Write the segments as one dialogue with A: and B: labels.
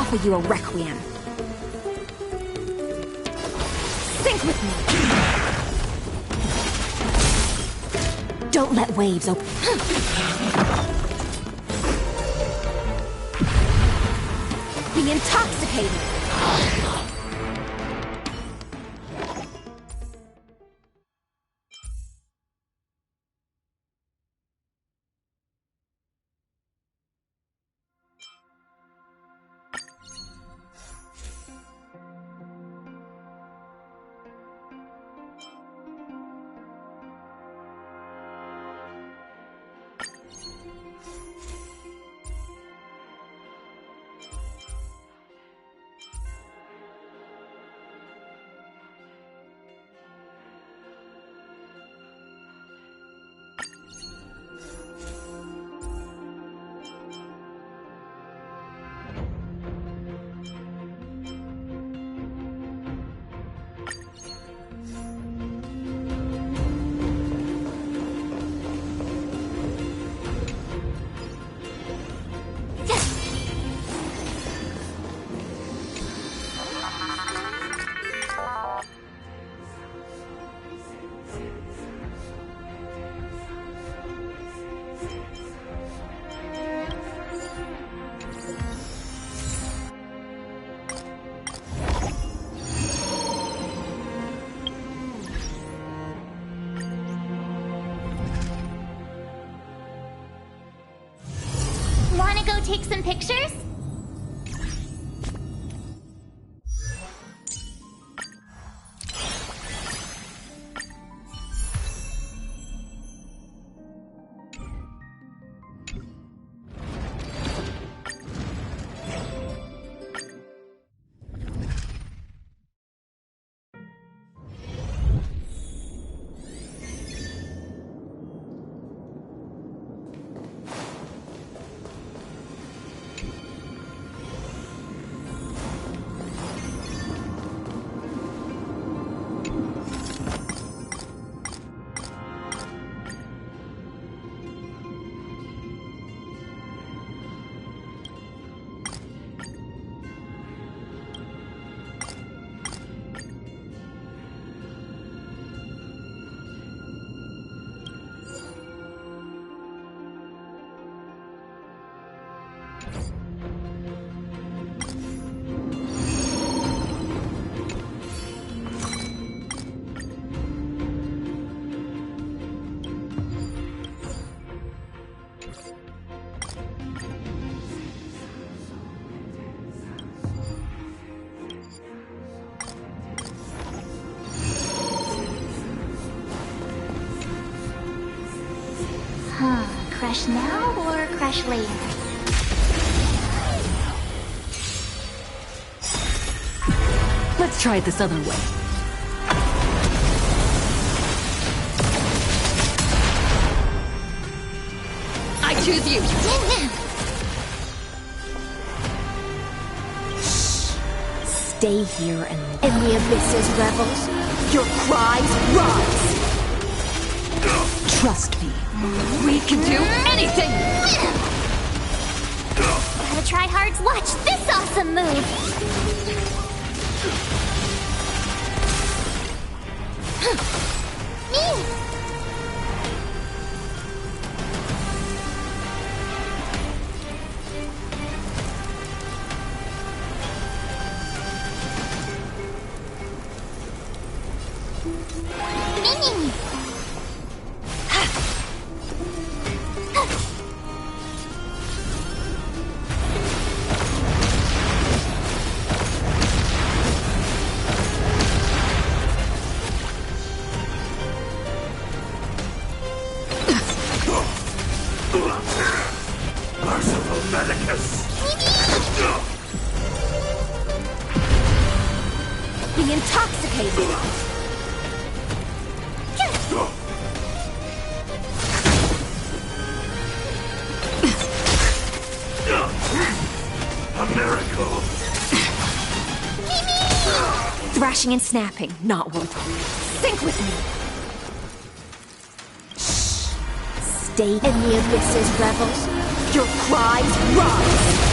A: offer you a requiem. Sink with me! Don't let waves open. Be intoxicated!
B: Wanna go take some pictures? Crush now or crush later?
A: Let's try it this other way. I choose you! Stay here and in the abyss's revels, your cries rise! Trust me, we can do anything!
B: Gotta try hard to watch this awesome move!
A: Be intoxicated!
C: A miracle!
A: Thrashing and snapping, not worth it. Sink with me! Stay in the abyss's revels, your cries rise!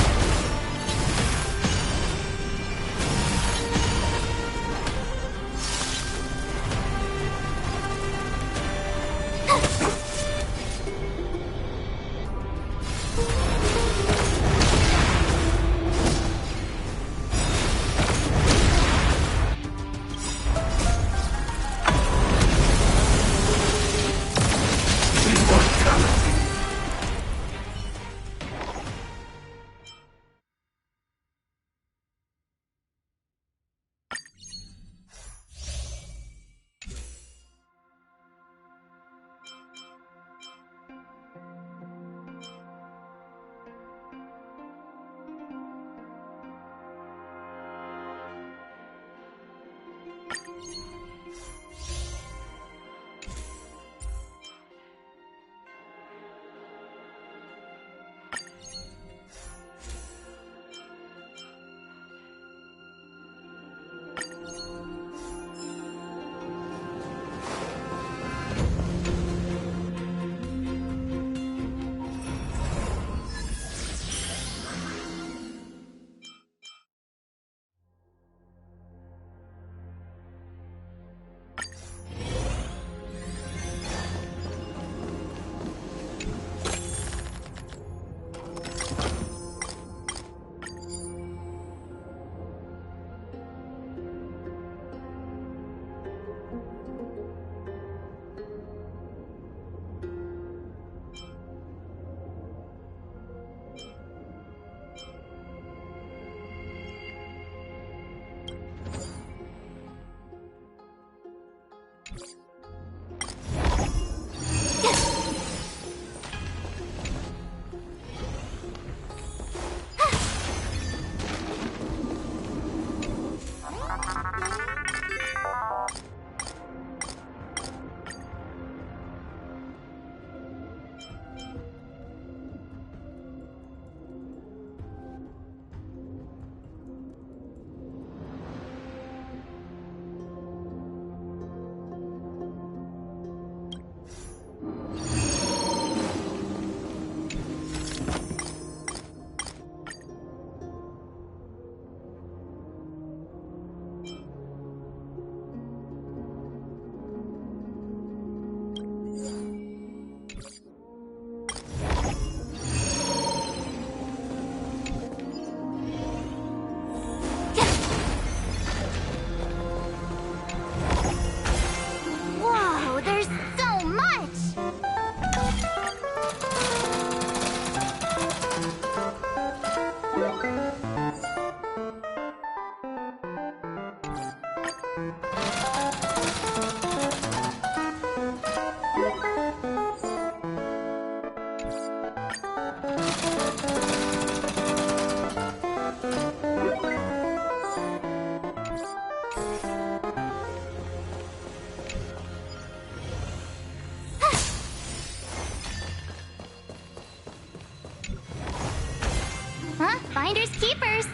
B: Finders keepers.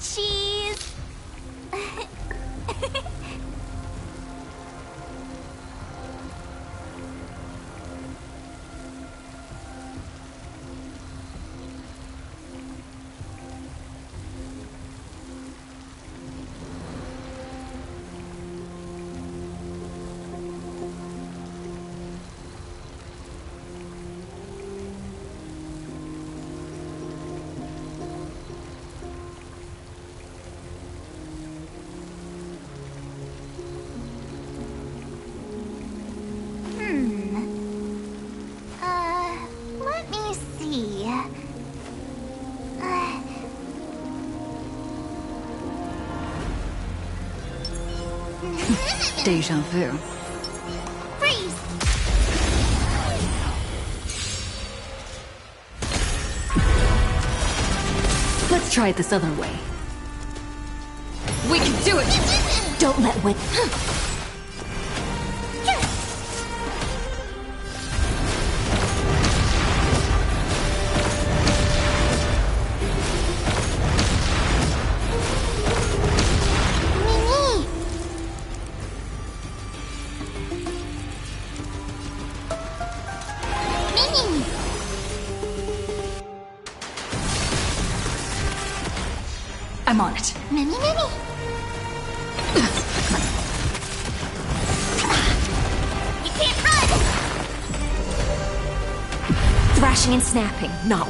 B: Cheese. Let me see.
C: Deja vu.
B: Freeze!
C: Let's try it this other way. We can do it!
A: Don't let win.
B: Mimi! Mimi!
C: I'm on it.
B: Mimi, Mimi! You can't run!
A: Thrashing and snapping, not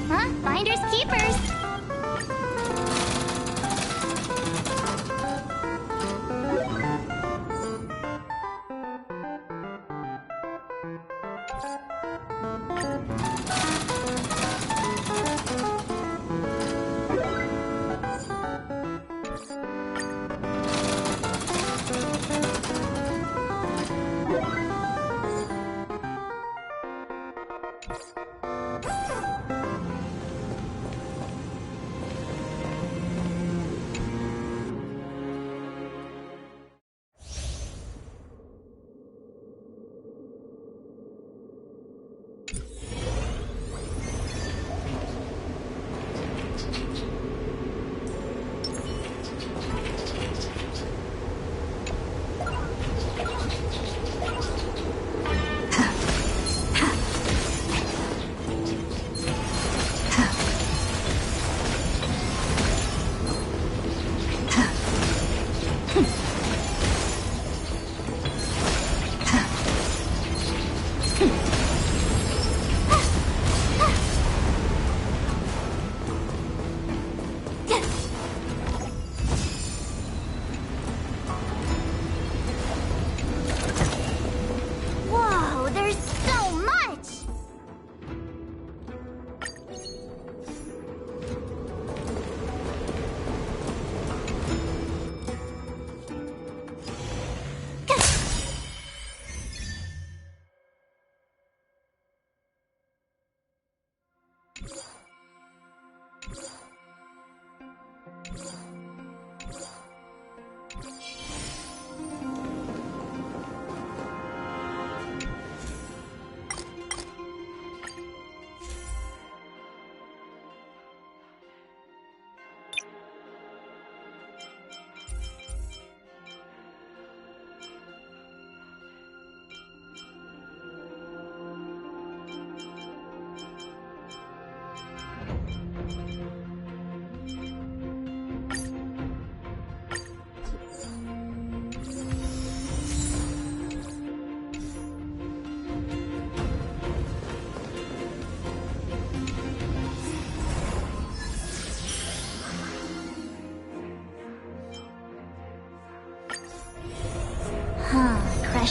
B: Huh? Finders keepers.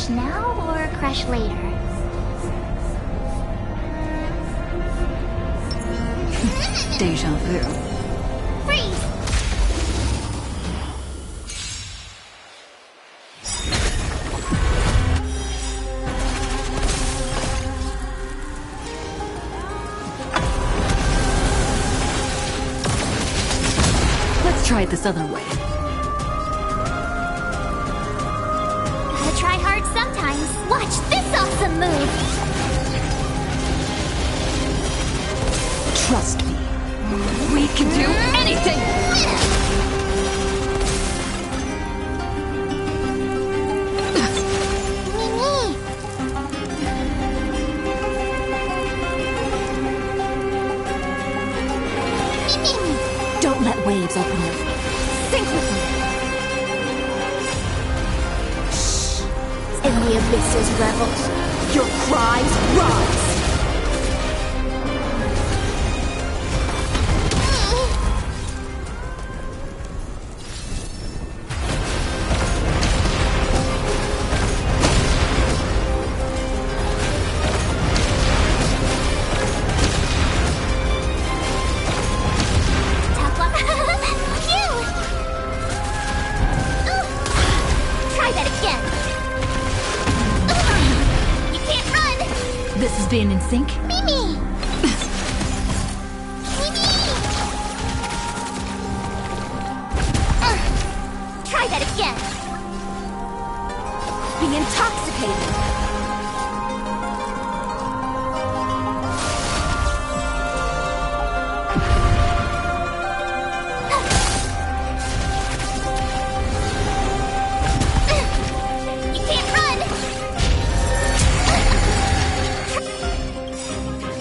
B: Crush now or crush later?
C: Deja vu.
B: Freeze!
C: Let's try it this other way.
B: Gotta try hard sometimes. Watch this awesome move!
C: Trust me. We can do anything!
A: Don't let waves open your face. Sink with me. Shh. In the abysses, rebels, your cries rise.
C: This is being in sync?
B: Mimi! Try that again!
A: Be intoxicated.
B: You can't run!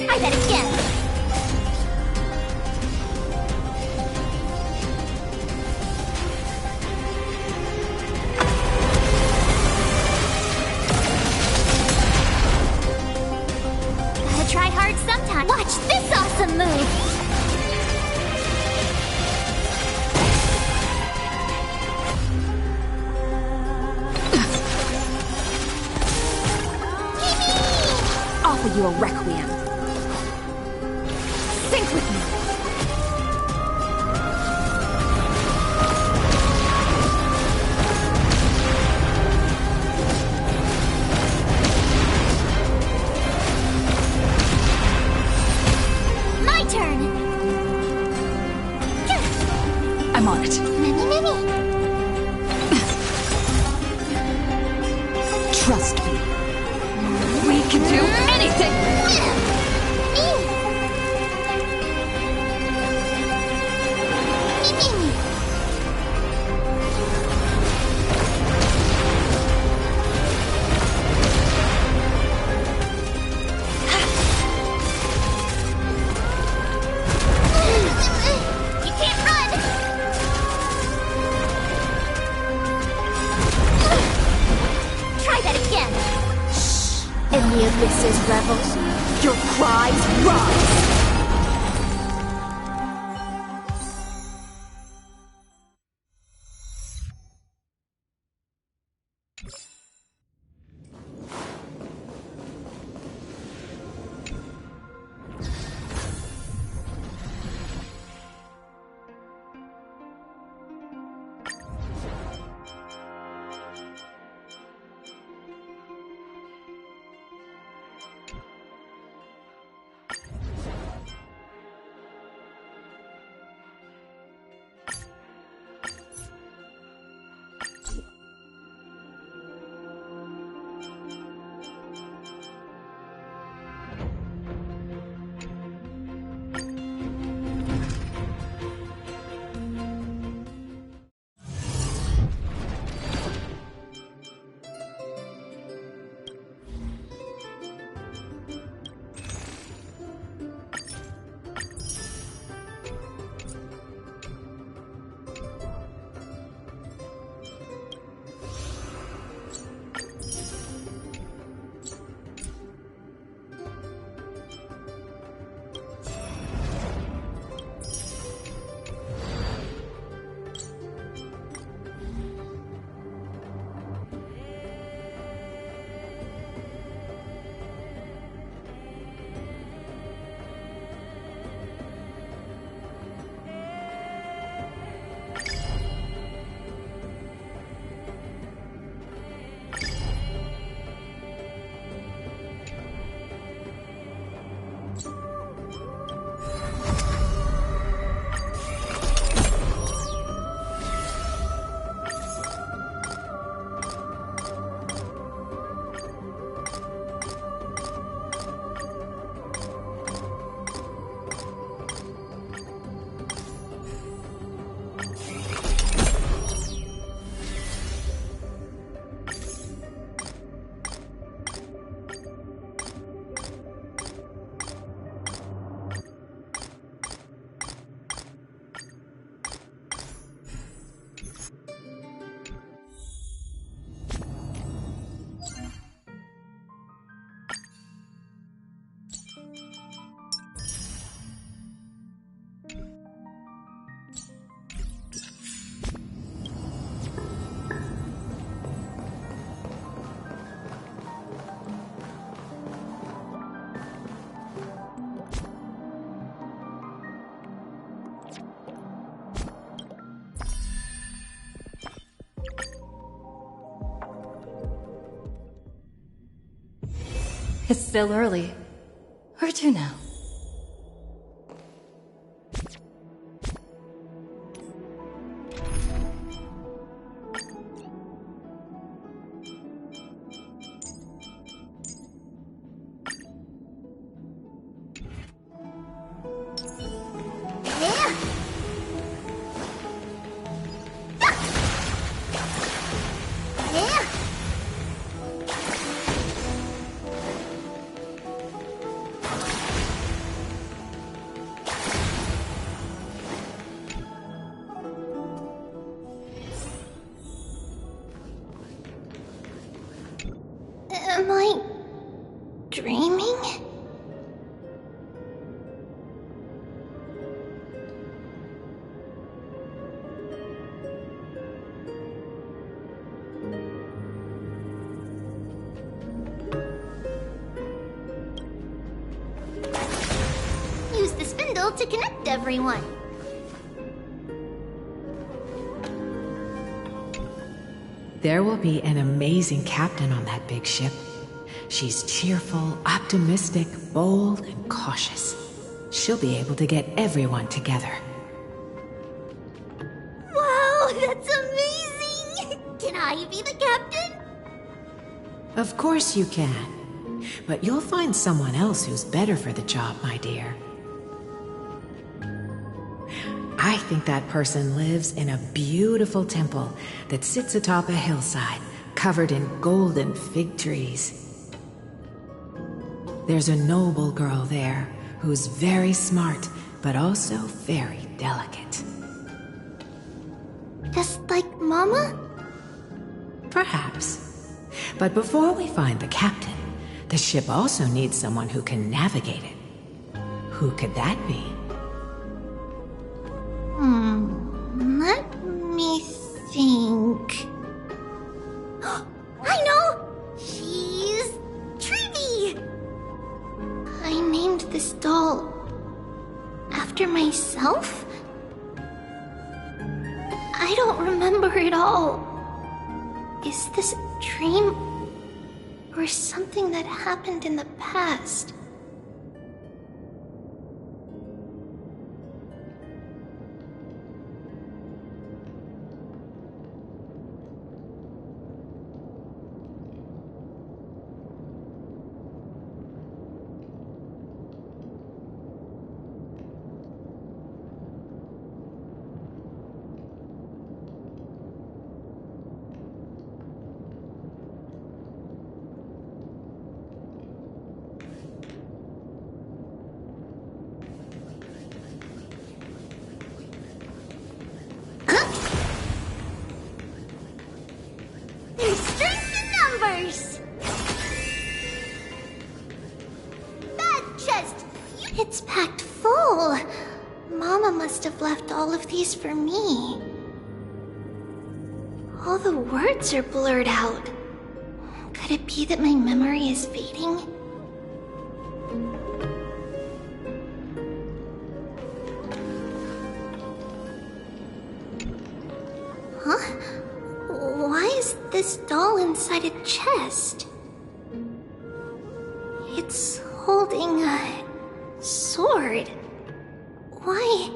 B: Try that again! Gotta try hard sometime. Watch this awesome move!
A: Offer you a requiem. Sink with me.
B: My turn!
C: I'm on it.
B: Mimi!
C: Trust me. We can do anything!
B: You can't run! Try that again!
A: In the abysses, rebels, your cries rise.
C: It's still early. Where to now?
B: Am I dreaming? Use the spindle to connect everyone.
D: There will be an amazing captain on that big ship. She's cheerful, optimistic, bold, and cautious. She'll be able to get everyone together.
B: Wow, that's amazing! Can I be the captain?
D: Of course you can. But you'll find someone else who's better for the job, my dear. I think that person lives in a beautiful temple that sits atop a hillside, covered in golden fig trees. There's a noble girl there who's very smart, but also very delicate.
B: Just like Mama?
D: Perhaps. But before we find the captain, the ship also needs someone who can navigate it. Who could that be?
B: Let me think. I know! She's Tribi! I named this doll after myself? I don't remember it all. Is this a dream or something that happened in the past? There's strength in numbers! That chest! It's packed full! Mama must have left all of these for me. All the words are blurred out. Could it be that my memory is fading? Huh? Why is this doll inside a chest? It's holding a sword. Why?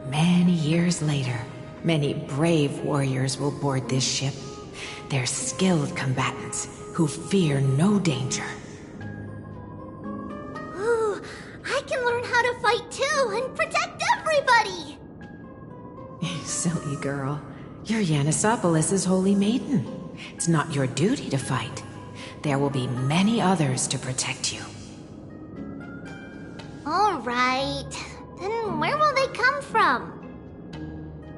D: Many years later, many brave warriors will board this ship. They're skilled combatants who fear no danger.
B: Ooh, I can learn how to fight too and protect everybody!
D: Silly girl. You're Yanisopoulos' holy maiden. It's not your duty to fight. There will be many others to protect you.
B: Alright, then where will they come from?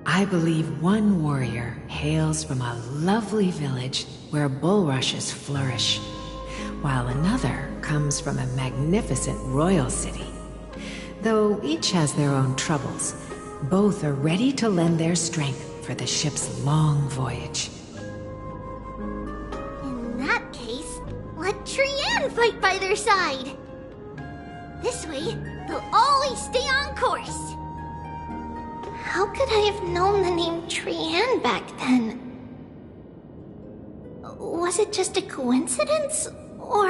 D: I believe one warrior hails from a lovely village where bulrushes flourish, while another comes from a magnificent royal city. Though each has their own troubles, both are ready to lend their strength for the ship's long voyage.
B: In that case, let Trian fight by their side! This way, they'll always stay on course! How could I have known the name Trian back then? Was it just a coincidence? Or...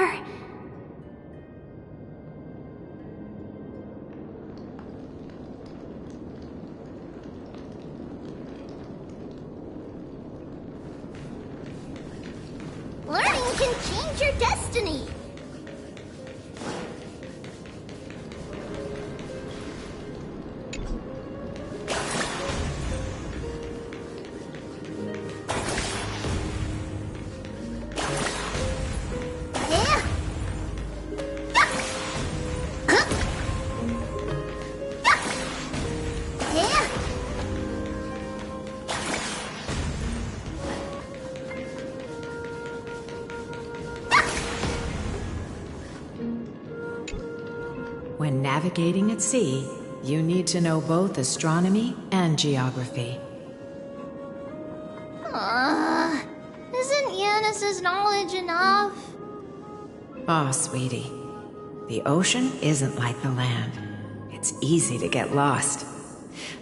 B: learning can change your destiny.
D: When navigating at sea, you need to know both astronomy and geography.
B: Isn't Yanis's knowledge enough?
D: Oh, sweetie. The ocean isn't like the land. It's easy to get lost.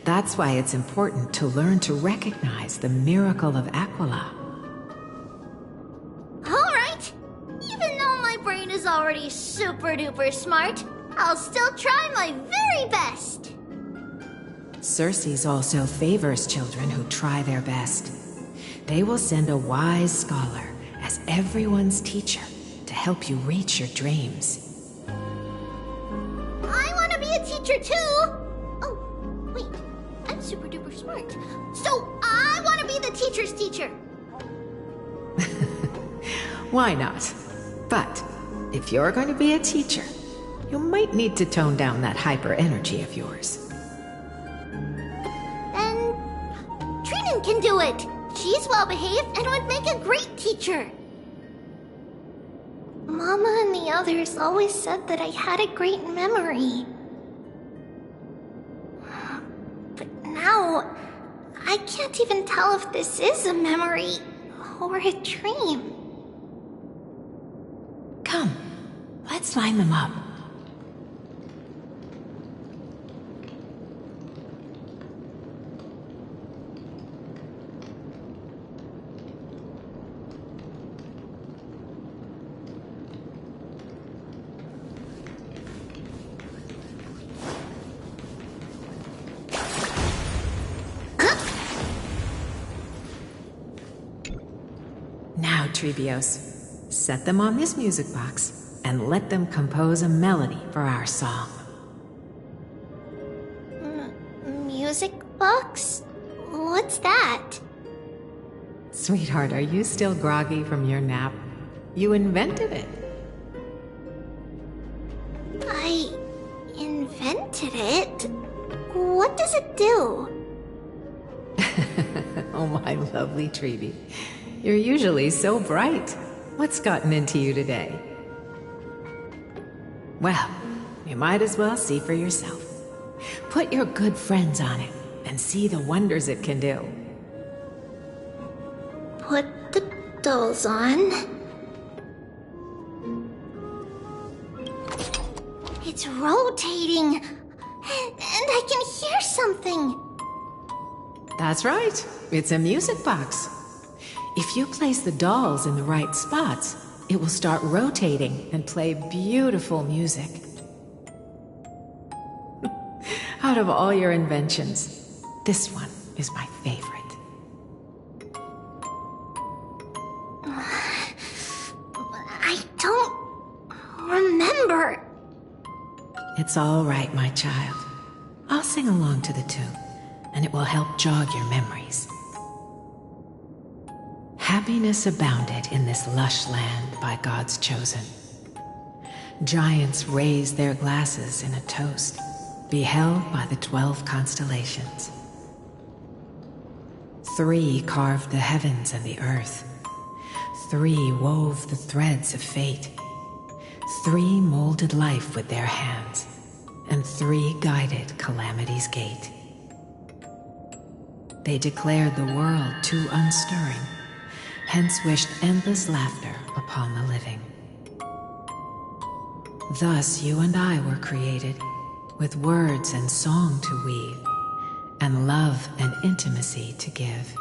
D: That's why it's important to learn to recognize the miracle of Aquila.
B: Alright! Even though my brain is already super duper smart, I'll still try my very best!
D: Circe also favors children who try their best. They will send a wise scholar as everyone's teacher to help you reach your dreams.
B: I want to be a teacher too! Oh, wait, I'm super duper smart. So I want to be the teacher's teacher!
D: Why not? But if you're going to be a teacher, you might need to tone down that hyper energy of yours.
B: Then Trinan can do it! She's well behaved and would make a great teacher! Mama and the others always said that I had a great memory. But now, I can't even tell if this is a memory or a dream.
D: Come, let's line them up. Now, Tribios, set them on this music box and let them compose a melody for our song.
B: Music box? What's that?
D: Sweetheart, are you still groggy from your nap? You invented it.
B: I invented it? What does it do?
D: Oh, my lovely Tribi. You're usually so bright. What's gotten into you today? Well, you might as well see for yourself. Put your good friends on it and see the wonders it can do.
B: Put the dolls on. It's rotating, and I can hear something.
D: That's right. It's a music box. If you place the dolls in the right spots, it will start rotating and play beautiful music. Out of all your inventions, this one is my favorite.
B: I don't remember.
D: It's all right, my child. I'll sing along to the tune, and it will help jog your memories. Happiness abounded in this lush land by God's chosen. Giants raised their glasses in a toast, beheld by the 12 constellations. 3 carved the heavens and the earth. 3 wove the threads of fate. 3 molded life with their hands, and 3 guided calamity's gate. They declared the world too unstirring, hence wished endless laughter upon the living. Thus you and I were created, with words and song to weave, and love and intimacy to give.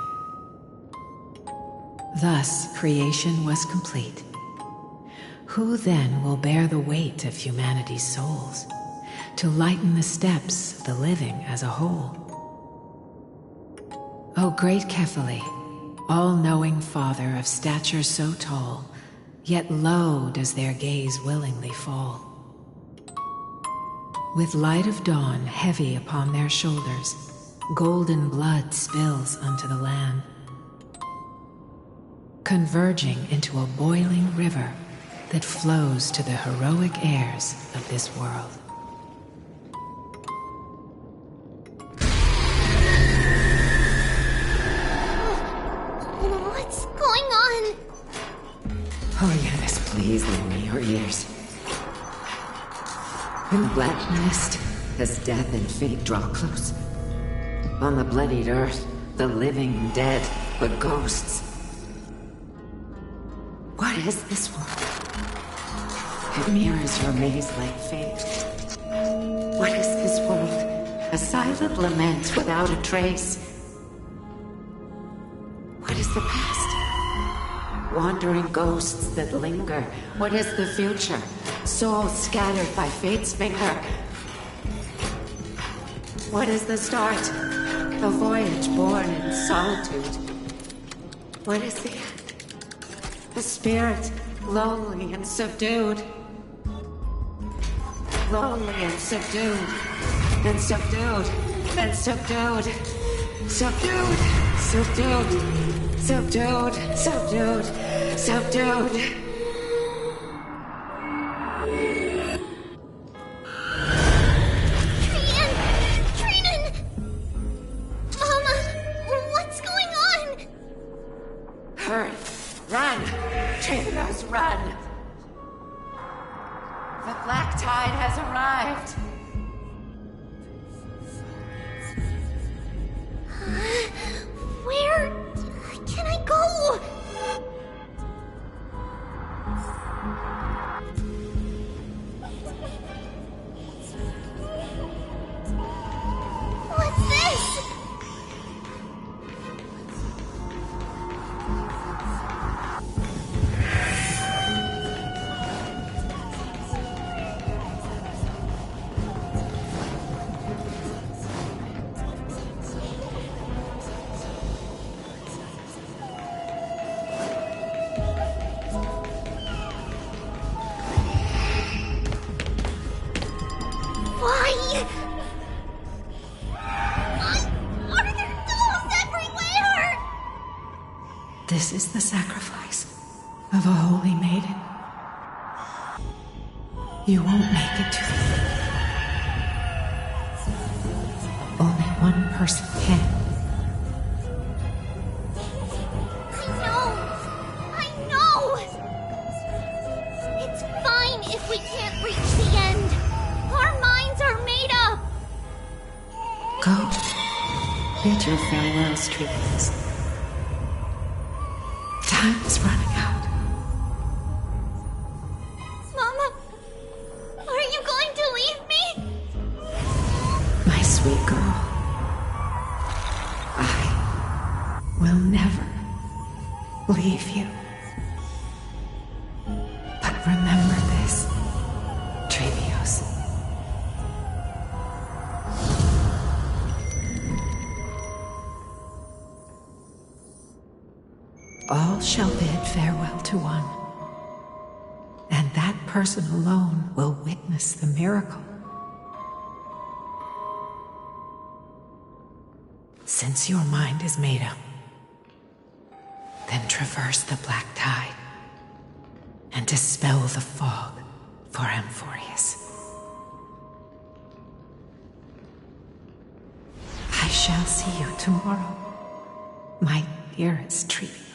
D: Thus creation was complete. Who then will bear the weight of humanity's souls, to lighten the steps of the living as a whole? O great Kephale, all-knowing Father of stature so tall, yet low does their gaze willingly fall. With light of dawn heavy upon their shoulders, golden blood spills unto the land, converging into a boiling river that flows to the heroic heirs of this world.
B: What's going on?
D: Holiness, please lend me your ears. In the black mist, as death and fate draw close, on the bloodied earth, the living dead, but ghosts. What is this world? It mirrors your maze-like fate. What is this world? A silent lament without a trace. What is the past? Wandering ghosts that linger. What is the future? Souls scattered by fate's finger. What is the start? A voyage born in solitude. What is the end? A spirit, lonely and subdued. Lonely and subdued. And subdued. And subdued. Subdued. Subdued. Subdued. Subdued. Subdued. Run! Tribios, run! The black tide has arrived!
B: Where can I go? What's this?
D: This is the sacrifice of a holy maiden. You won't make it to the end. Only one person can.
B: I know! It's fine if we can't reach the end. Our minds are made up.
D: Go. Bid your farewells, Tribios. Time is running out.
B: Mama, are you going to leave me?
D: My sweet girl, I will never leave you. But remember this, Tribios. All shall bid farewell to one, and that person alone will witness the miracle. Since your mind is made up, then traverse the black tide and dispel the fog for Amphorius. I shall see you tomorrow, my dearest Tribios.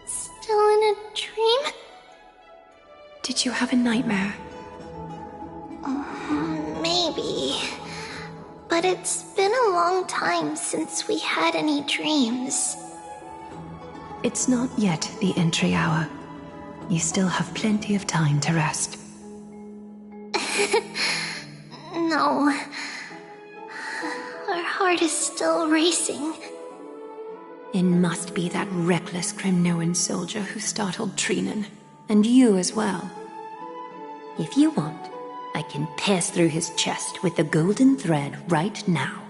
B: Still in a dream?
C: Did you have a nightmare?
B: Maybe. But it's been a long time since we had any dreams.
C: It's not yet the entry hour.
D: You still have plenty of time to rest.
B: No. Our heart is still racing.
D: It must be that reckless Crimnoan soldier who startled Trinan. And you as well. If you want, I can pierce through his chest with the golden thread right now.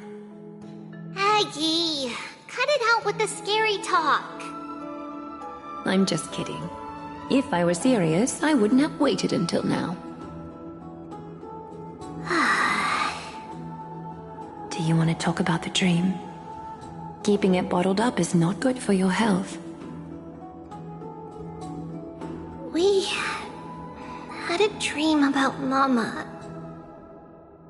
B: Aggie, cut it out with the scary talk.
C: I'm just kidding. If I were serious, I wouldn't have waited until now.
D: Do you want to talk about the dream?
C: Keeping it bottled up is not good for your health.
B: We had a dream about Mama.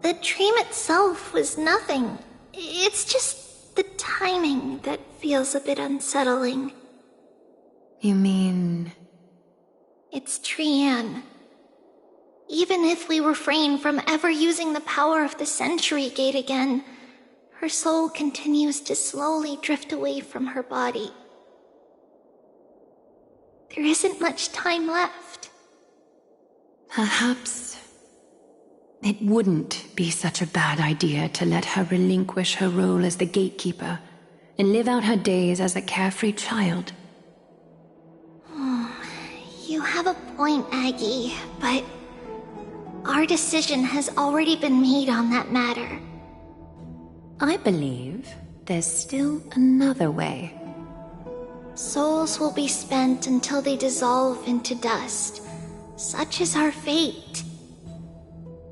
B: The dream itself was nothing. It's just the timing that feels a bit unsettling.
D: You mean...
B: It's Trian. Even if we refrain from ever using the power of the Century Gate again, her soul continues to slowly drift away from her body. There isn't much time left.
D: Perhaps it wouldn't be such a bad idea to let her relinquish her role as the gatekeeper and live out her days as a carefree child.
B: You have a point, Aggie, but our decision has already been made on that matter.
D: I believe there's still another way.
B: Souls will be spent until they dissolve into dust. Such is our fate.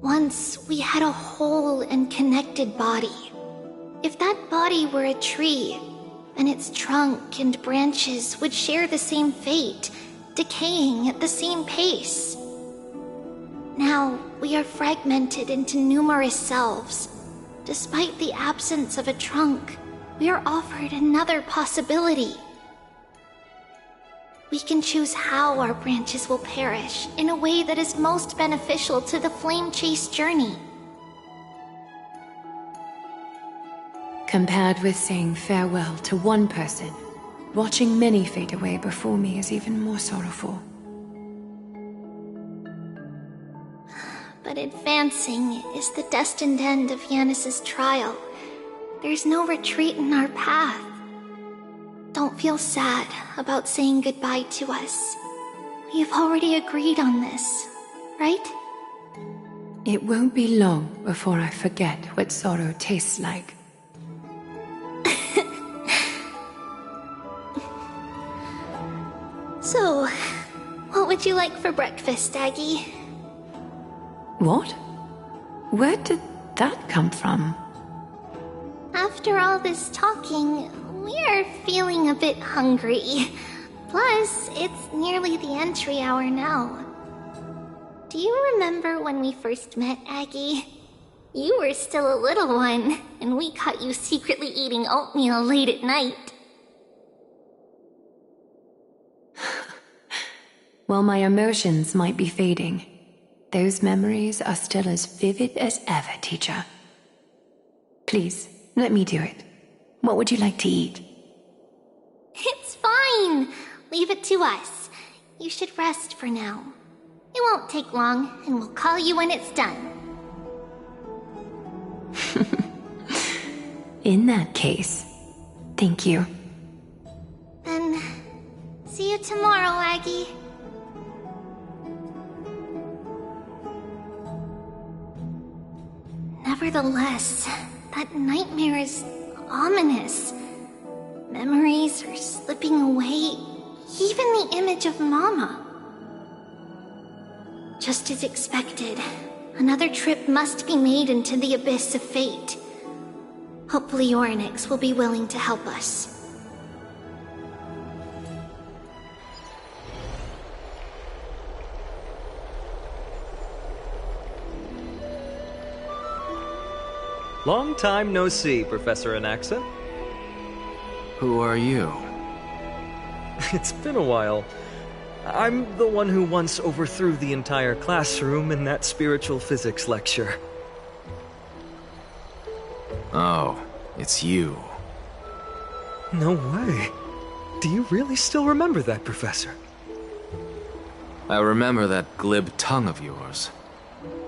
B: Once we had a whole and connected body. If that body were a tree, then its trunk and branches would share the same fate, decaying at the same pace. Now, we are fragmented into numerous selves. Despite the absence of a trunk, we are offered another possibility. We can choose how our branches will perish in a way that is most beneficial to the Flame Chase journey.
D: Compared with saying farewell to one person, watching many fade away before me is even more sorrowful.
B: But advancing is the destined end of Yanis's trial. There's no retreat in our path. Don't feel sad about saying goodbye to us. We've already agreed on this, right?
D: It won't be long before I forget what sorrow tastes like.
B: So, what would you like for breakfast, Aggie?
D: What? Where did that come from?
B: After all this talking, we are feeling a bit hungry. Plus, it's nearly the entry hour now. Do you remember when we first met, Aggie? You were still a little one, and we caught you secretly eating oatmeal late at night.
D: While my emotions might be fading, those memories are still as vivid as ever, teacher. Please, let me do it. What would you like to eat?
B: It's fine. Leave it to us. You should rest for now. It won't take long, and we'll call you when it's done.
D: In that case, thank you.
B: Then, see you tomorrow, Aggie. Nevertheless, that nightmare is ominous. Memories are slipping away, even the image of Mama. Just as expected, another trip must be made into the abyss of fate. Hopefully Orynyx will be willing to help us.
E: Long time no see, Professor Anaxa.
F: Who are you?
E: It's been a while. I'm the one who once overthrew the entire classroom in that spiritual physics lecture.
F: Oh, it's you.
E: No way. Do you really still remember that, Professor?
F: I remember that glib tongue of yours.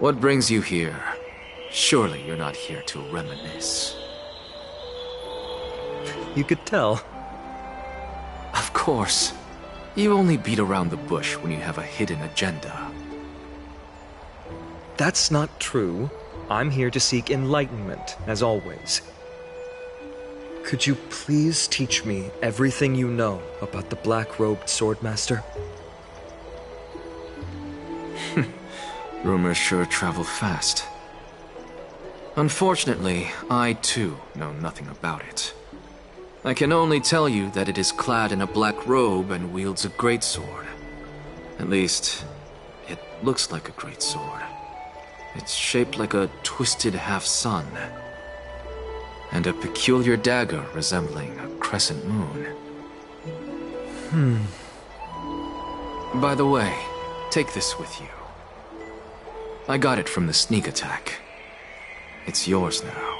F: What brings you here? Surely you're not here to reminisce.
E: You could tell.
F: Of course. You only beat around the bush when you have a hidden agenda.
E: That's not true. I'm here to seek enlightenment, as always. Could you please teach me everything you know about the black-robed swordmaster?
F: Rumors sure travel fast. Unfortunately, I too know nothing about it. I can only tell you that it is clad in a black robe and wields a greatsword. At least, it looks like a greatsword. It's shaped like a twisted half-sun, and a peculiar dagger resembling a crescent moon. By the way, take this with you. I got it from the sneak attack. It's yours now.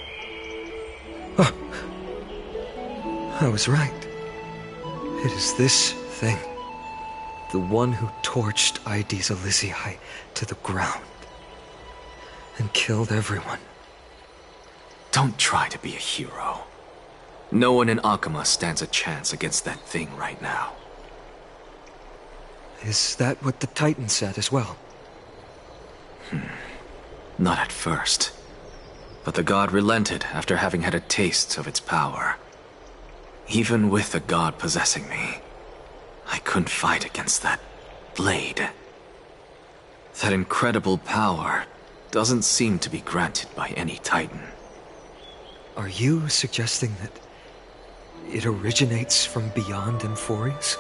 E: I was right. It is this thing. The one who torched Aedes Elysiae to the ground. And killed everyone.
F: Don't try to be a hero. No one in Akama stands a chance against that thing right now.
E: Is that what the Titan said as well?
F: Not at first. But the god relented after having had a taste of its power. Even with the god possessing me, I couldn't fight against that blade. That incredible power doesn't seem to be granted by any Titan.
E: Are you suggesting that it originates from beyond Emphorius?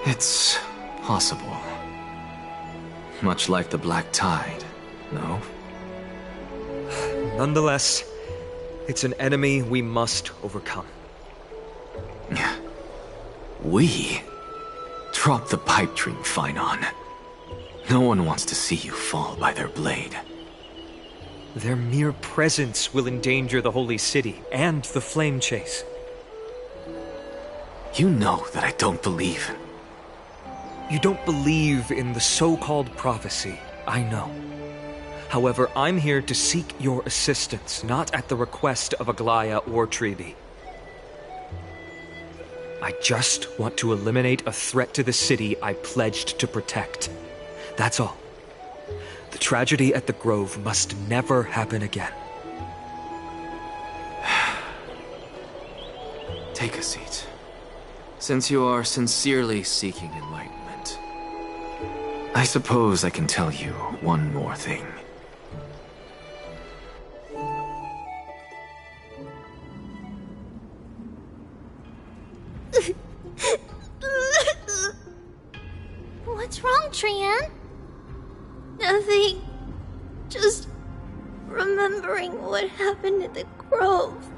F: It's possible. Much like the Black Tide, no?
E: Nonetheless, it's an enemy we must overcome.
F: We? Drop the pipe dream, Phainon. No one wants to see you fall by their blade.
E: Their mere presence will endanger the Holy City and the Flame Chase.
F: You know that I don't believe.
E: You don't believe in the so-called prophecy, I know. However, I'm here to seek your assistance, not at the request of Aglaya or Tribi. I just want to eliminate a threat to the city I pledged to protect. That's all. The tragedy at the Grove must never happen again.
F: Take a seat. Since you are sincerely seeking enlightenment, I suppose I can tell you one more thing.
B: What's wrong, Trian?
G: Nothing. Just remembering what happened at the Grove.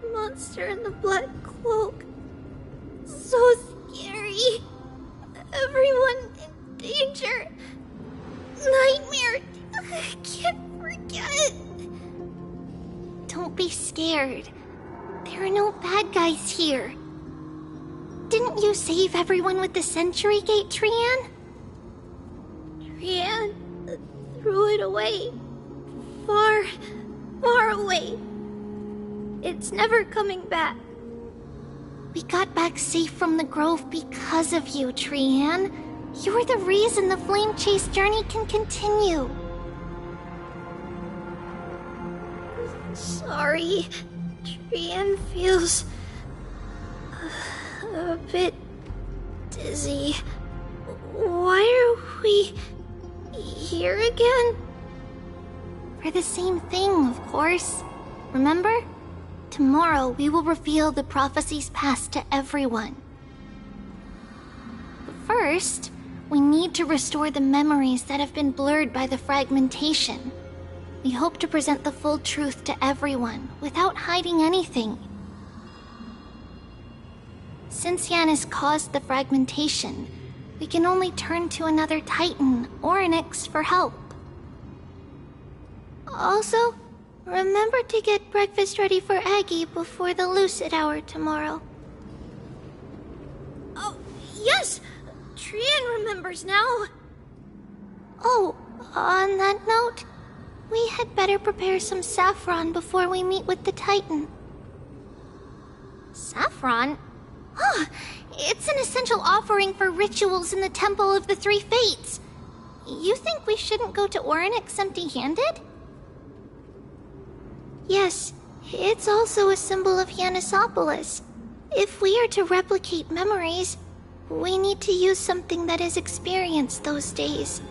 G: The monster in the black cloak. So scary. Everyone in danger. Nightmare. I can't forget.
B: Don't be scared. There are no bad guys here. Didn't you save everyone with the Century Gate, Trian?
G: Trian threw it away. Far, far away. It's never coming back.
B: We got back safe from the Grove because of you, Trian. You're the reason the Flame Chase journey can continue.
G: Sorry. Trian feels a bit dizzy. Why are we here again?
B: For the same thing, of course. Remember? Tomorrow we will reveal the prophecies past to everyone. But first, we need to restore the memories that have been blurred by the fragmentation. We hope to present the full truth to everyone without hiding anything. Since Yan has caused the fragmentation, we can only turn to another Titan or Onyx for help.
G: Also, remember to get breakfast ready for Aggie before the Lucid Hour tomorrow. Yes! Trian remembers now! Oh, on that note, we had better prepare some saffron before we meet with the Titan.
B: Saffron? Huh, it's an essential offering for rituals in the Temple of the Three Fates. You think we shouldn't go to Orynyx empty-handed?
G: Yes, it's also a symbol of Yanisopolis. If we are to replicate memories, we need to use something that has experienced those days.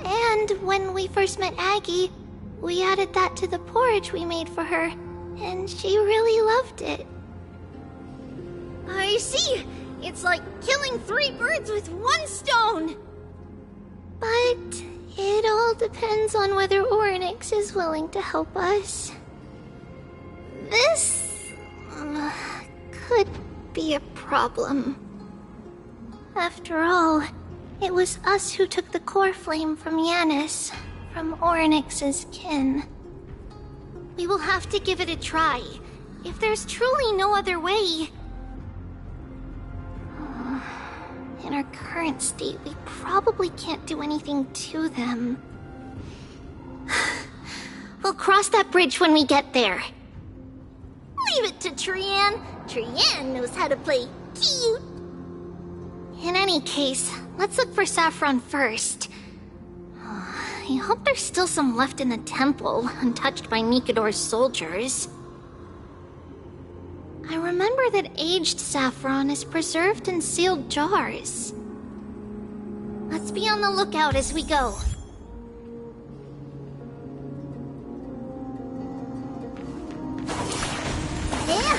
G: And when we first met Aggie, we added that to the porridge we made for her, and she really loved it.
B: I see! It's like killing 3 birds with 1 stone!
G: But it all depends on whether Orynyx is willing to help us. This could be a problem. After all, it was us who took the core flame from Yanis, from Orynyx's kin.
B: We will have to give it a try. If there's truly no other way...
G: In our current state, we probably can't do anything to them.
B: We'll cross that bridge when we get there. Leave it to Trian. Trian knows how to play cute. In any case, let's look for saffron first. I hope there's still some left in the temple, untouched by Mikador's soldiers.
G: I remember that aged saffron is preserved in sealed jars.
B: Let's be on the lookout as we go. Yeah.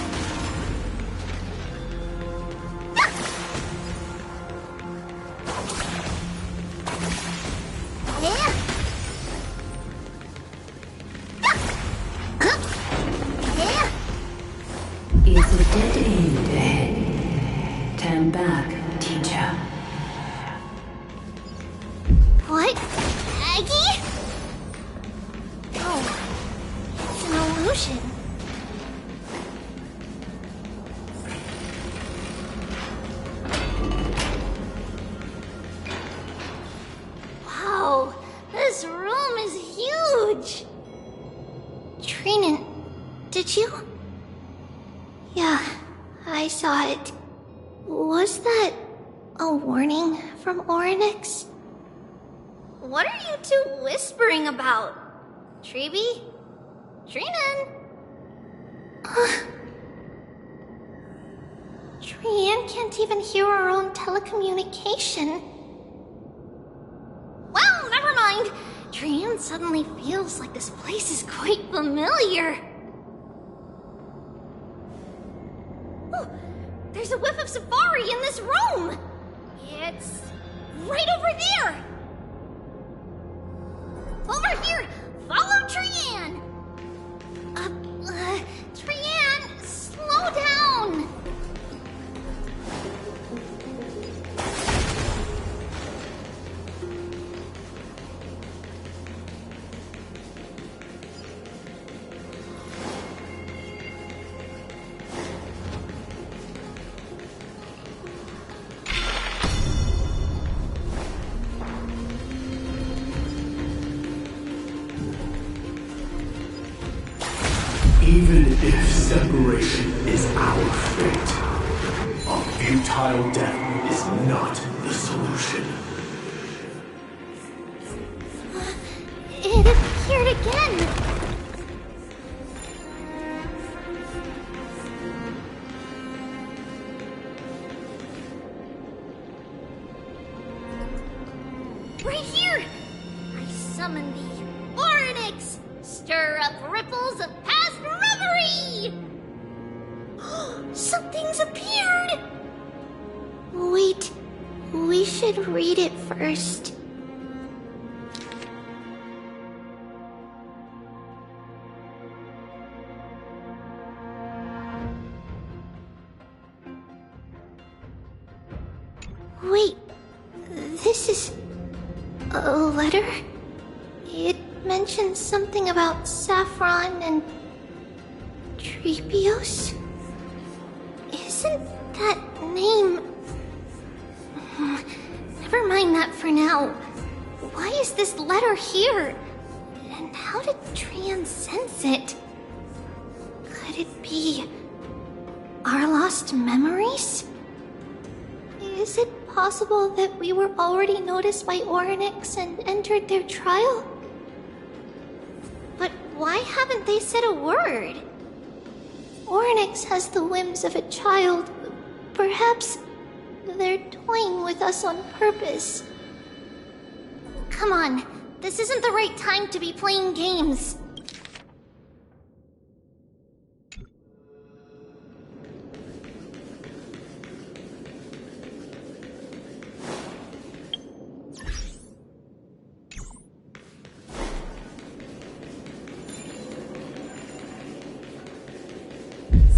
D: Is a dead end ahead. Turn back, teacher.
B: What? Aggie? Oh, it's an illusion. Wow, this room is huge.
G: Trinan, did you? Yeah, I saw it. Was that a warning from Orynyx?
B: What are you two whispering about? Tribi? Trinan?
G: Trian can't even hear our own telecommunication.
B: Well, never mind. Trian suddenly feels like this place is quite familiar. Oh, there's a whiff of safari in this room. It's right over there. Over here! Follow Trian! Trian, slow down!
H: Even if separation is our fate, a futile death is not the solution.
B: It appeared again! Right here! I summon thee, Orynyx! Stir up ripples of past reverie! Something's appeared!
G: Wait, we should read it first. Wait, this is a letter? It mentions something about saffron and Tribios? Isn't that name
B: Never mind that for now. Why is this letter here? And how did Trian sense it? Could it be our lost memories? Is it possible that we were already noticed by Oryx and entered their trial? But why haven't they said a word? Oryx has the whims of a child. Perhaps they're toying with us on purpose. Come on, this isn't the right time to be playing games.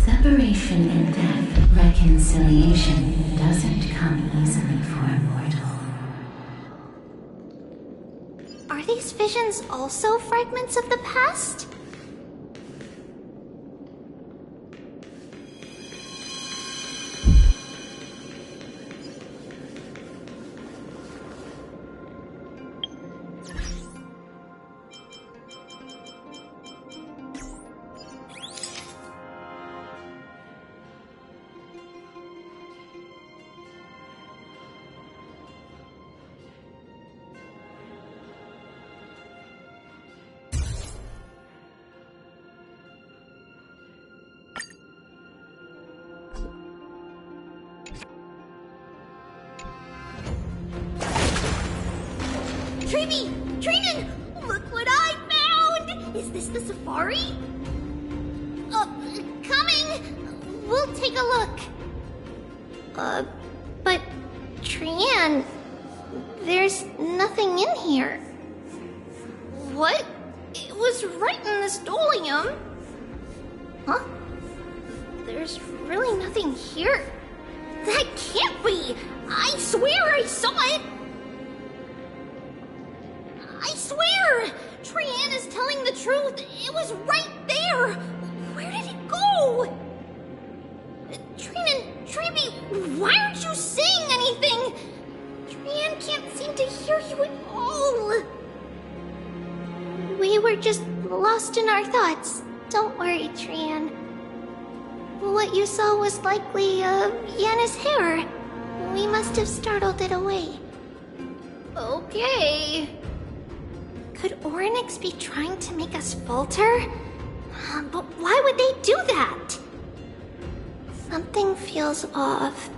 I: Separation and death, reconciliation doesn't come easily for a mortal.
B: Are these visions also fragments of the past? Trinan! Look what I found! Is this the safari? Coming! We'll take a look. But Trian, there's nothing in here. What? It was right in the stolium. Huh? There's really nothing here. That can't be! I swear I saw it! I swear! Trian is telling the truth. It was right there. Where did it go? Trinan, Tribi, why aren't you saying anything? Trian can't seem to hear you at all. We were just lost in our thoughts. Don't worry, Trian. What you saw was likely, Yana's hair. We must have startled it away. Okay. Could Oryx be trying to make us falter? But why would they do that? Something feels off.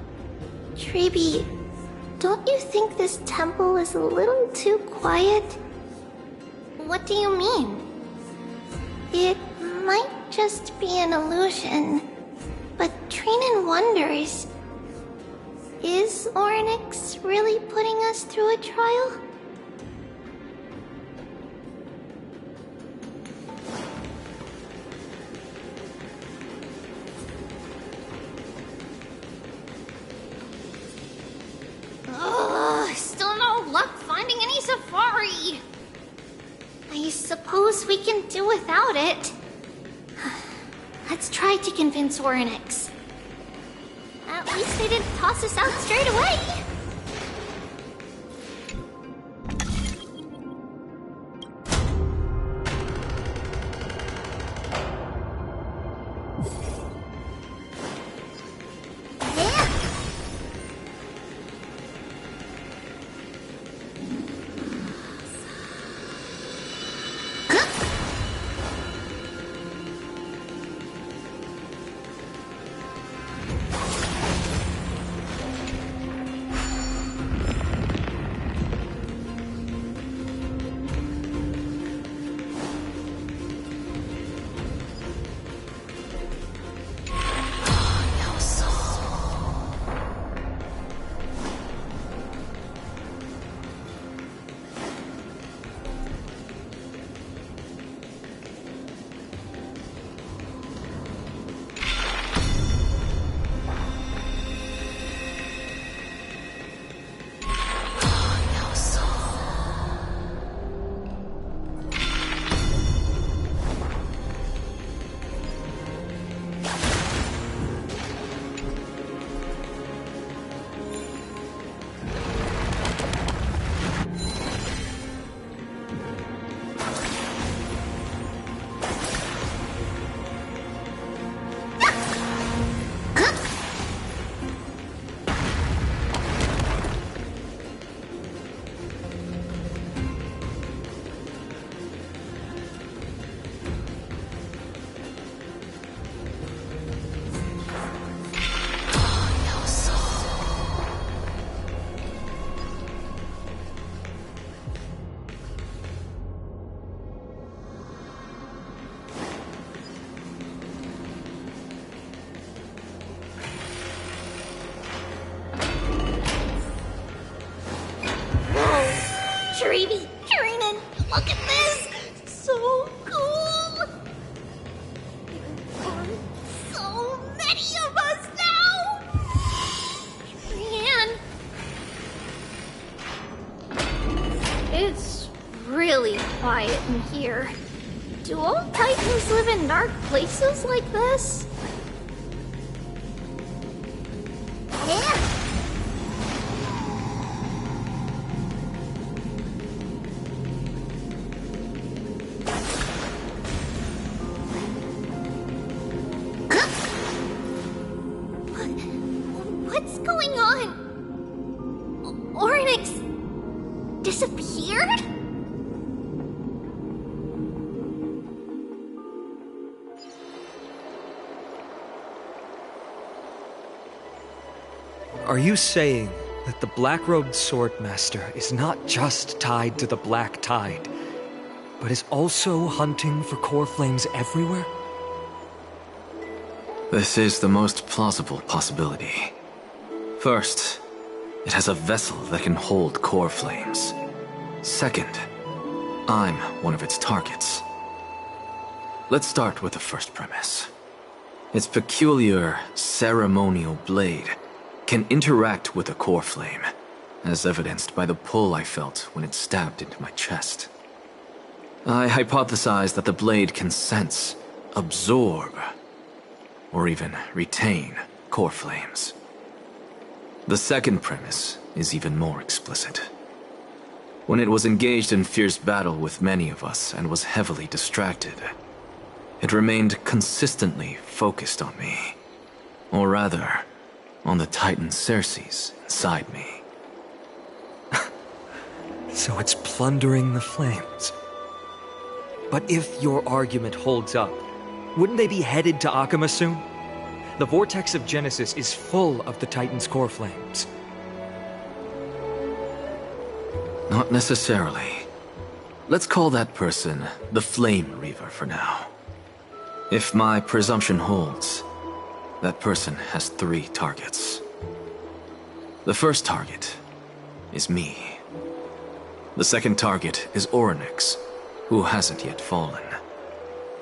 B: Tribi, don't you think this temple is a little too quiet? What do you mean? It might just be an illusion, but Trinan wonders, is Oryx really putting us through a trial? Still no luck finding any safari. I suppose we can do without it. Let's try to convince Oryx. At least they didn't toss us out straight away. Tribi, Trinin, look at this! So cool! There are so many of us now! Trian. It's really quiet in here. Do all Titans live in dark places like this? Yeah. What's going on? Oryx disappeared?
E: Are you saying that the black-robed swordmaster is not just tied to the Black Tide, but is also hunting for core flames everywhere?
F: This is the most plausible possibility. First, it has a vessel that can hold core flames. Second, I'm one of its targets. Let's start with the first premise. Its peculiar ceremonial blade can interact with a core flame, as evidenced by the pull I felt when it stabbed into my chest. I hypothesized that the blade can sense, absorb, or even retain core flames. The second premise is even more explicit. When it was engaged in fierce battle with many of us and was heavily distracted, it remained consistently focused on me. Or rather, on the Titan Circes inside me.
E: So it's plundering the flames. But if your argument holds up, wouldn't they be headed to Akama soon? The vortex of Genesis is full of the Titan's core flames.
F: Not necessarily. Let's call that person the Flame Reaver for now. If my presumption holds, that person has 3 targets. The first target is me. The second target is Oryx, who hasn't yet fallen.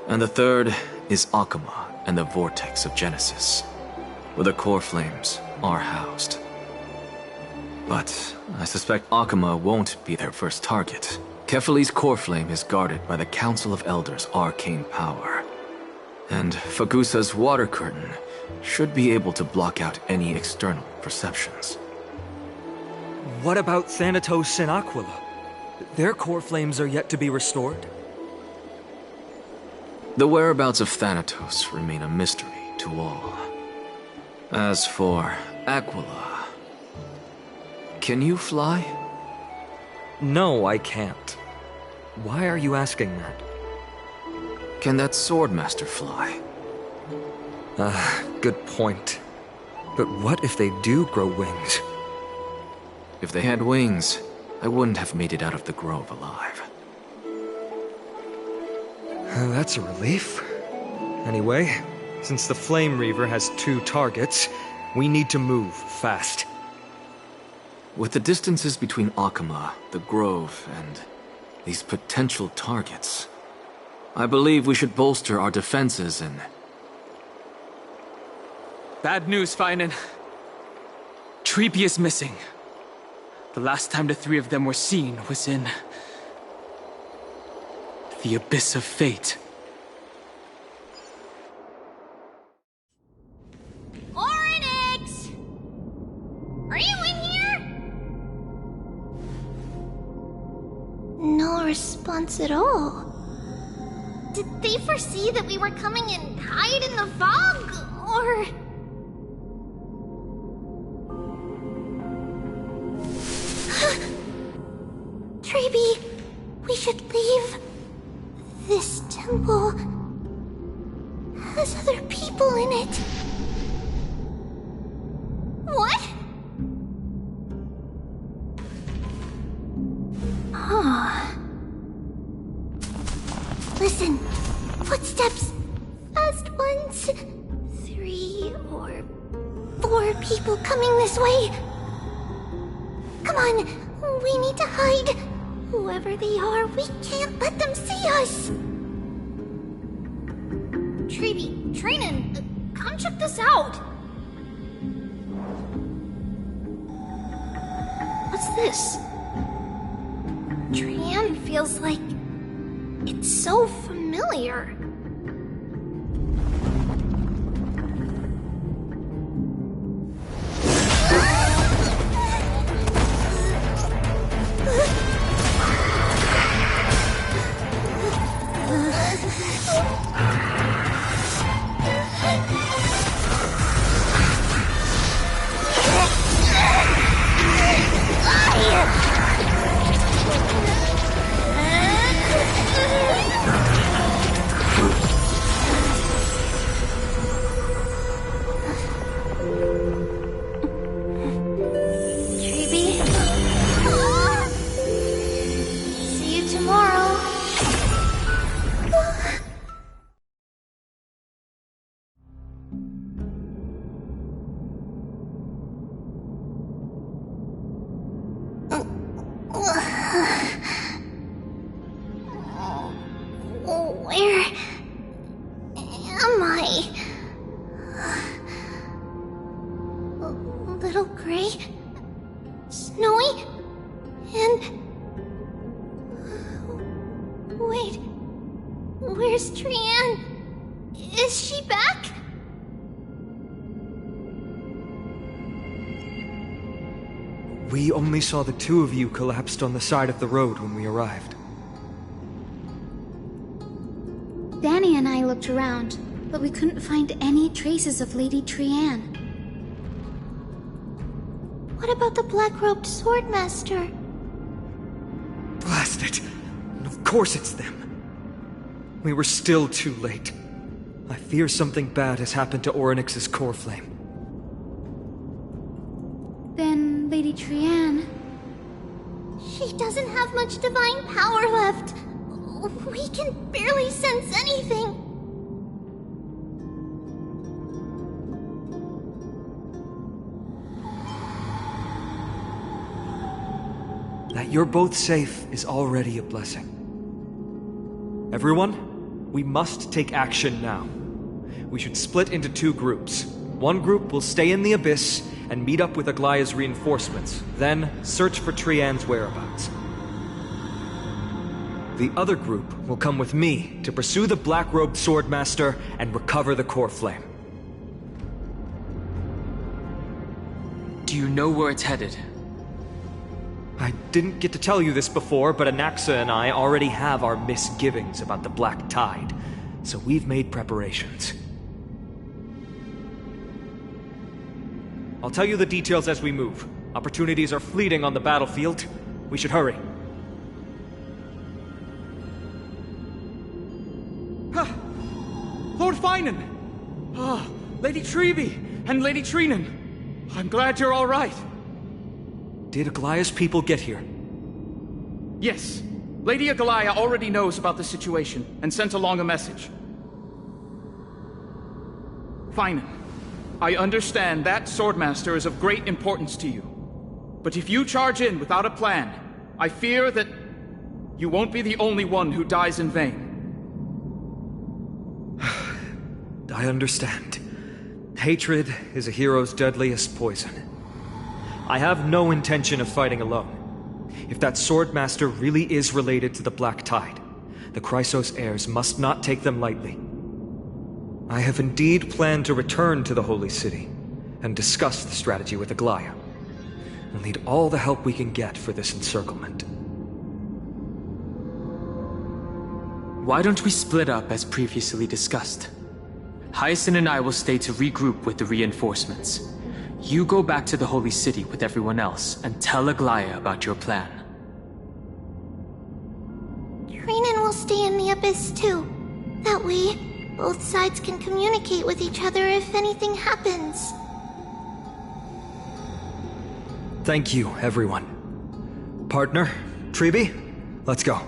F: And the third is Akama and the Vortex of Genesis, where the core flames are housed. But I suspect Akama won't be their first target. Kefali's core flame is guarded by the Council of Elders' arcane power. And Fagusa's water curtain should be able to block out any external perceptions.
E: What about Thanatos and Aquila? Their core flames are yet to be restored?
F: The whereabouts of Thanatos remain a mystery to all. As for Aquila, can you fly?
E: No, I can't. Why are you asking that?
F: Can that Swordmaster fly?
E: Good point. But what if they do grow wings?
F: If they had wings, I wouldn't have made it out of the grove alive.
E: That's a relief. Anyway, since the Flame Reaver has 2 targets, we need to move fast.
F: With the distances between Akama, the grove, and these potential targets, I believe we should bolster our defenses and...
J: Bad news, Finan. Tribios is missing. The last time the 3 of them were seen was in... the Abyss of Fate.
B: Oryx! Are you in here?
G: No response at all.
B: Did they foresee that we were coming and hide in the fog? Or...
G: Tribi, we should leave. This temple has other people in it.
B: What?
G: Listen, footsteps. Fast ones. 3 or 4 people coming this way. Come on, we need to hide.
B: Whoever they are, we can't let them see us! Trinan, come check this out! What's this? Trian feels like... it's so familiar. Where am I? Little Gray? Snowy? And... wait... where's Trian? Is she back?
E: We only saw the two of you collapsed on the side of the road when we arrived.
G: Danny and I looked around, but we couldn't find any traces of Lady Trian.
B: What about the black-robed swordmaster?
E: Blast it! Of course it's them. We were still too late. I fear something bad has happened to Orynyx's core flame.
G: Then Lady Trian...
B: she doesn't have much divine power left. We can barely sense anything.
E: That you're both safe is already a blessing. Everyone, we must take action now. We should split into two groups. One group will stay in the Abyss and meet up with Aglaya's reinforcements, then search for Trian's whereabouts. The other group will come with me to pursue the black-robed swordmaster and recover the core flame.
J: Do you know where it's headed?
E: I didn't get to tell you this before, but Anaxa and I already have our misgivings about the Black Tide, so we've made preparations. I'll tell you the details as we move. Opportunities are fleeting on the battlefield. We should hurry.
J: Lord Finan! Lady Tribi and Lady Trinan. I'm glad you're all right.
E: Did Aglaya's people get here?
J: Yes. Lady Aglaya already knows about the situation and sent along a message. Finan, I understand that Swordmaster is of great importance to you. But if you charge in without a plan, I fear that you won't be the only one who dies in vain.
E: I understand. Hatred is a hero's deadliest poison. I have no intention of fighting alone. If that Swordmaster really is related to the Black Tide, the Chrysos heirs must not take them lightly. I have indeed planned to return to the Holy City and discuss the strategy with Aglaya, and need all the help we can get for this encirclement.
J: Why don't we split up as previously discussed? Hyacinth and I will stay to regroup with the reinforcements. You go back to the Holy City with everyone else and tell Aglaya about your plan.
B: Trinan will stay in the Abyss too. That way, both sides can communicate with each other if anything happens.
E: Thank you, everyone. Partner, Tribi, let's go.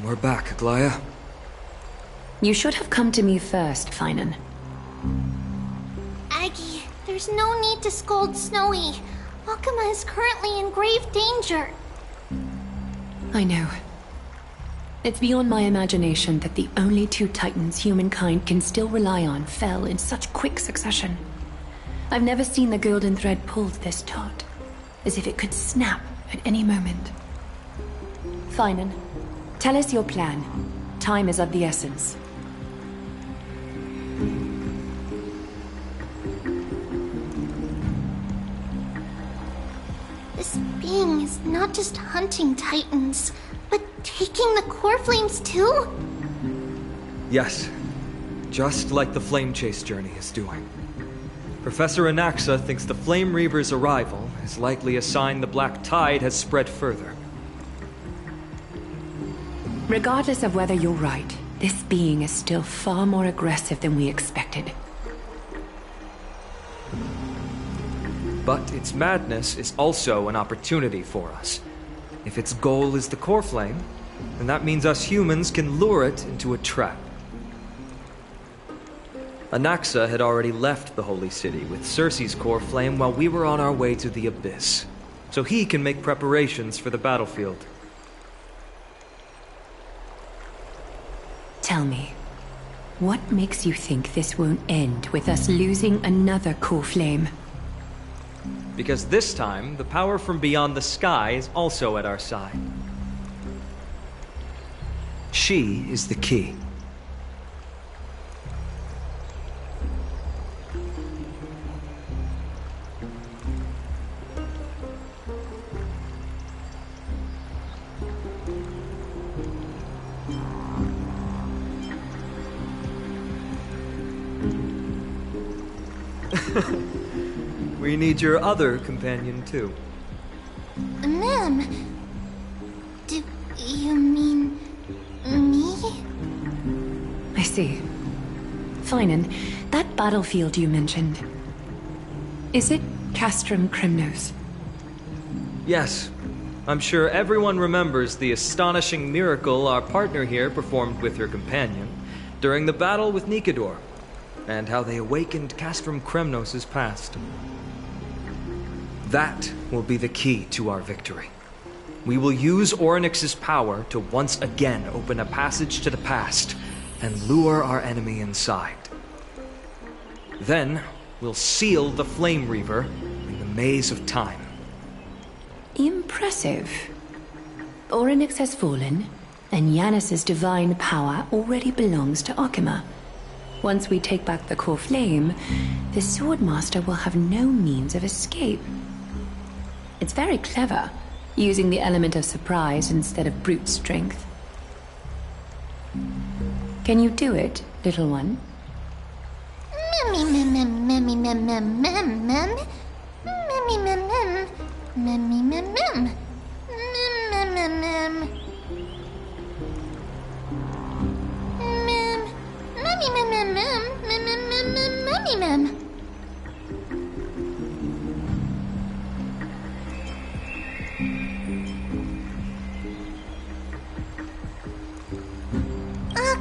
E: We're back, Aglaya.
C: You should have come to me first, Finan.
B: Aggie, There's no need to scold Snowy. Akuma is currently in grave danger.
D: I know. It's beyond my imagination that the only two titans humankind can still rely on fell in such quick succession. I've never seen the golden thread pulled this taut, as if it could snap at any moment. Finan, tell us your plan. Time is of the essence.
B: This being is not just hunting titans, but taking the core flames too?
E: Yes, just like the Flame Chase journey is doing. Professor Anaxa thinks the Flame Reaver's arrival is likely a sign the Black Tide has spread further.
D: Regardless of whether you're right, this being is still far more aggressive than we expected.
E: But its madness is also an opportunity for us. If its goal is the core flame, then that means us humans can lure it into a trap. Anaxa had already left the Holy City with Cersei's core flame while we were on our way to the Abyss, so he can make preparations for the battlefield.
D: Tell me, what makes you think this won't end with us losing another core flame?
E: Because this time, the power from beyond the sky is also at our side. She is the key. We need your other companion, too.
B: Ma'am, do you mean me?
D: I see. Finan, that battlefield you mentioned, is it Castrum Crymnos?
E: Yes. I'm sure everyone remembers the astonishing miracle our partner here performed with her companion during the battle with Nikador, and how they awakened Castrum Crymnos' past. That will be the key to our victory. We will use Orynyx's power to once again open a passage to the past and lure our enemy inside. Then, we'll seal the Flame Reaver in the maze of time.
D: Impressive. Orynyx has fallen, and Yanis's divine power already belongs to Akuma. Once we take back the core flame, the Swordmaster will have no means of escape. It's very clever, using the element of surprise instead of brute strength. Can you do it, little one?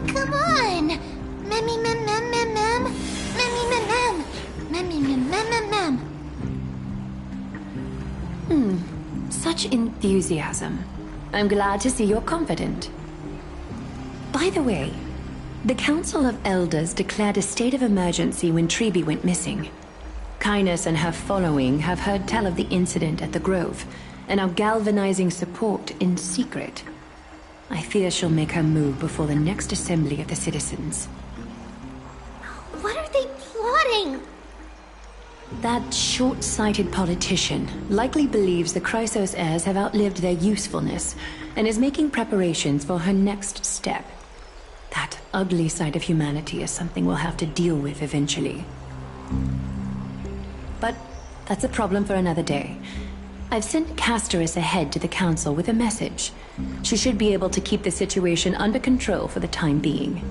B: Come on!
D: Such enthusiasm. I'm glad to see you're confident. By the way, the Council of Elders declared a state of emergency when Tribi went missing. Kynus and her following have heard tell of the incident at the Grove, and are galvanizing support in secret. I fear she'll make her move before the next assembly of the citizens.
B: What are they plotting?
D: That short-sighted politician likely believes the Chrysos heirs have outlived their usefulness and is making preparations for her next step. That ugly side of humanity is something we'll have to deal with eventually. But that's a problem for another day. I've sent Castoris ahead to the council with a message. She should be able to keep the situation under control for the time being.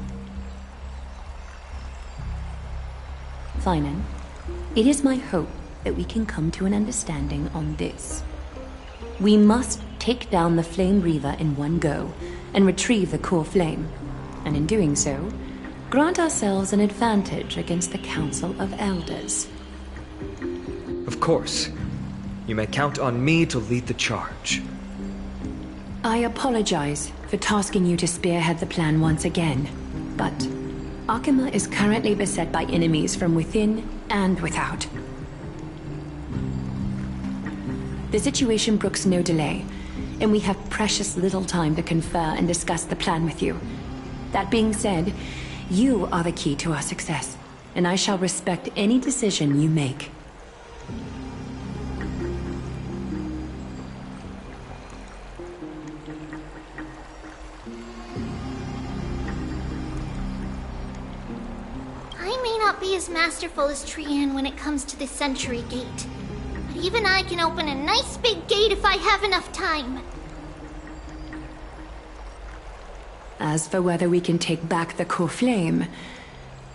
D: Finan, it is my hope that we can come to an understanding on this. We must take down the Flame Reaver in one go and retrieve the core flame, and in doing so, grant ourselves an advantage against the Council of Elders.
E: Of course. You may count on me to lead the charge.
D: I apologize for tasking you to spearhead the plan once again, but Akima is currently beset by enemies from within and without. The situation brooks no delay, and we have precious little time to confer and discuss the plan with you. That being said, you are the key to our success, and I shall respect any decision you make.
B: I may not be as masterful as Trian when it comes to the Century Gate, but even I can open a nice big gate if I have enough time.
D: As for whether we can take back the core flame,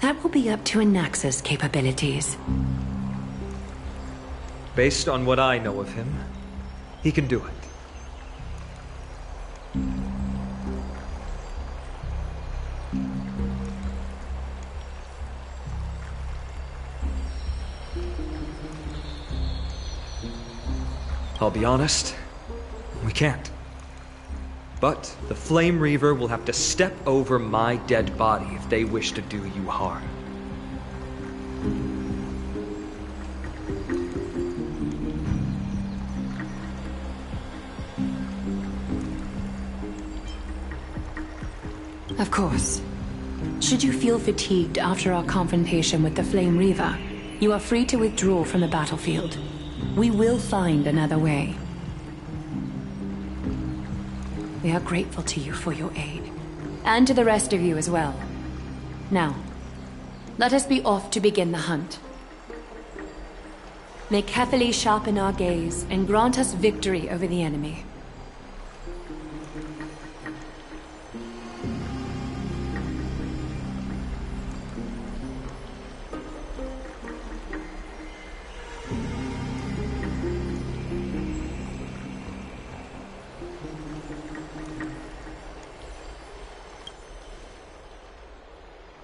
D: that will be up to Anaxa's capabilities.
E: Based on what I know of him, he can do it. I'll be honest, we can't. But the Flame Reaver will have to step over my dead body if they wish to do you harm.
D: Of course. Should you feel fatigued after our confrontation with the Flame Reaver, you are free to withdraw from the battlefield. We will find another way. We are grateful to you for your aid, and to the rest of you as well. Now, let us be off to begin the hunt. May Kethely sharpen our gaze and grant us victory over the enemy.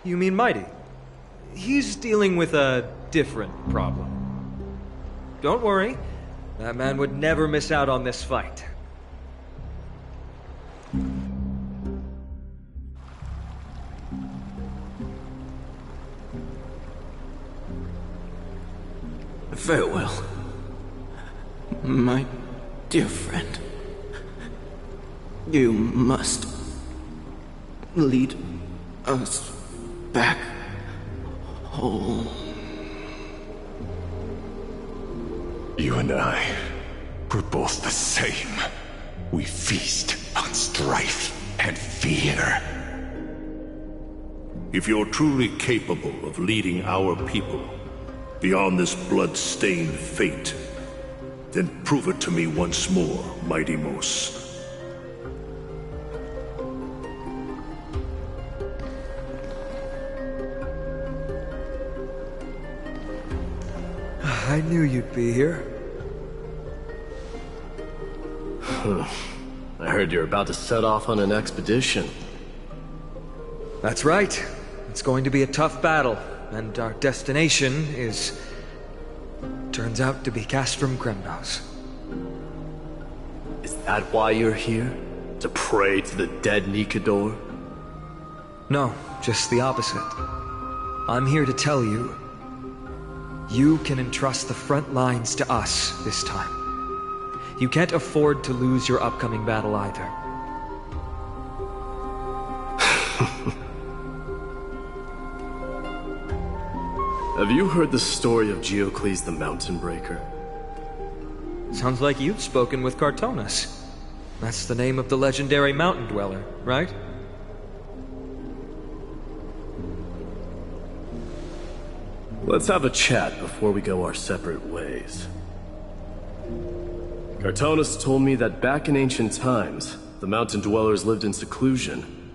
E: You mean Mighty? He's dealing with a different problem. Don't worry, that man would never miss out on this fight.
K: Farewell, my dear friend. You must lead us back home.
H: You and I, we're both the same. We feast on strife and fear.
L: If you're truly capable of leading our people beyond this blood-stained fate, then prove it to me once more, Mighty Mos.
E: I knew you'd be here.
K: I heard you're about to set off on an expedition.
E: That's right. It's going to be a tough battle, and our destination is... turns out to be Castrum Kremnos.
K: Is that why you're here? To pray to the dead Nikador?
E: No, just the opposite. I'm here to tell you, you can entrust the front lines to us this time. You can't afford to lose your upcoming battle either.
K: Have you heard the story of Geocles the Mountain Breaker?
E: Sounds like you've spoken with Cartonas. That's the name of the legendary mountain dweller, right?
K: Let's have a chat before we go our separate ways. Cartonas told me that back in ancient times, the mountain dwellers lived in seclusion.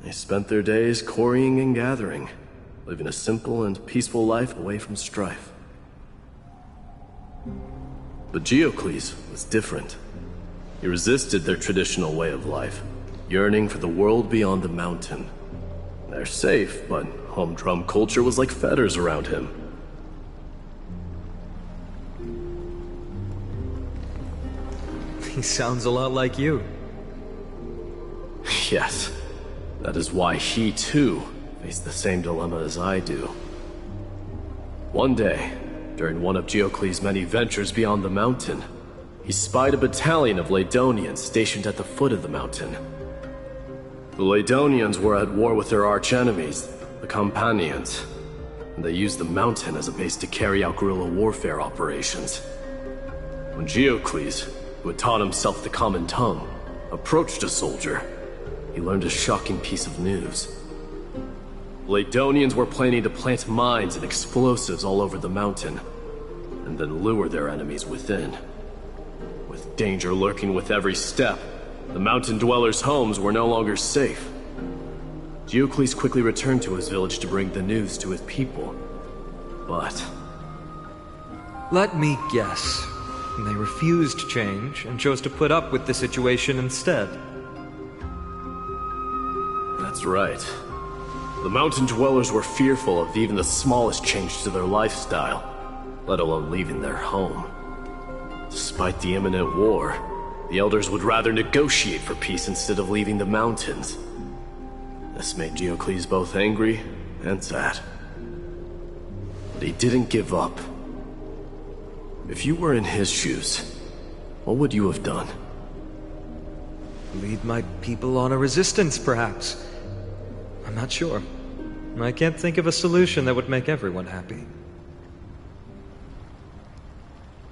K: They spent their days quarrying and gathering, living a simple and peaceful life away from strife. But Geocles was different. He resisted their traditional way of life, yearning for the world beyond the mountain. They're safe, but humdrum culture was like fetters around him.
E: He sounds a lot like you.
K: Yes. That is why he, too, faced the same dilemma as I do. One day, during one of Geocles' many ventures beyond the mountain, he spied a battalion of Ladonians stationed at the foot of the mountain. The Ladonians were at war with their arch-enemies, the Companions, and they used the mountain as a base to carry out guerrilla warfare operations. When Geocles, who had taught himself the common tongue, approached a soldier, he learned a shocking piece of news. Ladonians were planning to plant mines and explosives all over the mountain, and then lure their enemies within. With danger lurking with every step, the mountain dwellers' homes were no longer safe. Geocles quickly returned to his village to bring the news to his people, but...
E: Let me guess. They refused change and chose to put up with the situation instead.
K: That's right. The mountain dwellers were fearful of even the smallest change to their lifestyle, let alone leaving their home. Despite the imminent war, the elders would rather negotiate for peace instead of leaving the mountains. This made Geocles both angry and sad. But he didn't give up. If you were in his shoes, what would you have done?
E: Lead my people on a resistance, perhaps. I'm not sure. I can't think of a solution that would make everyone happy.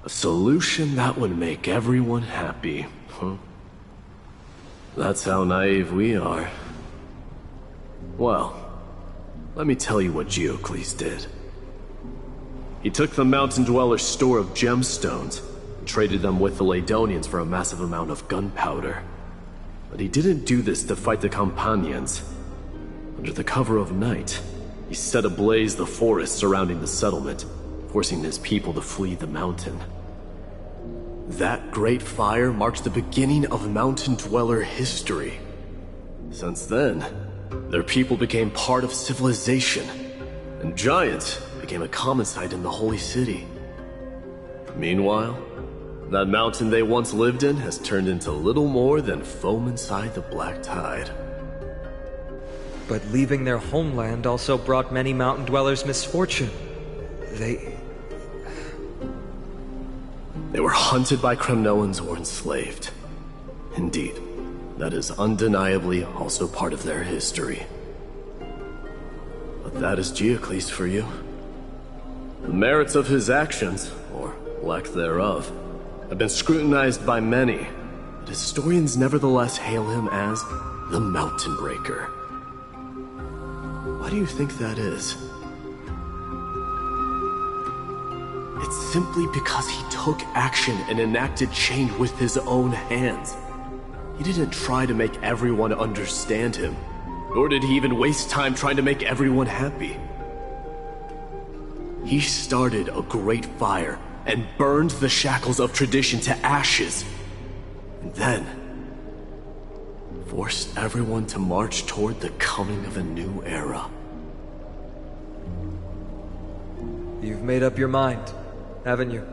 K: A solution that would make everyone happy, huh? That's how naive we are. Well, let me tell you what Geocles did. He took the mountain dwellers' store of gemstones and traded them with the Ladonians for a massive amount of gunpowder. But he didn't do this to fight the Companions. Under the cover of night, he set ablaze the forest surrounding the settlement, forcing his people to flee the mountain. That great fire marked the beginning of mountain dweller history. Since then, their people became part of civilization, and giants became a common sight in the holy city. Meanwhile, that mountain they once lived in has turned into little more than foam inside the black tide.
E: But leaving their homeland also brought many mountain dwellers misfortune. They
K: were hunted by Kremnoans or enslaved. Indeed, that is undeniably also part of their history. But that is Geocles for you. The merits of his actions, or lack thereof, have been scrutinized by many, but historians nevertheless hail him as the Mountain Breaker. Why do you think that is? It's simply because he took action and enacted change with his own hands. He didn't try to make everyone understand him, nor did he even waste time trying to make everyone happy. He started a great fire and burned the shackles of tradition to ashes, and then forced everyone to march toward the coming of a new era.
E: You've made up your mind, haven't you?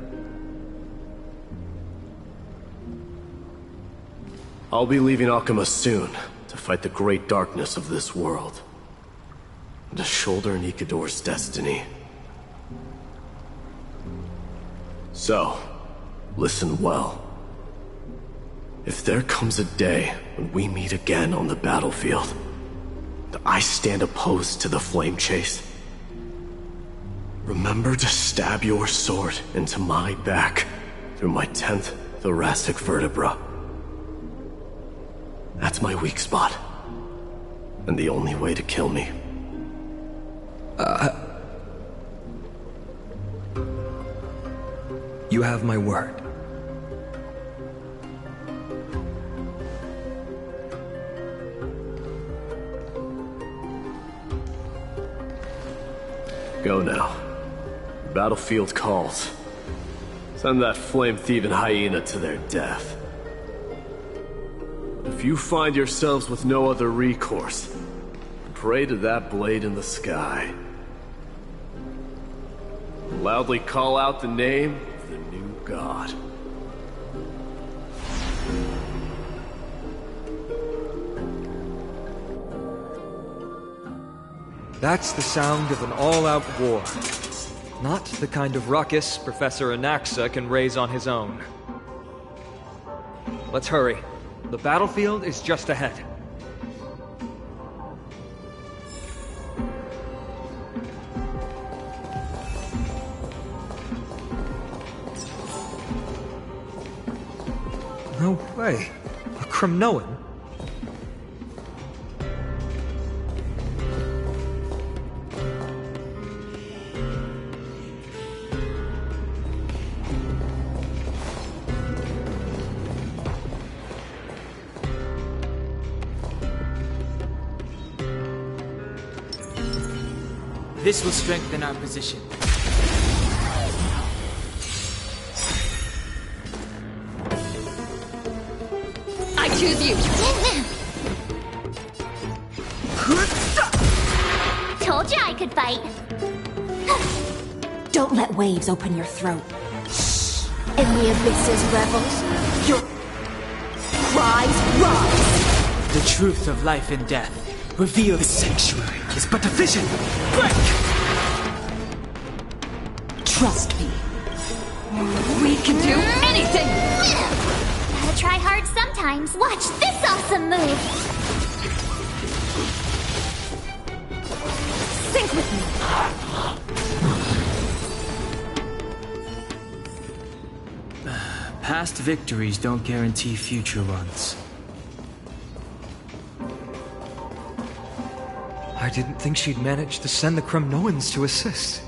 K: I'll be leaving Akuma soon to fight the great darkness of this world, and to shoulder Nikador's destiny. So, listen well. If there comes a day when we meet again on the battlefield, and I stand opposed to the flame chase, remember to stab your sword into my back through my 10th thoracic vertebra. That's my weak spot, and the only way to kill me.
E: You have my word.
K: Go now. The battlefield calls. Send that flame-thieving hyena to their death. But if you find yourselves with no other recourse, pray to that blade in the sky. Loudly call out the name of the new god.
E: That's the sound of an all-out war. Not the kind of ruckus Professor Anaxa can raise on his own. Let's hurry. The battlefield is just ahead. No way. A Kremnoan?
J: This will strengthen our position.
C: I choose you!
B: Told you I could fight.
A: Don't let waves open your throat. In the abyss's revels, your cries rise.
J: The truth of life and death. Reveal the sanctuary is but a vision. Break!
C: Trust me. We can do anything!
B: Gotta try hard sometimes. Watch this awesome move.
C: Sync with me.
J: Past victories don't guarantee future ones.
E: I didn't think she'd manage to send the Kremnoans to assist.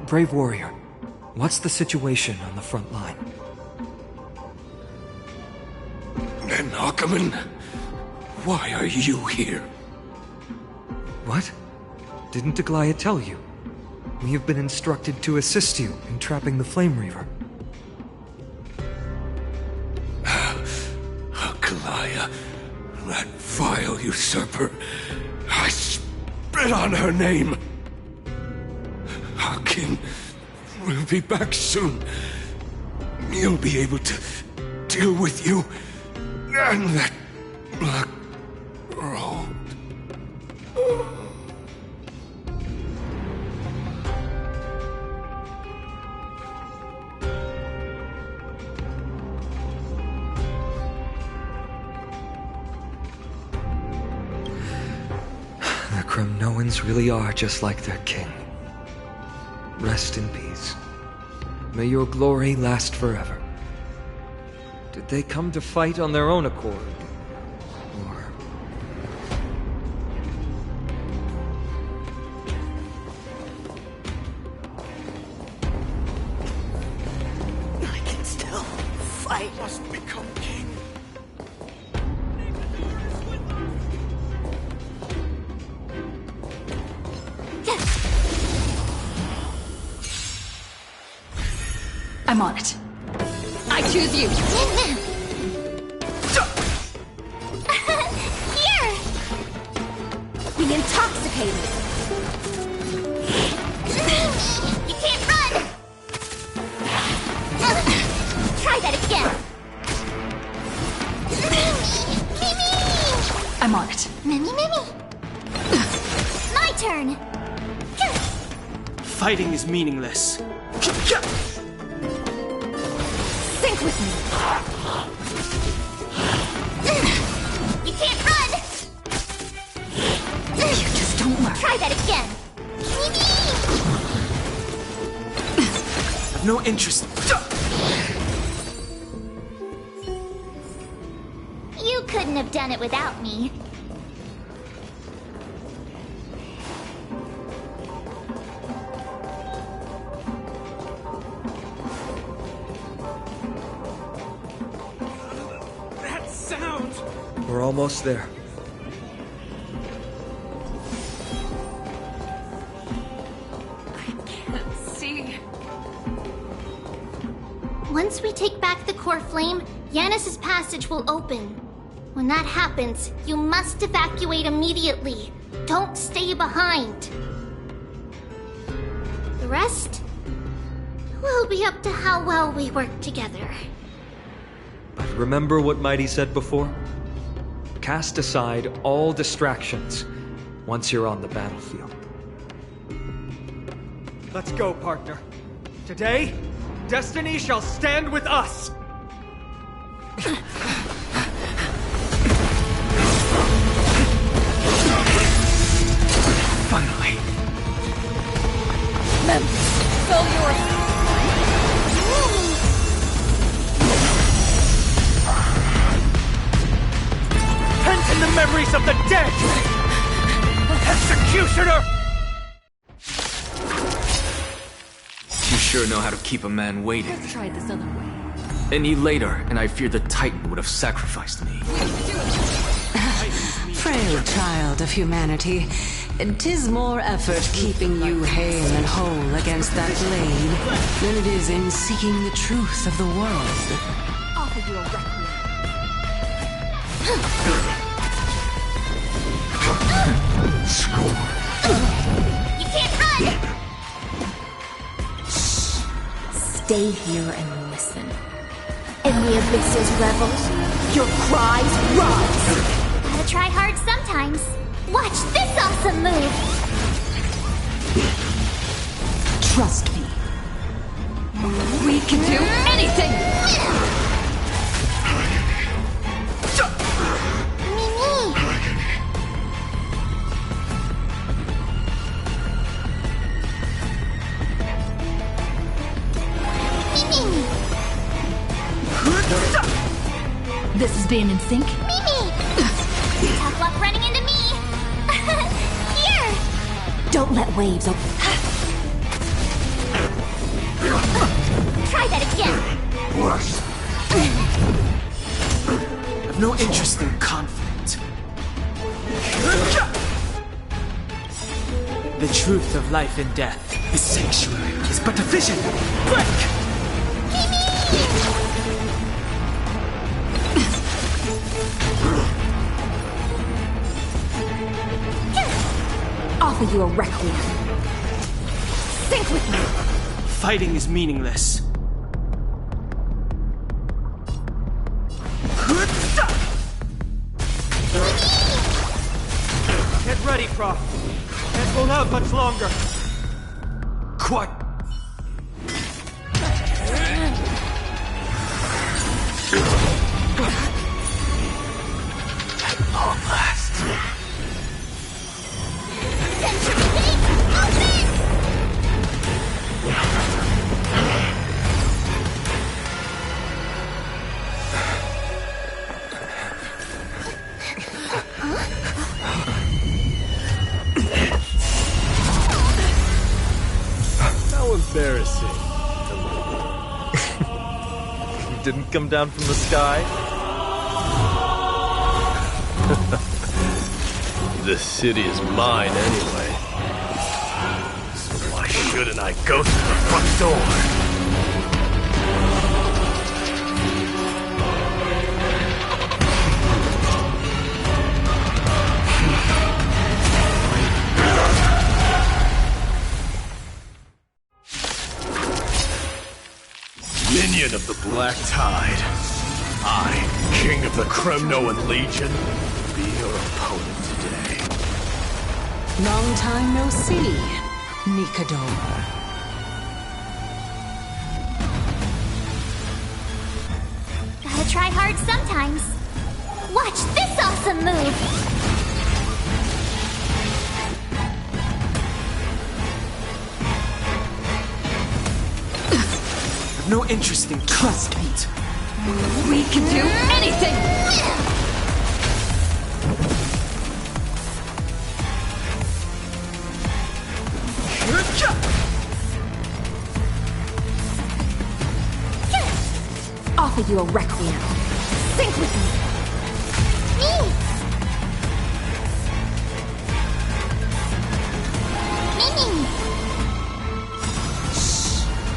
E: Brave warrior, what's the situation on the front line?
L: And Ackerman, why are you here?
E: What? Didn't Aglaya tell you? We have been instructed to assist you in trapping the Flame Reaver.
L: Aglaya, that vile usurper. I spit on her name. Our king will be back soon. He'll be able to deal with you and that black road.
E: The Kremnoans really are just like their king. Rest in peace. May your glory last forever. Did they come to fight on their own accord? Or...
L: I can still fight. Must become king.
C: I'm on it. I choose you!
B: Here!
A: Be intoxicated!
B: You can't run! Try that again! Mimi!
C: I'm on it.
B: Mimi! My turn!
J: Fighting is meaningless.
C: Sync with me.
B: You can't run!
C: You just don't learn.
B: Try that again!
J: I've no interest.
B: You couldn't have done it without me.
E: We're almost there.
C: I can't see.
B: Once we take back the core flame, Yanis's passage will open. When that happens, you must evacuate immediately. Don't stay behind. The rest will be up to how well we work together.
E: But remember what Mighty said before? Cast aside all distractions once you're on the battlefield.
M: Let's go, partner. Today, destiny shall stand with us!
J: Finally.
C: It's all yours.
M: Pent in the memories of the dead! Executioner!
F: You sure know how to keep a man waiting.
C: Let's try it this other way.
F: Any later, and I fear the Titan would have sacrificed me.
D: Frail child of humanity, 'tis more effort keeping you hale and whole against that blade than it is in seeking the truth of the world.
C: Offer you a requiem.
B: You can't run!
A: Stay here and listen. In the abyss's revels, your cries rise!
B: Gotta try hard sometimes. Watch this awesome move!
C: Trust me. We can do anything! This is being in sync?
B: Mimi! Tough luck running into me! Here!
A: Don't let waves
B: Try that again!
J: I've no interest in conflict. The truth of life and death. The sanctuary is but a vision. Break!
A: offer you a requiem. Think with me.
J: Fighting is meaningless.
M: Get ready, Prof. Can't hold out much longer.
J: Quite. At long last.
K: How embarrassing.
N: Didn't come down from the sky?
K: This city is mine anyway. So why shouldn't I go through the front door? Minion of the Black Tide. I, King of the Kremnoan Legion, be your opponent today.
D: Long time no see, Nikador.
B: Gotta try hard sometimes. Watch this awesome move!
J: No interest in trust me.
C: We can do anything!
A: Offer you a requiem. Think with me.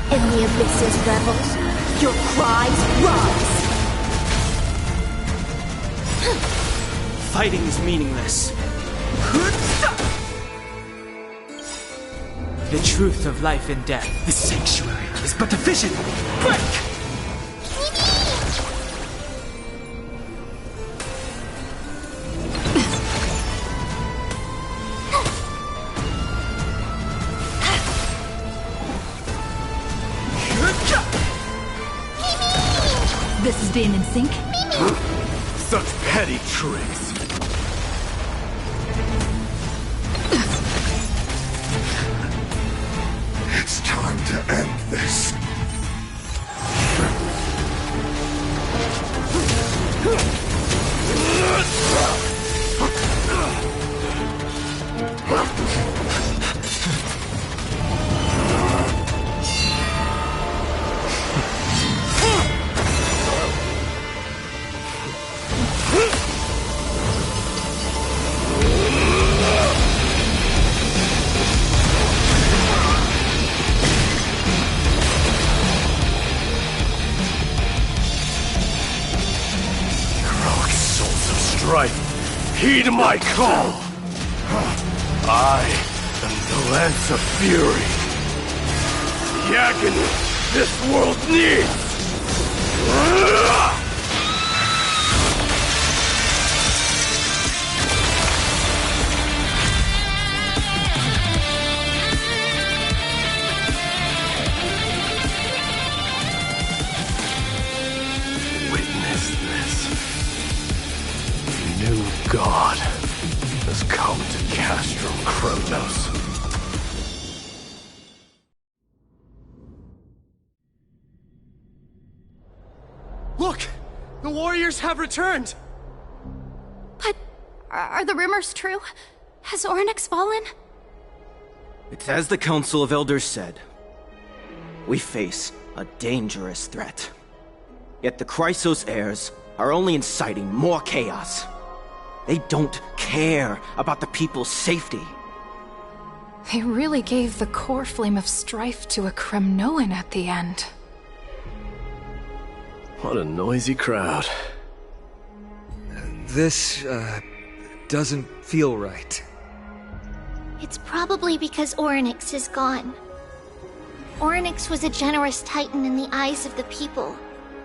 A: In the abyss's revels, your cries rise!
J: Fighting is meaningless. The truth of life and death. The sanctuary is but a vision. Break!
C: This is being in sync?
H: Such petty tricks.
L: It's time to end this.
H: Heed my call! I am the Lance of Fury. The agony this world needs! Witness this. New God has come to Castro Kronos.
J: Look! The warriors have returned!
G: But are the rumors true? Has Ornyx fallen?
O: It's as the Council of Elders said. We face a dangerous threat. Yet the Chrysos heirs are only inciting more chaos. They don't care about the people's safety.
P: They really gave the core flame of strife to a Kremnoan at the end.
K: What a noisy crowd.
E: This, doesn't feel right.
B: It's probably because Ornyx is gone. Ornyx was a generous titan in the eyes of the people.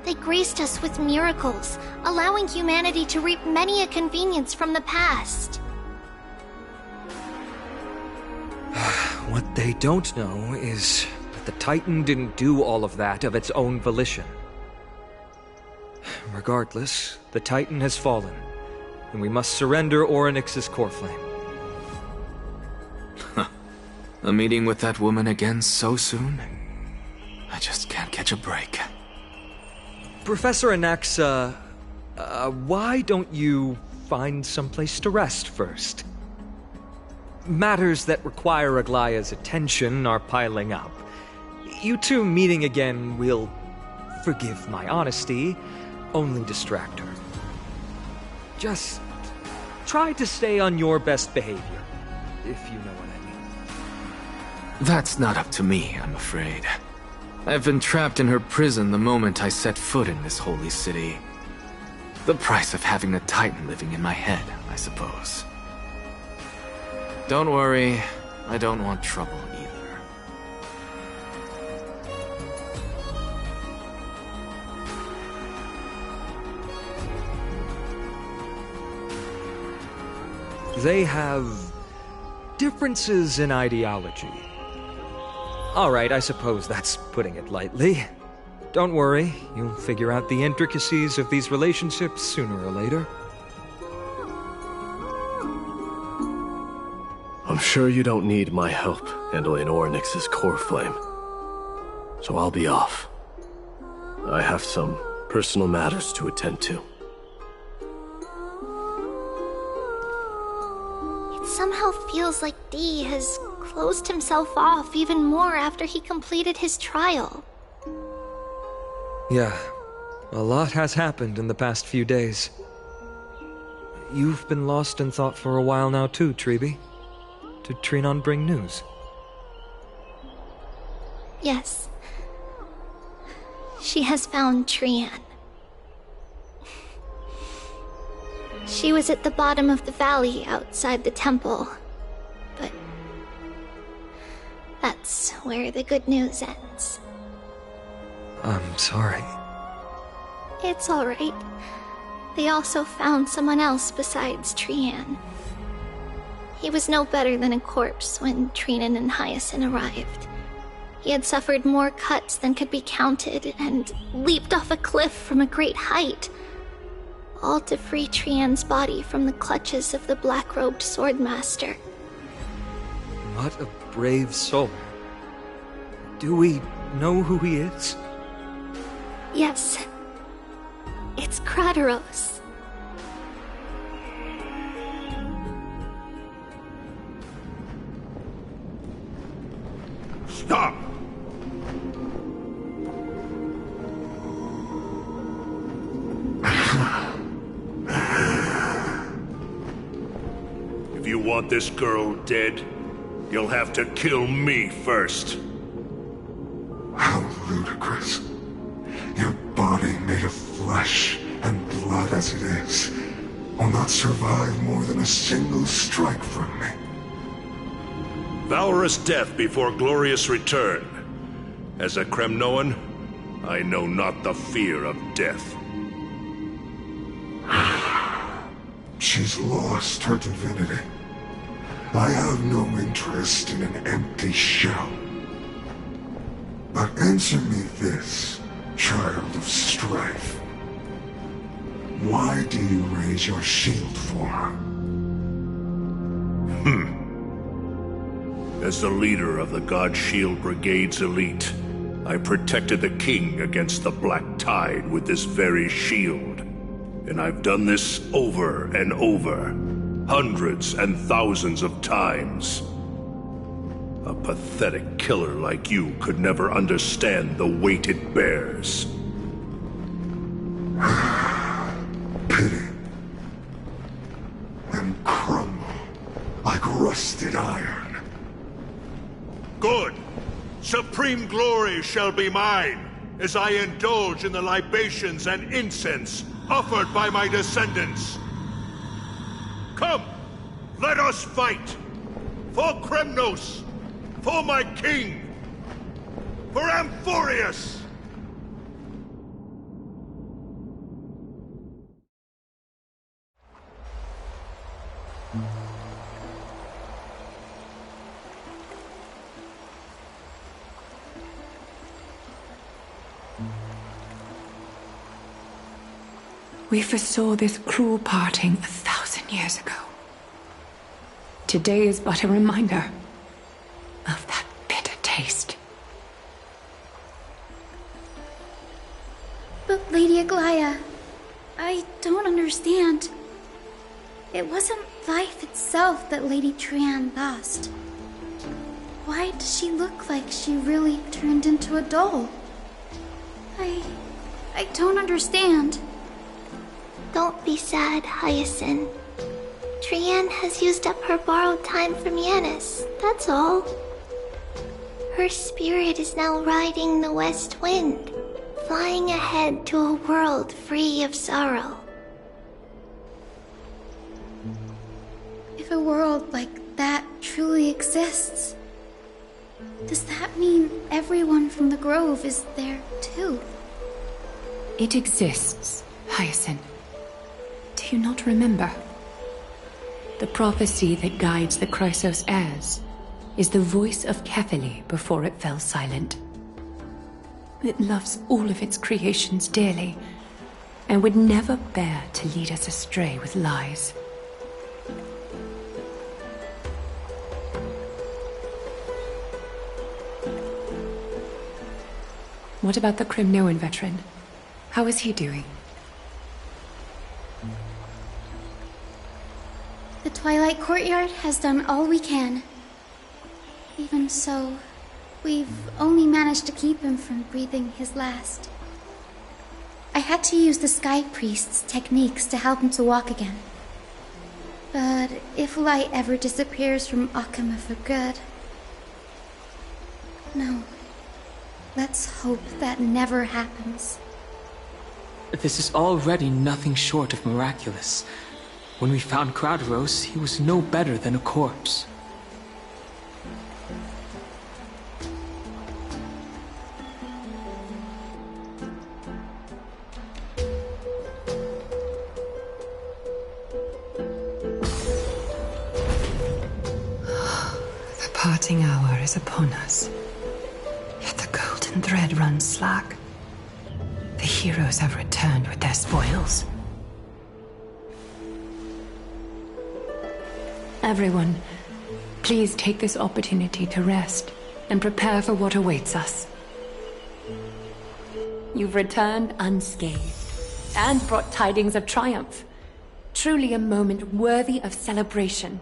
B: They graced us with miracles, allowing humanity to reap many a convenience from the past.
E: What they don't know is that the Titan didn't do all of that of its own volition. Regardless, the Titan has fallen, and we must surrender Ornyx's core flame.
F: A meeting with that woman again so soon? I just can't catch a break.
E: Professor Anaxa, why don't you find someplace to rest first? Matters that require Aglaya's attention are piling up. You two meeting again will, forgive my honesty, only distract her. Just try to stay on your best behavior, if you know what I mean.
F: That's not up to me, I'm afraid. I've been trapped in her prison the moment I set foot in this holy city. The price of having a Titan living in my head, I suppose. Don't worry, I don't want trouble either.
E: They have differences in ideology. Alright, I suppose that's putting it lightly. Don't worry, you'll figure out the intricacies of these relationships sooner or later.
K: I'm sure you don't need my help handling Ornyx's core flame. So I'll be off. I have some personal matters to attend to.
B: It somehow feels like D has closed himself off even more after he completed his trial.
E: Yeah, a lot has happened in the past few days. You've been lost in thought for a while now too, Tribi. Did Trinon bring news?
B: Yes. She has found Trian. She was at the bottom of the valley outside the temple. But that's where the good news ends.
E: I'm sorry.
B: It's alright. They also found someone else besides Trian. He was no better than a corpse when Trinan and Hyacinth arrived.
G: He had suffered more cuts than could be counted and leaped off a cliff from a great height, all to free Trian's body from the clutches of the black-robed swordmaster.
E: What a brave soul. Do we know who he is?
G: Yes. It's Krateros.
L: Stop! If you want this girl dead, you'll have to kill me first.
Q: How ludicrous. Your body made of flesh and blood as it is will not survive more than a single strike from me.
L: Valorous death before glorious return. As a Kremnoan, I know not the fear of death.
Q: She's lost her divinity. I have no interest in an empty shell. But answer me this, child of strife. Why do you raise your shield for her?
L: As the leader of the God Shield Brigade's elite, I protected the king against the Black Tide with this very shield. And I've done this over and over, hundreds and thousands of times. A pathetic killer like you could never understand the weight it bears.
Q: Pity. And crumble like rusted iron.
L: Good! Supreme glory shall be mine, as I indulge in the libations and incense offered by my descendants. Come, let us fight! For Kremnos! For my king! For Amphorius!
D: We foresaw this cruel parting 1,000 years ago. Today is but a reminder of that bitter taste.
B: But Lady Aglaya, I don't understand. It wasn't life itself that Lady Trian lost. Why does she look like she really turned into a doll? I don't understand.
G: Don't be sad, Hyacinth. Trian has used up her borrowed time from Yanis, that's all. Her spirit is now riding the west wind, flying ahead to a world free of sorrow.
B: If a world like that truly exists, does that mean everyone from the Grove is there too?
D: It exists, Hyacinth. Do you not remember? The prophecy that guides the Chrysos heirs is the voice of Kefili before it fell silent. It loves all of its creations dearly, and would never bear to lead us astray with lies. What about the Kremnoan veteran? How is he doing?
B: The Twilight Courtyard has done all we can. Even so, we've only managed to keep him from breathing his last. I had to use the Sky Priest's techniques to help him to walk again. But if light ever disappears from Akama for good... No. Let's hope that never happens.
J: This is already nothing short of miraculous. When we found Krateros, he was no better than a corpse.
D: The parting hour is upon us. one thread runs slack. The heroes have returned with their spoils.
C: Everyone, please take this opportunity to rest and prepare for what awaits us. You've returned unscathed and brought tidings of triumph. Truly a moment worthy of celebration.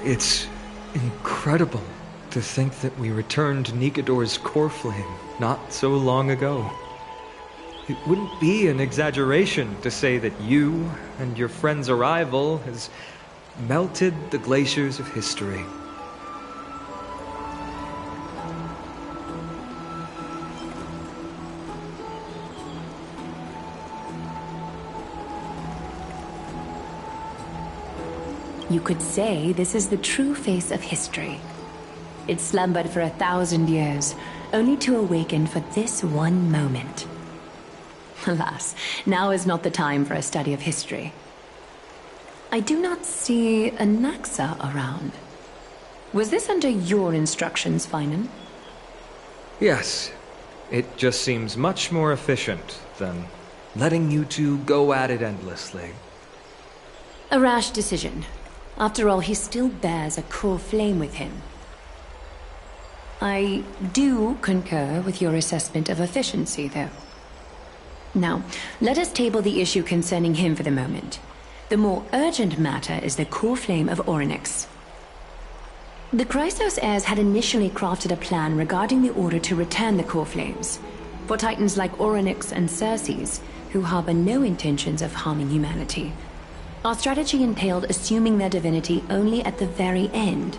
E: It's incredible to think that we returned Nikador's core flame not so long ago. It wouldn't be an exaggeration to say that you and your friend's arrival has melted the glaciers of history.
C: You could say this is the true face of history. It slumbered for 1,000 years, only to awaken for this one moment. Alas, now is not the time for a study of history. I do not see a Naxa around. Was this under your instructions, Finan?
E: Yes, it just seems much more efficient than letting you two go at it endlessly.
C: A rash decision. After all, he still bears a core flame with him. I do concur with your assessment of efficiency, though. Now, let us table the issue concerning him for the moment. The more urgent matter is the core flame of Orynyx. The Chrysos heirs had initially crafted a plan regarding the order to return the core flames, for titans like Orynyx and Circes, who harbor no intentions of harming humanity. Our strategy entailed assuming their divinity only at the very end.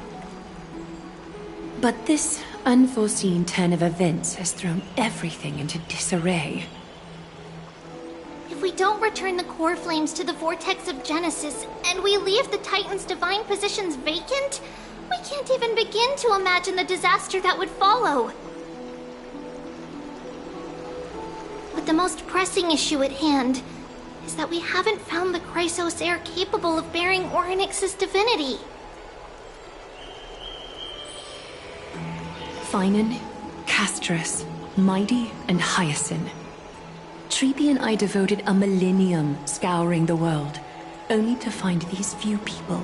C: But this unforeseen turn of events has thrown everything into disarray.
B: If we don't return the core flames to the vortex of Genesis, and we leave the Titan's divine positions vacant, we can't even begin to imagine the disaster that would follow. But the most pressing issue at hand is that we haven't found the Chrysos heir capable of bearing Orynyx's divinity.
C: Finan, Castris, Mighty, and Hyacinth. Tribi and I devoted a millennium scouring the world, only to find these few people.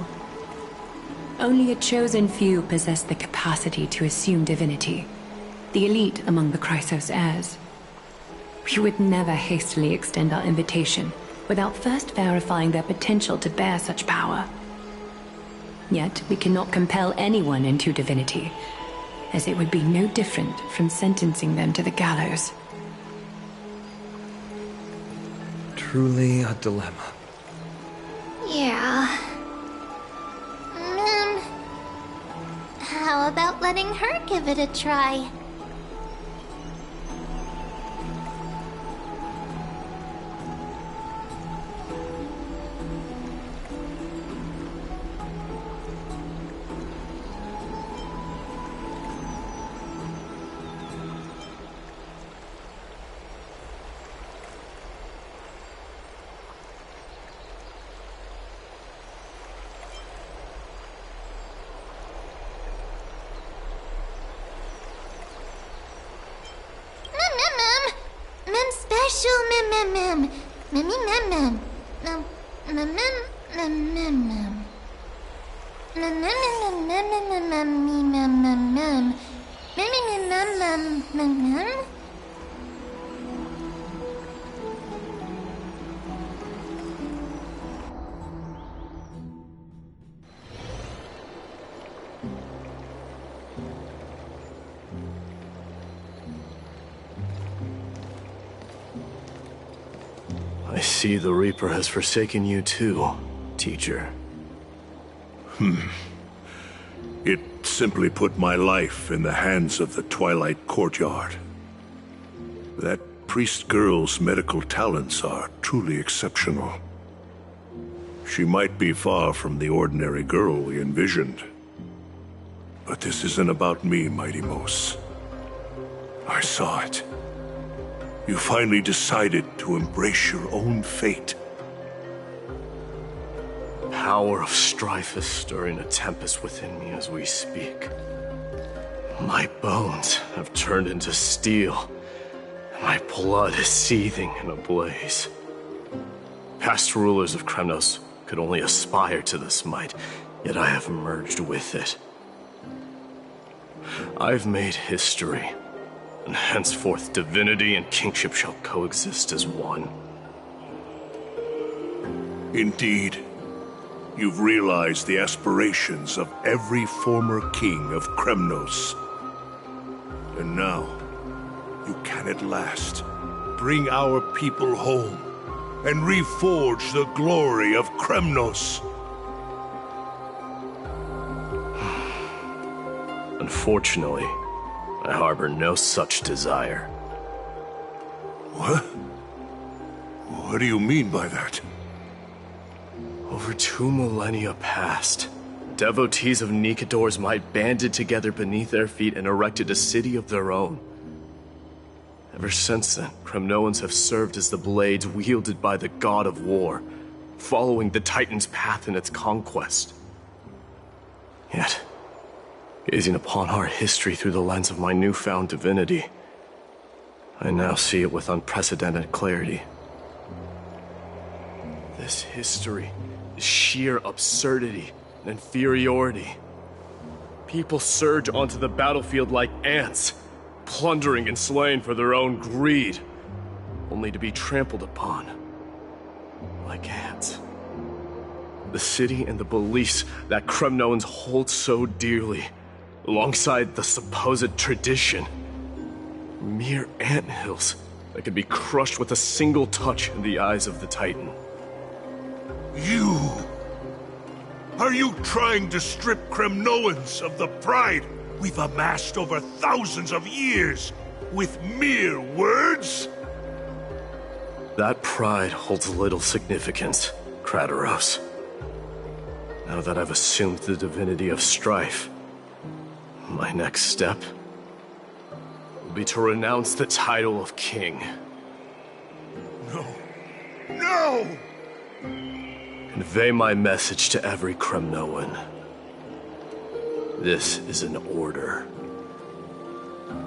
C: Only a chosen few possess the capacity to assume divinity, the elite among the Chrysos heirs. We would never hastily extend our invitation without first verifying their potential to bear such power. Yet we cannot compel anyone into divinity, as it would be no different from sentencing them to the gallows.
E: Truly a dilemma.
B: Yeah. How about letting her give it a try?
K: I see the Reaper has forsaken you too, teacher.
L: It simply put my life in the hands of the Twilight Courtyard. That priest girl's medical talents are truly exceptional. She might be far from the ordinary girl we envisioned, But this isn't about me, Mighty Mos. I saw it. You finally decided to embrace your own fate.
K: Power of strife is stirring a tempest within me as we speak. My bones have turned into steel. My blood is seething in a blaze. Past rulers of Kremnos could only aspire to this might, yet I have merged with it. I've made history, and henceforth divinity and kingship shall coexist as one.
L: Indeed, you've realized the aspirations of every former king of Kremnos. And now, you can at last bring our people home and reforge the glory of Kremnos.
K: Unfortunately, I harbor no such desire.
L: What? What do you mean by that?
K: Over 2 millennia past, devotees of Nikador's might banded together beneath their feet and erected a city of their own. Ever since then, Kremnoans have served as the blades wielded by the god of war, following the Titan's path in its conquest. Yet, gazing upon our history through the lens of my newfound divinity, I now see it with unprecedented clarity. This history is sheer absurdity and inferiority. People surge onto the battlefield like ants, plundering and slaying for their own greed, only to be trampled upon like ants. The city and the beliefs that Kremnoans hold so dearly, alongside the supposed tradition, mere anthills that could be crushed with a single touch in the eyes of the Titan.
L: You! Are you trying to strip Kremnoans of the pride we've amassed over thousands of years with mere words?
K: That pride holds little significance, Kratoros. Now that I've assumed the divinity of strife, my next step will be to renounce the title of king.
L: No. No!
K: Convey my message to every Kremnoan. This is an order.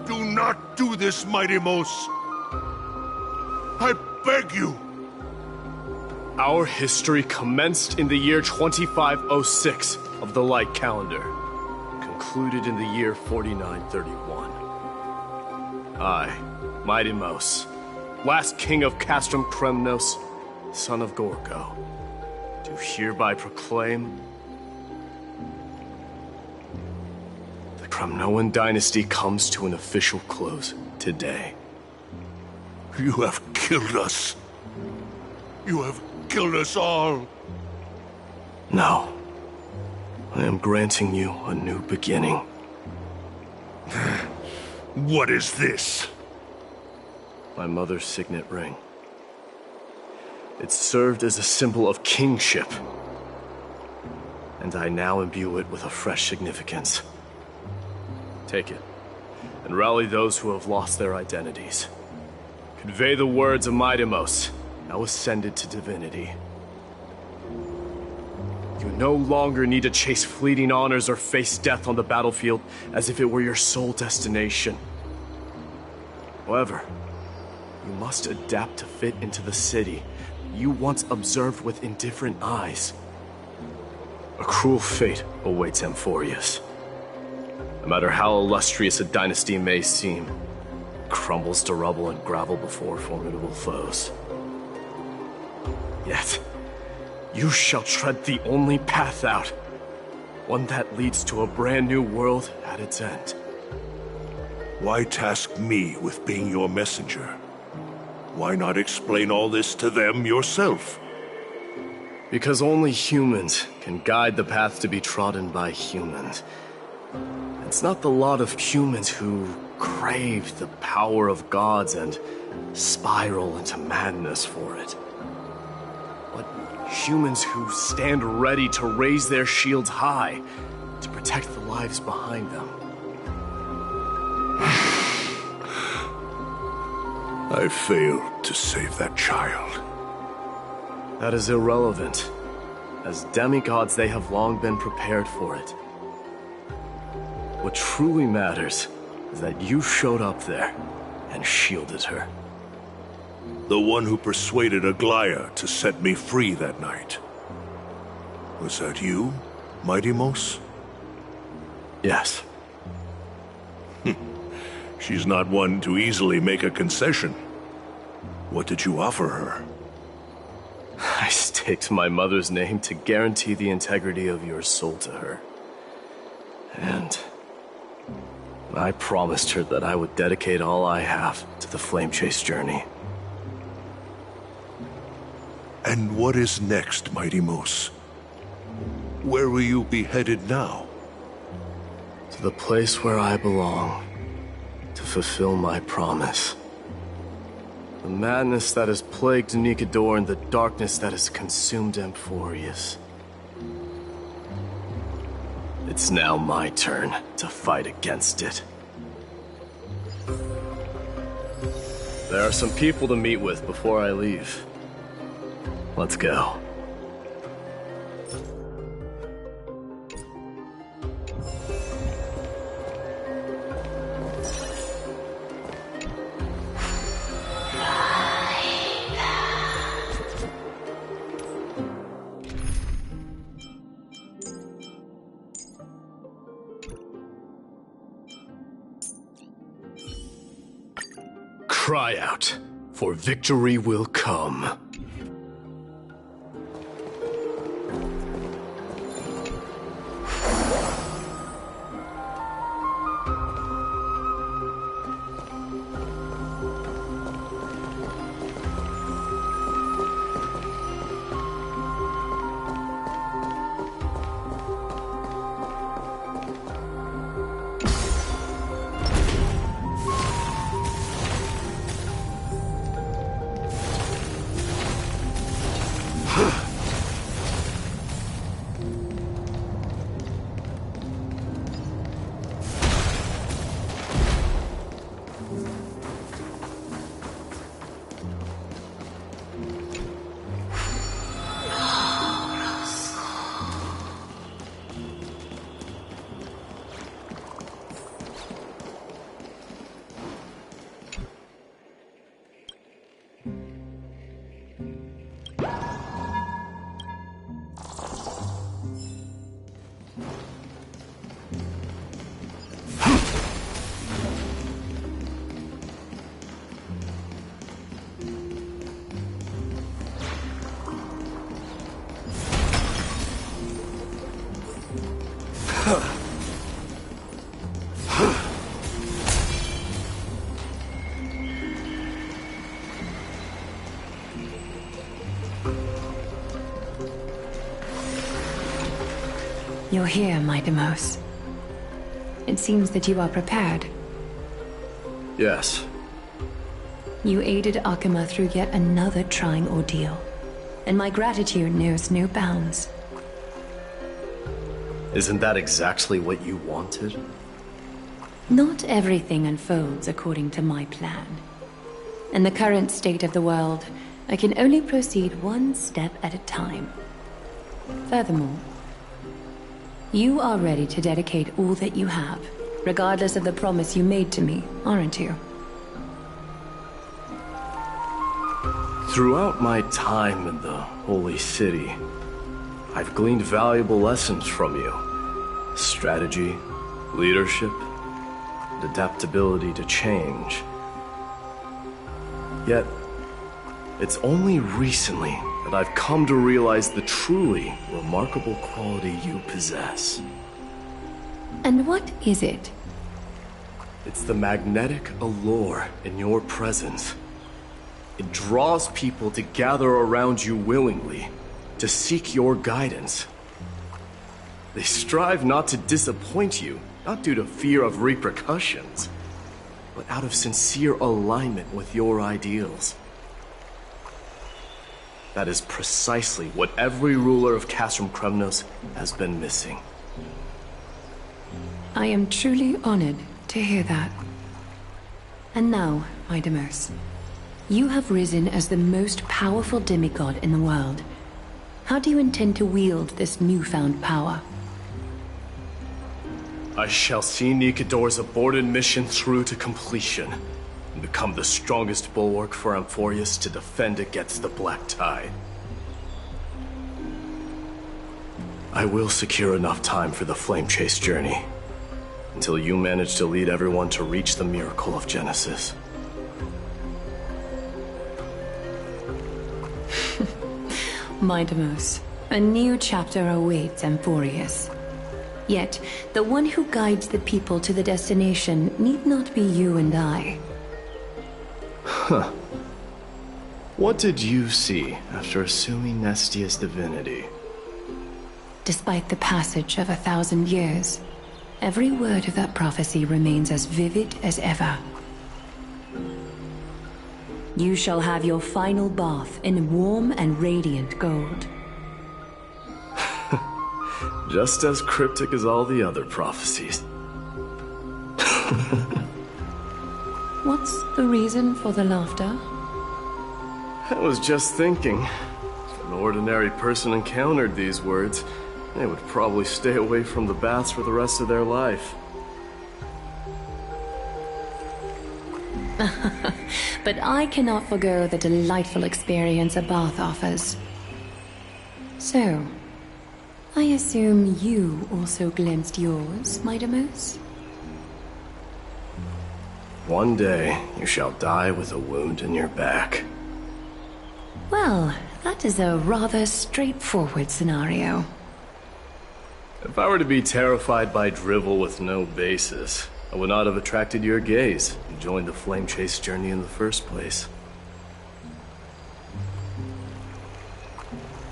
L: Do not do this, Mighty Mos. I beg you.
K: Our history commenced in the year 2506 of the Light Calendar, concluded in the year 4931. I, Mighty Mos, last king of Castrum Kremnos, son of Gorgo, do hereby proclaim the Kremnoan dynasty comes to an official close today.
L: You have killed us. You have killed us all.
K: No. I am granting you a new beginning.
L: What is this?
K: My mother's signet ring. It served as a symbol of kingship, and I now imbue it with a fresh significance. Take it, and rally those who have lost their identities. Convey the words of Mighty Mos, now ascended to divinity. You no longer need to chase fleeting honors or face death on the battlefield as if it were your sole destination. However, you must adapt to fit into the city you once observed with indifferent eyes. A cruel fate awaits Amphorius. No matter how illustrious a dynasty may seem, it crumbles to rubble and gravel before formidable foes. Yet, you shall tread the only path out, one that leads to a brand new world at its end.
L: Why task me with being your messenger? Why not explain all this to them yourself?
K: Because only humans can guide the path to be trodden by humans. It's not the lot of humans who crave the power of gods and spiral into madness for it. But humans who stand ready to raise their shields high to protect the lives behind them.
L: I failed to save that child.
K: That is irrelevant. As demigods, they have long been prepared for it. What truly matters is that you showed up there and shielded her.
L: The one who persuaded Aglaya to set me free that night. Was that you, Mighty Mos?
K: Yes.
L: She's not one to easily make a concession. What did you offer her?
K: I staked my mother's name to guarantee the integrity of your soul to her. And I promised her that I would dedicate all I have to the Flame Chase journey.
L: And what is next, Mighty Mos? Where will you be headed now?
K: To the place where I belong, to fulfill my promise. The madness that has plagued Nikador and the darkness that has consumed Emporius. It's now my turn to fight against it. There are some people to meet with before I leave. Let's go. Cry out, for victory will come.
C: You're here, Mighty Mos. It seems that you are prepared.
K: Yes.
C: You aided Akuma through yet another trying ordeal, and my gratitude knows no bounds.
K: Isn't that exactly what you wanted?
C: Not everything unfolds according to my plan. In the current state of the world, I can only proceed one step at a time. Furthermore, you are ready to dedicate all that you have, regardless of the promise you made to me, aren't you?
K: Throughout my time in the Holy City, I've gleaned valuable lessons from you. Strategy, leadership, and adaptability to change. Yet, it's only recently that I've come to realize the truly remarkable quality you possess.
C: And what is it?
K: It's the magnetic allure in your presence. It draws people to gather around you willingly, to seek your guidance. They strive not to disappoint you, not due to fear of repercussions, but out of sincere alignment with your ideals. That is precisely what every ruler of Castrum Kremnos has been missing.
C: I am truly honored to hear that. And now, Idamos, you have risen as the most powerful demigod in the world. How do you intend to wield this newfound power?
K: I shall see Nikador's aborted mission through to completion, and become the strongest bulwark for Amphorius to defend against the Black Tide. I will secure enough time for the Flame Chase journey, until you manage to lead everyone to reach the miracle of Genesis.
C: Idamos, a new chapter awaits Amphorius. Yet, the one who guides the people to the destination need not be you and I.
K: Huh. What did you see after assuming Nestia's divinity?
C: Despite the passage of 1,000 years, every word of that prophecy remains as vivid as ever. You shall have your final bath in warm and radiant gold.
K: Just as cryptic as all the other prophecies.
C: What's the reason for the laughter?
K: I was just thinking, if an ordinary person encountered these words, they would probably stay away from the baths for the rest of their life.
C: But I cannot forgo the delightful experience a bath offers. So, I assume you also glimpsed yours, Idamos?
K: One day, you shall die with a wound in your back.
C: Well, that is a rather straightforward scenario.
K: If I were to be terrified by drivel with no basis, I would not have attracted your gaze and joined the Flame Chase journey in the first place.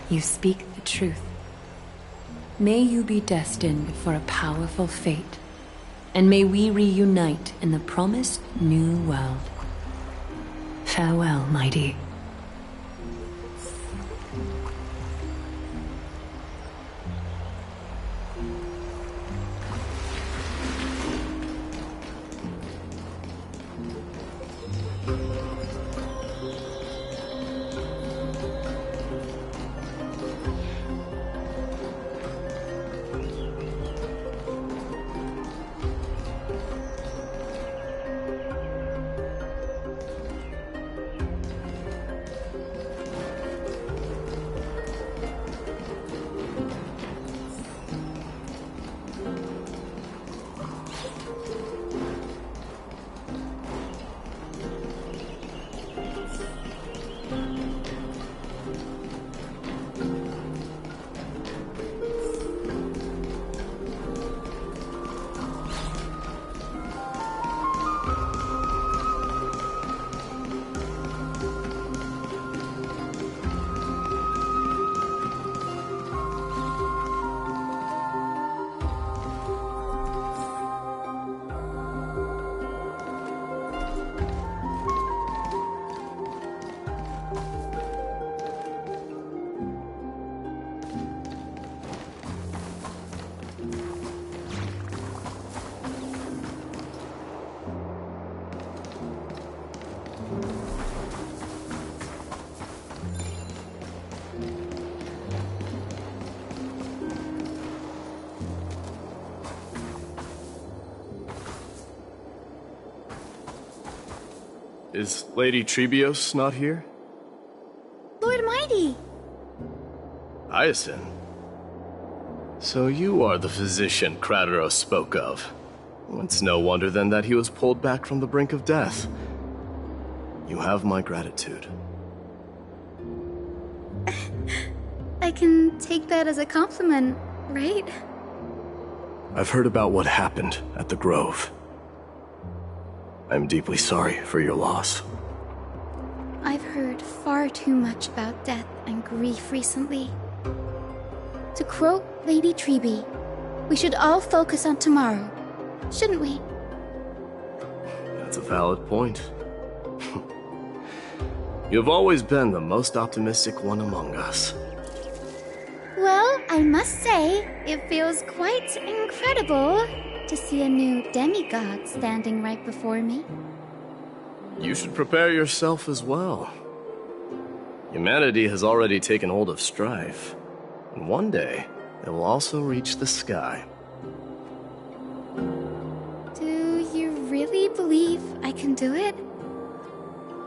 C: You speak the truth. May you be destined for a powerful fate, and may we reunite in the promised new world. Farewell, mighty.
K: Is Lady Tribios not here?
B: Lord Mighty!
K: Hyacinth? So you are the physician Krateros spoke of. It's no wonder then that he was pulled back from the brink of death. You have my gratitude.
B: I can take that as a compliment, right?
K: I've heard about what happened at the Grove. I'm deeply sorry for your loss.
B: I've heard far too much about death and grief recently. To quote Lady Tribi, we should all focus on tomorrow, shouldn't we?
K: That's a valid point. You've always been the most optimistic one among us.
B: Well, I must say, it feels quite incredible
G: to see a new demigod standing right before me.
K: You should prepare yourself as well. Humanity has already taken hold of strife, and one day it will also reach the sky.
G: Do you really believe I can do it?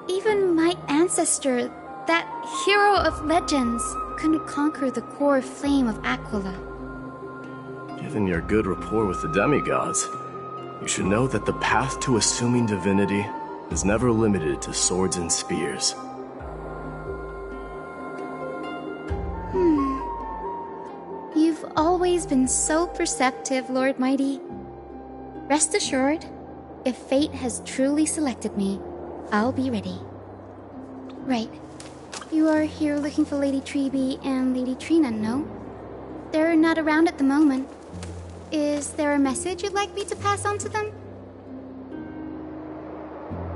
G: Even my ancestor, that hero of legends, couldn't conquer the core flame of Aquila.
K: Given your good rapport with the demigods, you should know that the path to assuming divinity is never limited to swords and spears.
G: You've always been so perceptive, Lord Mighty. Rest assured, if fate has truly selected me, I'll be ready. Right. You are here looking for Lady Tribi and Lady Trina, no? They're not around at the moment. Is there a message you'd like me to pass on to them?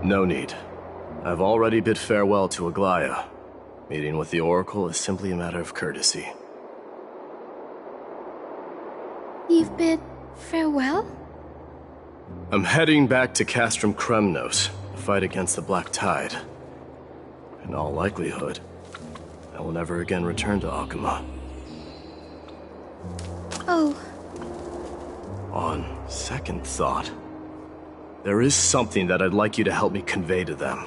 K: No need. I've already bid farewell to Aglaya. Meeting with the Oracle is simply a matter of courtesy.
G: You've bid farewell?
K: I'm heading back to Castrum Kremnos to fight against the Black Tide. In all likelihood, I will never again return to Akuma.
G: Oh.
K: On second thought, there is something that I'd like you to help me convey to them.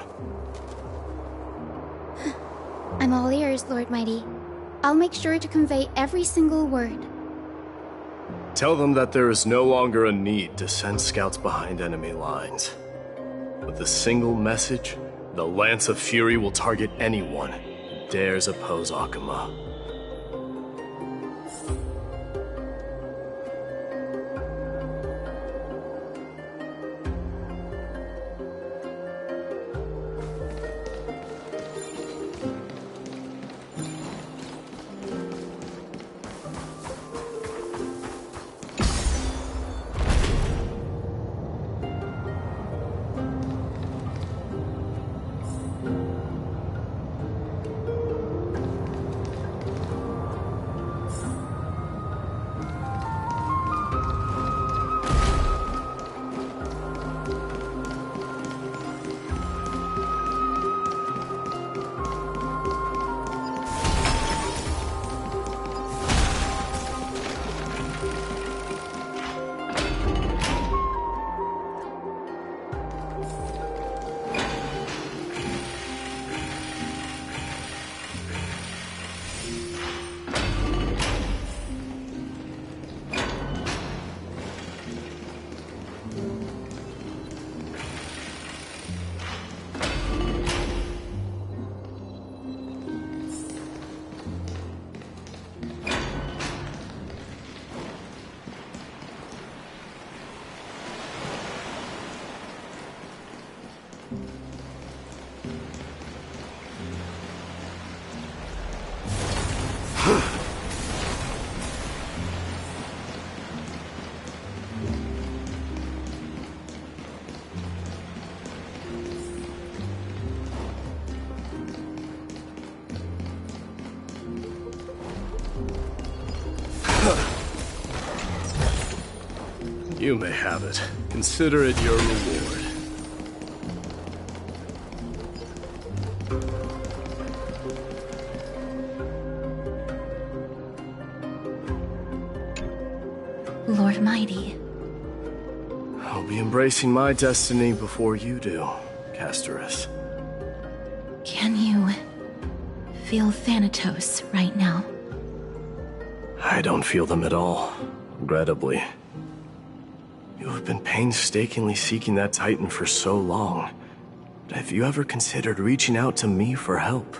G: I'm all ears, Lord Mighty. I'll make sure to convey every single word.
K: Tell them that there is no longer a need to send scouts behind enemy lines. With a single message, the Lance of Fury will target anyone who dares oppose Akuma. You may have it. Consider it your reward.
C: Lord Mighty.
K: I'll be embracing my destiny before you do, Castorus.
C: Can you feel Thanatos right now?
K: I don't feel them at all, regrettably. You have been painstakingly seeking that Titan for so long. But have you ever considered reaching out to me for help?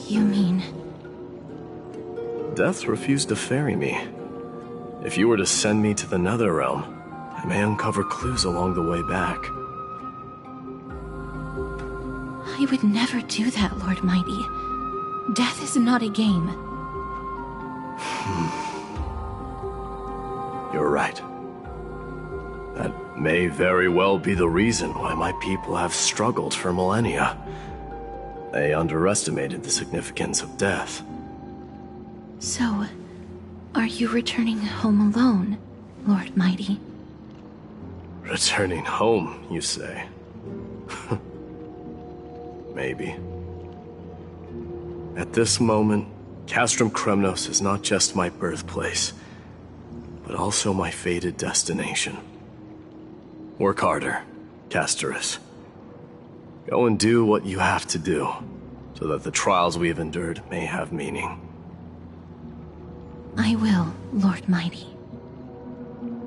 C: You mean...
K: Death refused to ferry me. If you were to send me to the Netherrealm, I may uncover clues along the way back.
C: I would never do that, Lord Mighty. Death is not a game.
K: You're right. That may very well be the reason why my people have struggled for millennia. They underestimated the significance of death.
C: So,
I: Are you returning home alone, Lord Mighty?
K: Returning home, you say? Maybe. At this moment, Castrum Kremnos is not just my birthplace, but also my fated destination. Work harder, Castorus. Go and do what you have to do, so that the trials we have endured may have meaning.
I: I will, Lord Mighty.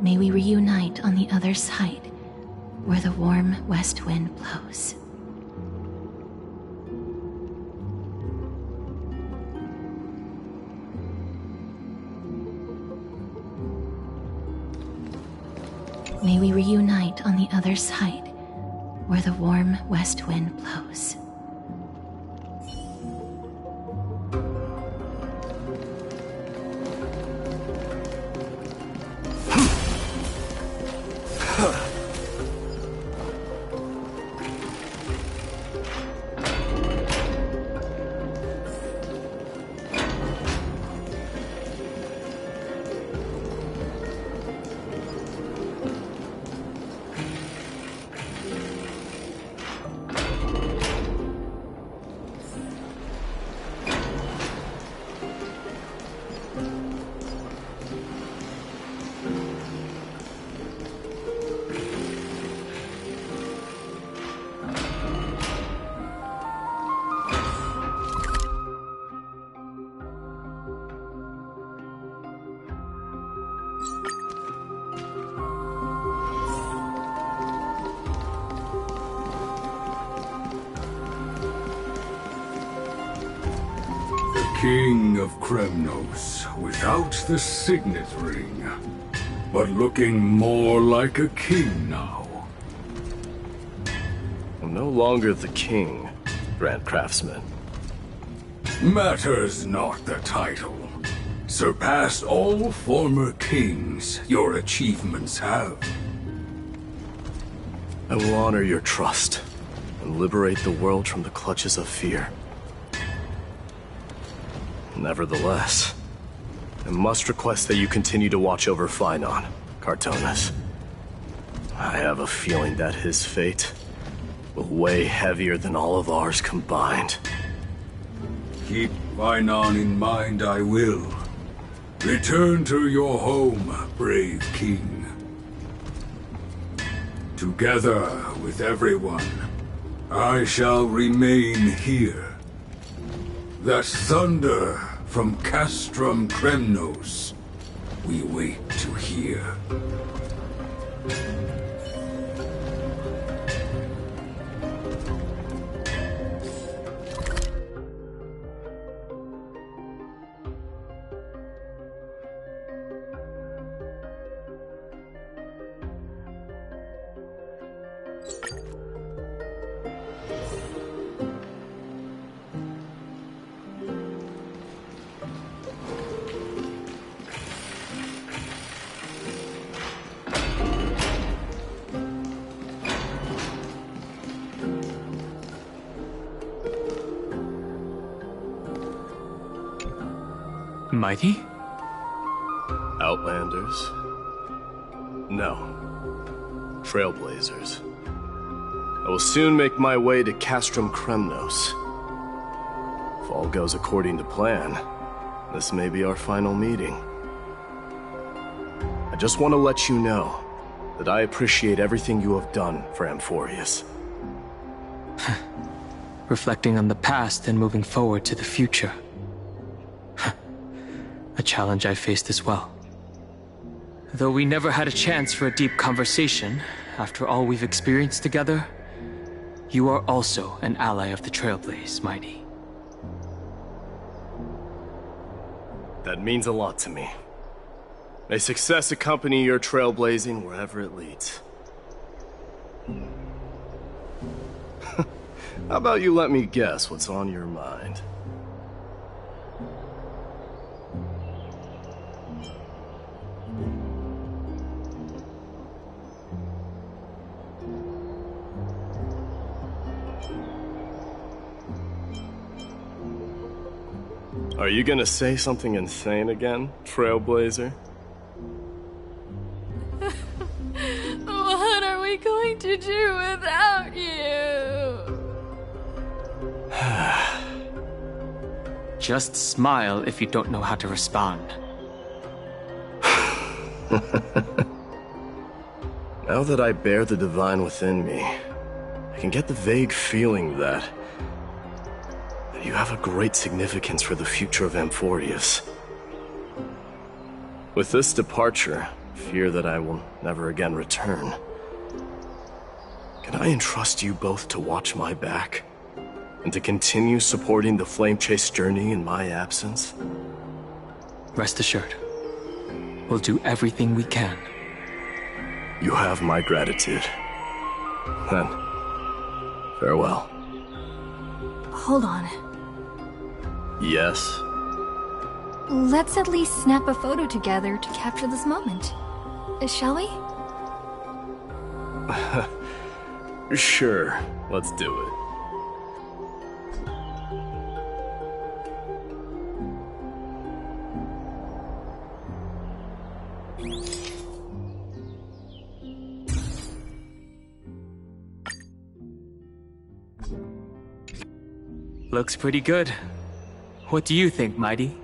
I: May we reunite on the other side, where the warm west wind blows. May we reunite on the other side, where the warm west wind blows.
Q: King of Kremnos, without the signet ring, but looking more like a king now.
K: I'm no longer the king, Grand Craftsman.
Q: Matters not the title. Surpassed all former kings your achievements have.
K: I will honor your trust and liberate the world from the clutches of fear. Nevertheless, I must request that you continue to watch over Phainon, Cartonis. I have a feeling that his fate will weigh heavier than all of ours combined.
Q: Keep Phainon in mind, I will. Return to your home, brave king. Together with everyone, I shall remain here. That thunder from Castrum Kremnos we wait to hear.
J: Mighty?
K: Outlanders? No. Trailblazers. I will soon make my way to Castrum Kremnos. If all goes according to plan, this may be our final meeting. I just want to let you know that I appreciate everything you have done for Amphorius.
J: Reflecting on the past and moving forward to the future. A challenge I faced as well. Though we never had a chance for a deep conversation, after all we've experienced together, you are also an ally of the Trailblaze, Mighty.
K: That means a lot to me. May success accompany your trailblazing wherever it leads. How about you let me guess what's on your mind? Are you gonna say something insane again, Trailblazer?
P: What are we going to do without you?
J: Just smile if you don't know how to respond.
K: Now that I bear the divine within me, I can get the vague feeling that you have a great significance for the future of Amphorius. With this departure, fear that I will never again return. Can I entrust you both to watch my back? And to continue supporting the Flame Chase journey in my absence?
J: Rest assured, we'll do everything we can.
K: You have my gratitude. Then, farewell.
P: Hold on.
K: Yes?
P: Let's at least snap a photo together to capture this moment. Shall we?
K: Sure, let's do it.
J: Looks pretty good. What do you think, Mighty?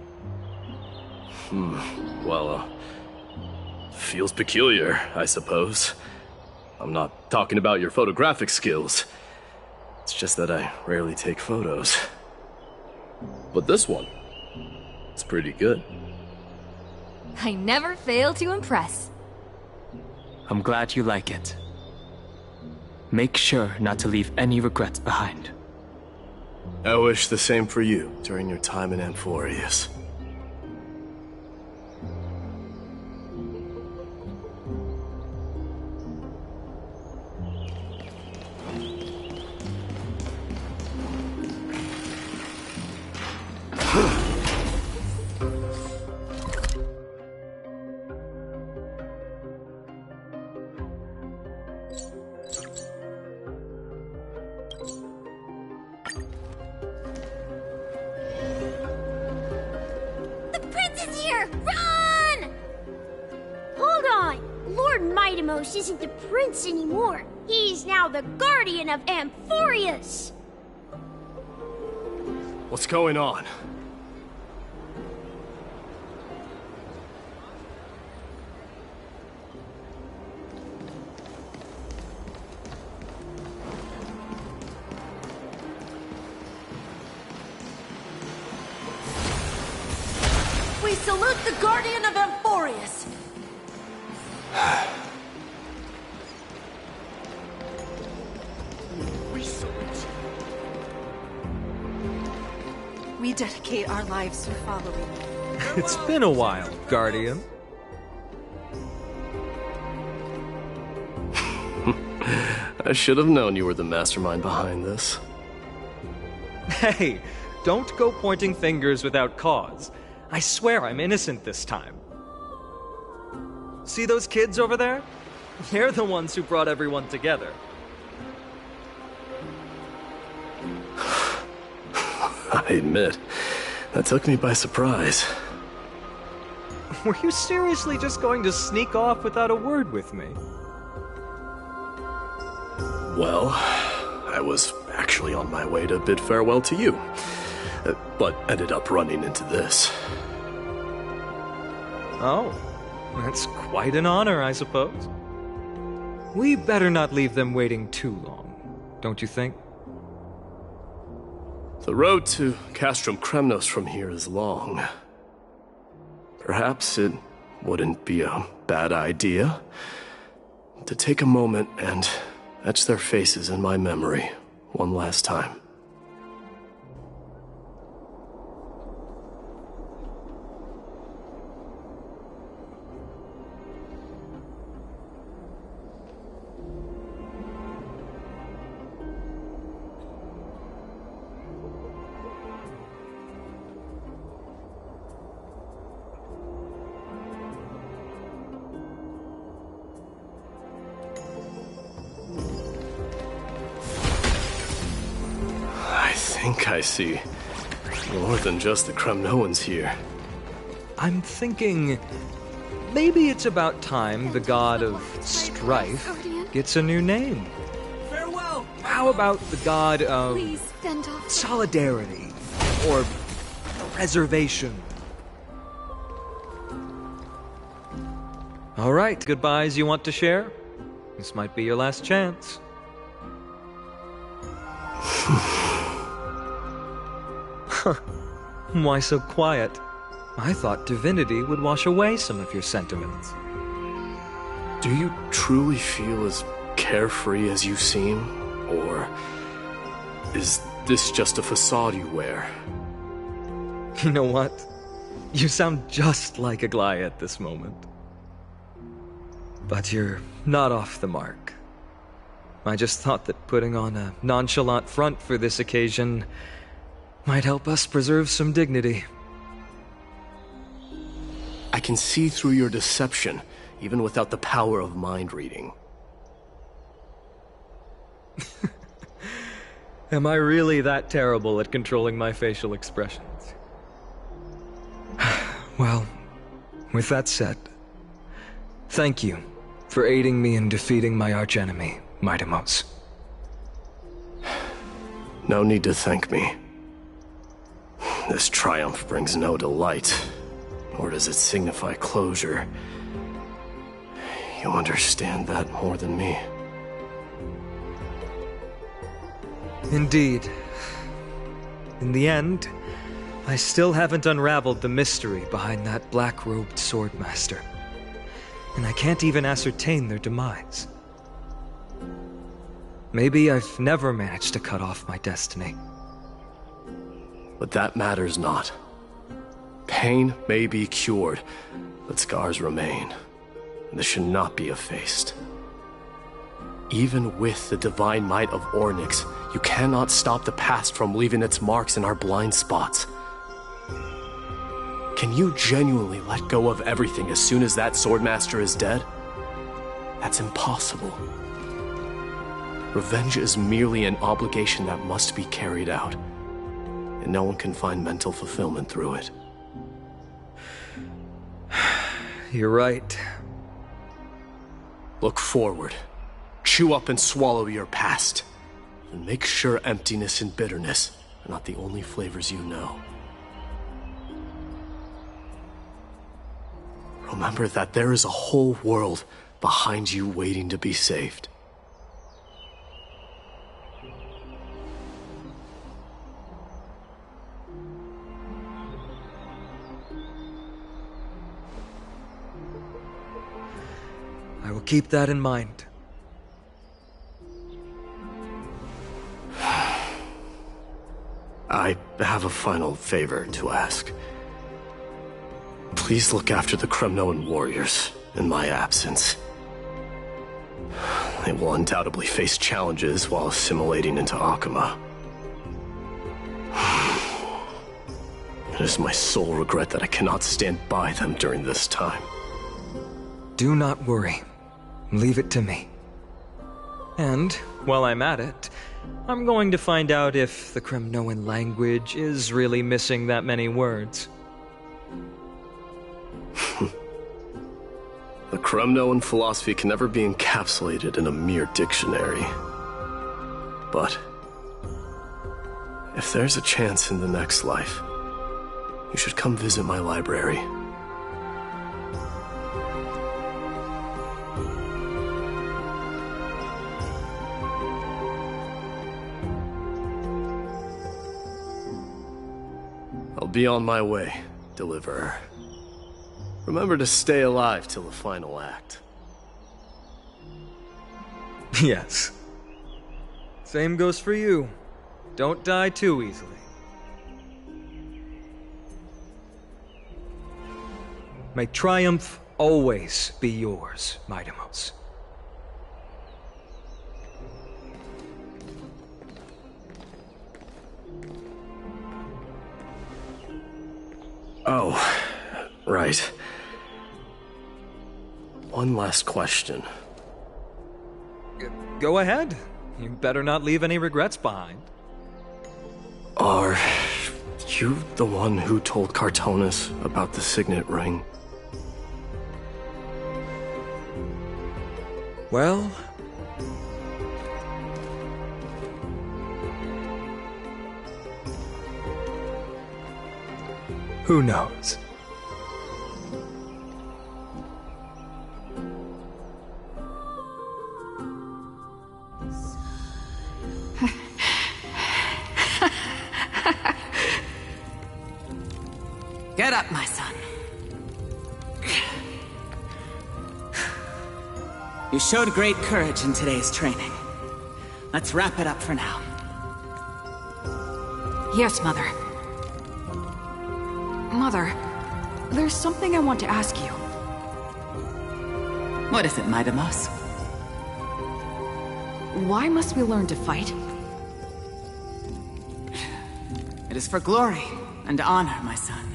K: Well, feels peculiar, I suppose. I'm not talking about your photographic skills. It's just that I rarely take photos. But this one, it's pretty good.
P: I never fail to impress.
J: I'm glad you like it. Make sure not to leave any regrets behind.
K: I wish the same for you during your time in Amphorius.
B: Isn't the prince anymore. He's now the guardian of Amphorius.
K: What's going on?
A: We salute the guardian of Amphorius. We dedicate our lives to following you.
M: It's been a while, Guardian.
K: I should have known you were the mastermind behind this.
M: Hey, don't go pointing fingers without cause. I swear I'm innocent this time. See those kids over there? They're the ones who brought everyone together.
K: I admit, that took me by surprise.
M: Were you seriously just going to sneak off without a word with me?
K: Well, I was actually on my way to bid farewell to you, but ended up running into this.
M: Oh, that's quite an honor, I suppose. We better not leave them waiting too long, don't you think?
K: The road to Castrum Kremnos from here is long. Perhaps it wouldn't be a bad idea to take a moment and etch their faces in my memory one last time. I think I see More than just the Kremnoans here.
M: I'm thinking maybe it's about time the god of strife gets a new name.
A: Farewell!
M: How about the god of
A: Please, Dentoff.
M: solidarity or preservation? All right, goodbyes you want to share? This might be your last chance. Why so quiet? I thought divinity would wash away some of your sentiments.
K: Do you truly feel as carefree as you seem? Or is this just a facade you wear?
M: You know what? You sound just like Aglaia at this moment. But you're not off the mark. I just thought that putting on a nonchalant front for this occasion might help us preserve some dignity.
K: I can see through your deception, even without the power of mind reading.
M: Am I really that terrible at controlling my facial expressions? Well, with that said, thank you for aiding me in defeating my archenemy, Midamos.
K: No need to thank me. This triumph brings no delight, nor does it signify closure. You understand that more than me.
M: Indeed. In the end, I still haven't unraveled the mystery behind that black-robed swordmaster. And I can't even ascertain their demise. Maybe I've never managed to cut off my destiny.
K: But that matters not. Pain may be cured, but scars remain. And this should not be effaced. Even with the divine might of Ornyx, you cannot stop the past from leaving its marks in our blind spots. Can you genuinely let go of everything as soon as that swordmaster is dead? That's impossible. Revenge is merely an obligation that must be carried out, and no one can find mental fulfillment through it.
M: You're right.
K: Look forward. Chew up and swallow your past. And make sure emptiness and bitterness are not the only flavors you know. Remember that there is a whole world behind you waiting to be saved.
M: I will keep that in mind.
K: I have a final favor to ask. Please look after the Kremnoan warriors in my absence. They will undoubtedly face challenges while assimilating into Akama. It is my sole regret that I cannot stand by them during this time.
M: Do not worry. Leave it to me. And, while I'm at it, I'm going to find out if the Kremnoan language is really missing that many words.
K: The Kremnoan philosophy can never be encapsulated in a mere dictionary. But if there's a chance in the next life, you should come visit my library. I'll be on my way, Deliverer. Remember to stay alive till the final act.
M: Yes. Same goes for you. Don't die too easily. May triumph always be yours, Midamos.
K: Oh, right. One last question.
M: Go ahead. You better not leave any regrets behind.
K: Are You the one who told Cartonis about the signet ring?
E: Well... who knows?
R: Get up, my son. You showed great courage in today's training. Let's wrap it up for now.
P: Yes, Mother. Mother, there's something I want to ask you.
R: What is it, Midamos?
P: Why must we learn to fight?
R: It is for glory and honor, my son.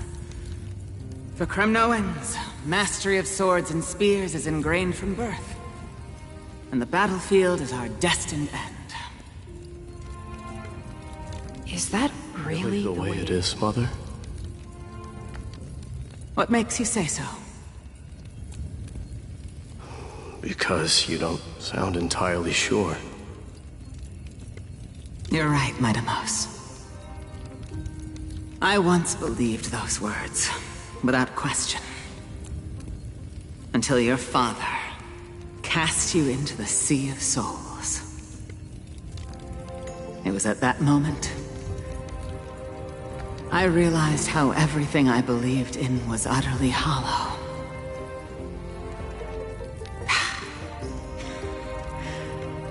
R: For Kremnoans, mastery of swords and spears is ingrained from birth. And the battlefield is our destined end.
P: Is that really
K: the way it is, Mother?
R: What makes you say so?
K: Because you don't sound entirely sure.
R: You're right, Midamos. I once believed those words, without question. Until your father cast you into the Sea of Souls. It was at that moment I realized how everything I believed in was utterly hollow.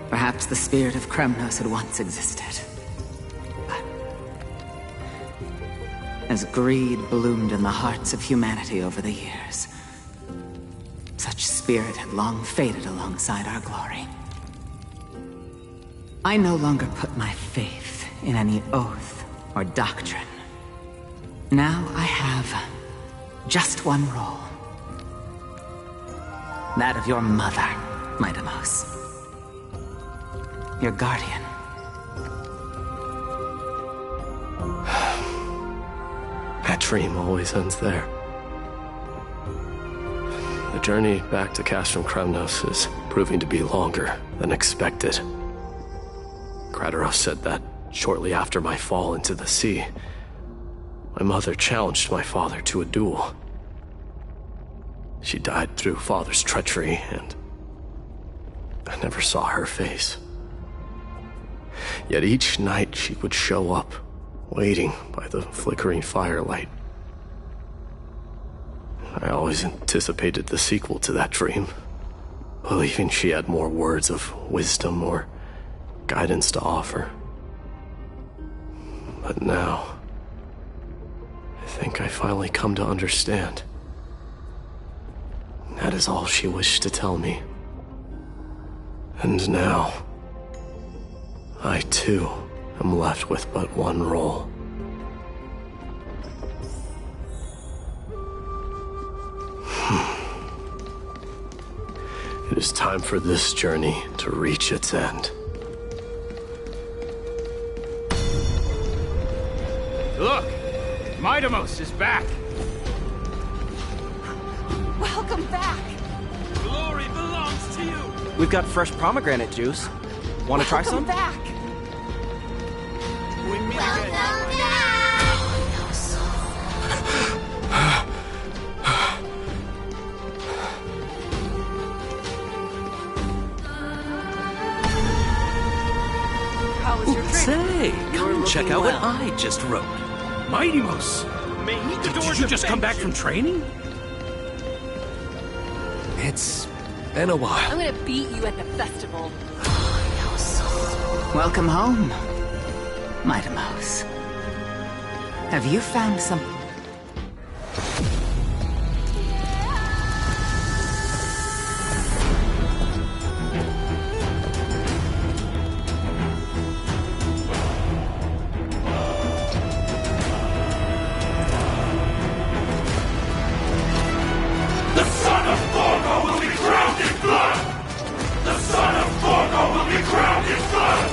R: Perhaps the spirit of Kremnos had once existed. But as greed bloomed in the hearts of humanity over the years, such spirit had long faded alongside our glory. I no longer put my faith in any oath or doctrine. Now I have just one role. That of your mother, Midamos. Your guardian.
K: That dream always ends there. The journey back to Castrum Kremnos is proving to be longer than expected. Krateros said that shortly after my fall into the sea, my mother challenged my father to a duel. She died through father's treachery, and I never saw her face. Yet each night she would show up, waiting by the flickering firelight. I always anticipated the sequel to that dream, believing she had more words of wisdom or guidance to offer. But now, I think I finally come to understand. That is all she wished to tell me. And now, I too am left with but one role. It is time for this journey to reach its end.
S: Look! Midamos is back!
P: Welcome back!
S: Glory belongs to you!
O: We've got fresh pomegranate juice. Want to try some?
P: Back!
S: We meet again.
P: How was your trip?
T: Say, come and check out what I just wrote.
S: Midamos! Did you just come back from training?
T: It's been a while.
P: I'm gonna beat you at the festival.
R: Welcome home, Midamos. Have you found some...
H: The son of Forgo will be crowned in blood! The son of Forgo will be crowned in blood!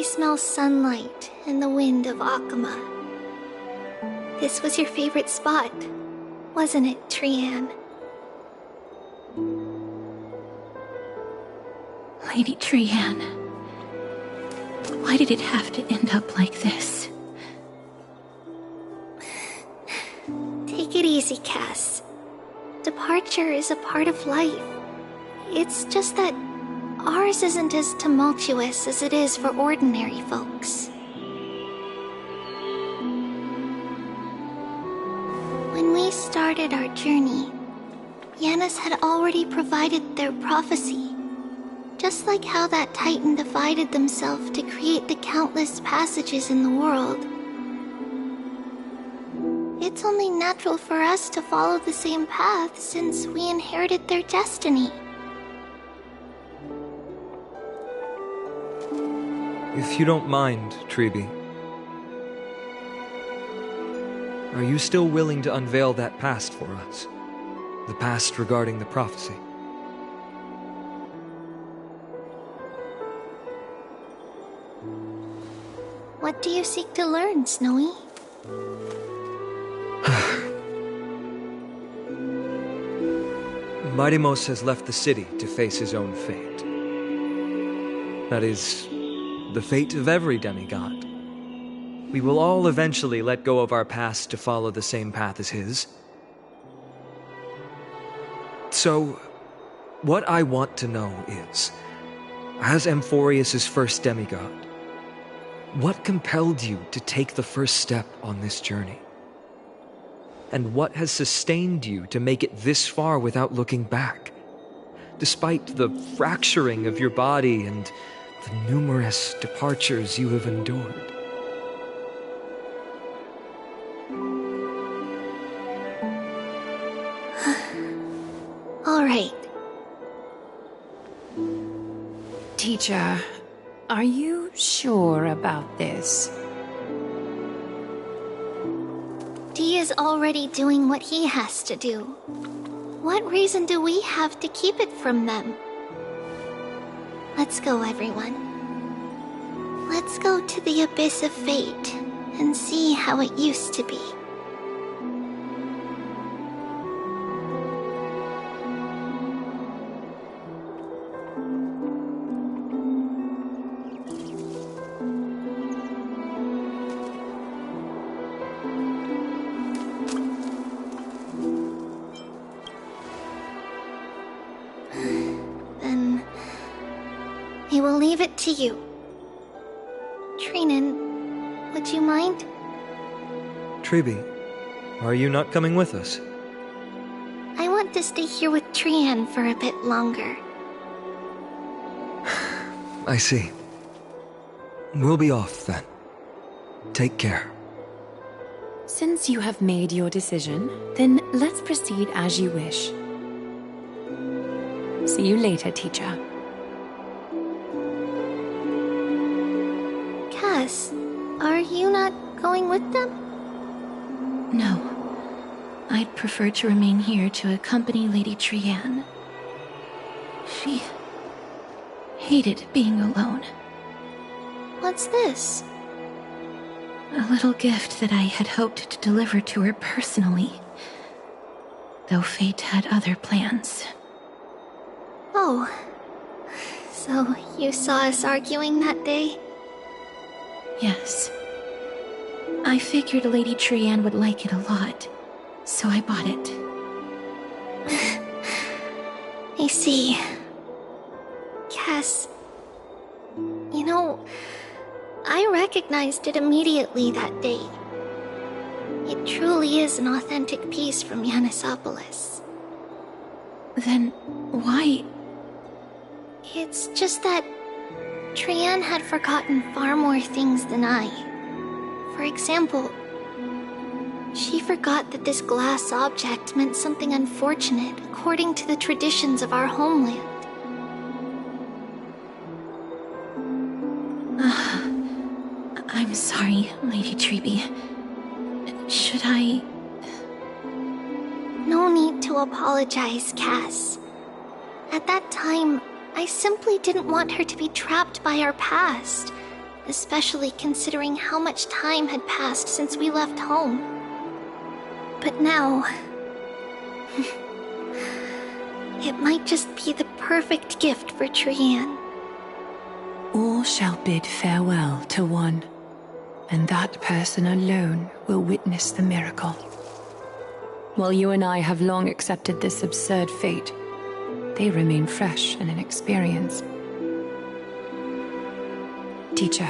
G: We smell sunlight and the wind of Akama. This was your favorite spot, wasn't it, Trian?
I: Lady Trian, why did it have to end up like this?
G: Take it easy, Cass. Departure is a part of life. It's just that ours isn't as tumultuous as it is for ordinary folks. When we started our journey, Yanis had already provided their prophecy. Just like how that Titan divided themselves to create the countless passages in the world. It's only natural for us to follow the same path since we inherited their destiny.
M: If you don't mind, Tribi, are you still willing to unveil that past for us? The past regarding the prophecy?
G: What do you seek to learn, Snowy?
M: Mightimos has left the city to face his own fate. That is, the fate of every demigod. We will all eventually let go of our past to follow the same path as his. So, what I want to know is, as Amphorius' first demigod, what compelled you to take the first step on this journey? And what has sustained you to make it this far without looking back? Despite the fracturing of your body and the numerous departures you have endured.
G: All right.
C: Teacher, are you sure about this?
G: Dee is already doing what he has to do. What reason do we have to keep it from them? Let's go, everyone. Let's go to the abyss of fate and see how it used to be. Leave it to you. Trinan, would you mind?
M: Tribi, are you not coming with us?
G: I want to stay here with Trian for a bit longer.
M: I see. We'll be off then. Take care.
C: Since you have made your decision, then let's proceed as you wish. See you later, teacher.
G: Cass, are you not going with them?
I: No. I'd prefer to remain here to accompany Lady Trian. She hated being alone.
G: What's this?
I: A little gift that I had hoped to deliver to her personally, though fate had other plans.
G: Oh. So you saw us arguing that day?
I: Yes. I figured Lady Trian would like it a lot, so I bought it.
G: I see. Cass, you know, I recognized it immediately that day. It truly is an authentic piece from Yanisopolis.
I: Then why?
G: It's just that Trian had forgotten far more things than I. For example, she forgot that this glass object meant something unfortunate according to the traditions of our homeland.
I: I'm sorry, Lady Tribi. Should I...
G: No need to apologize, Cass. At that time, I simply didn't want her to be trapped by our past, especially considering how much time had passed since we left home. But now... it might just be the perfect gift for Trian.
C: All shall bid farewell to one, and that person alone will witness the miracle. While you and I have long accepted this absurd fate, they remain fresh and inexperienced. Teacher,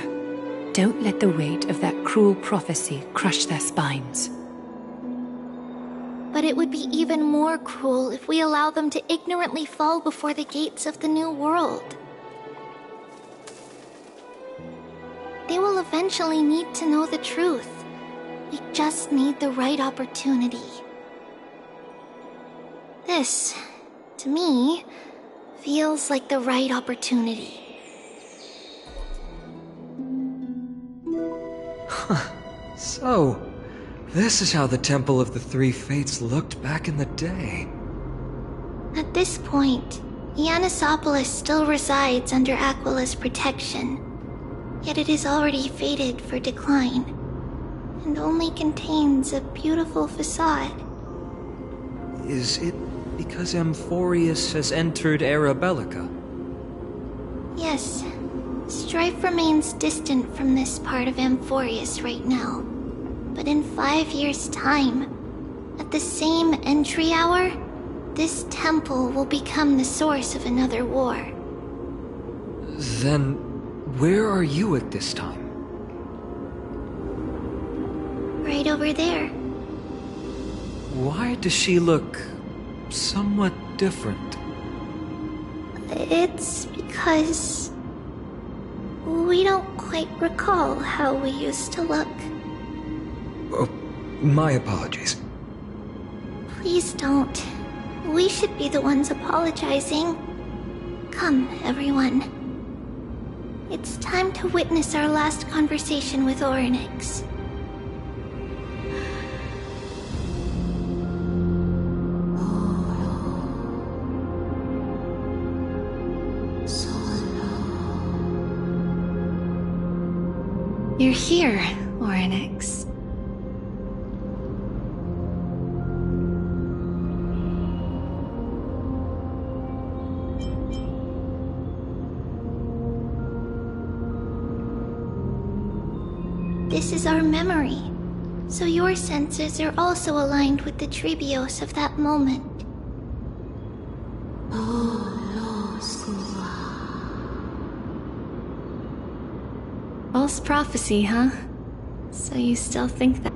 C: don't let the weight of that cruel prophecy crush their spines.
G: But it would be even more cruel if we allow them to ignorantly fall before the gates of the new world. They will eventually need to know the truth. We just need the right opportunity. This, to me, feels like the right opportunity.
M: So, this is how the Temple of the Three Fates looked back in the day.
G: At this point, Ianisopolis still resides under Aquila's protection, yet it is already fated for decline, and only contains a beautiful facade.
M: Is it because Amphorius has entered Era Bellica?
G: Yes, strife remains distant from this part of Amphorius right now. But in 5 years' time, at the same entry hour, this temple will become the source of another war.
M: Then, where are you at this time?
G: Right over there.
M: Why does she look somewhat different?
G: It's because we don't quite recall how we used to look.
M: Oh, my apologies.
G: Please don't. We should be the ones apologizing. Come, everyone. It's time to witness our last conversation with Orynyx. You're here, Orynyx. This is our memory, so your senses are also aligned with the Tribios of that moment. False prophecy, huh? So you still think that...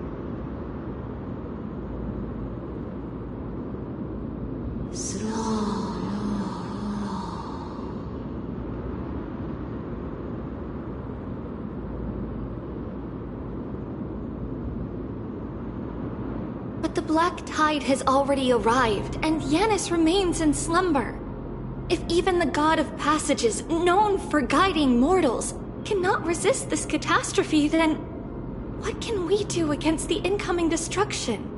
G: But the Black Tide has already arrived, and Yanis remains in slumber. If even the God of Passages, known for guiding mortals, cannot resist this catastrophe, then what can we do against the incoming destruction?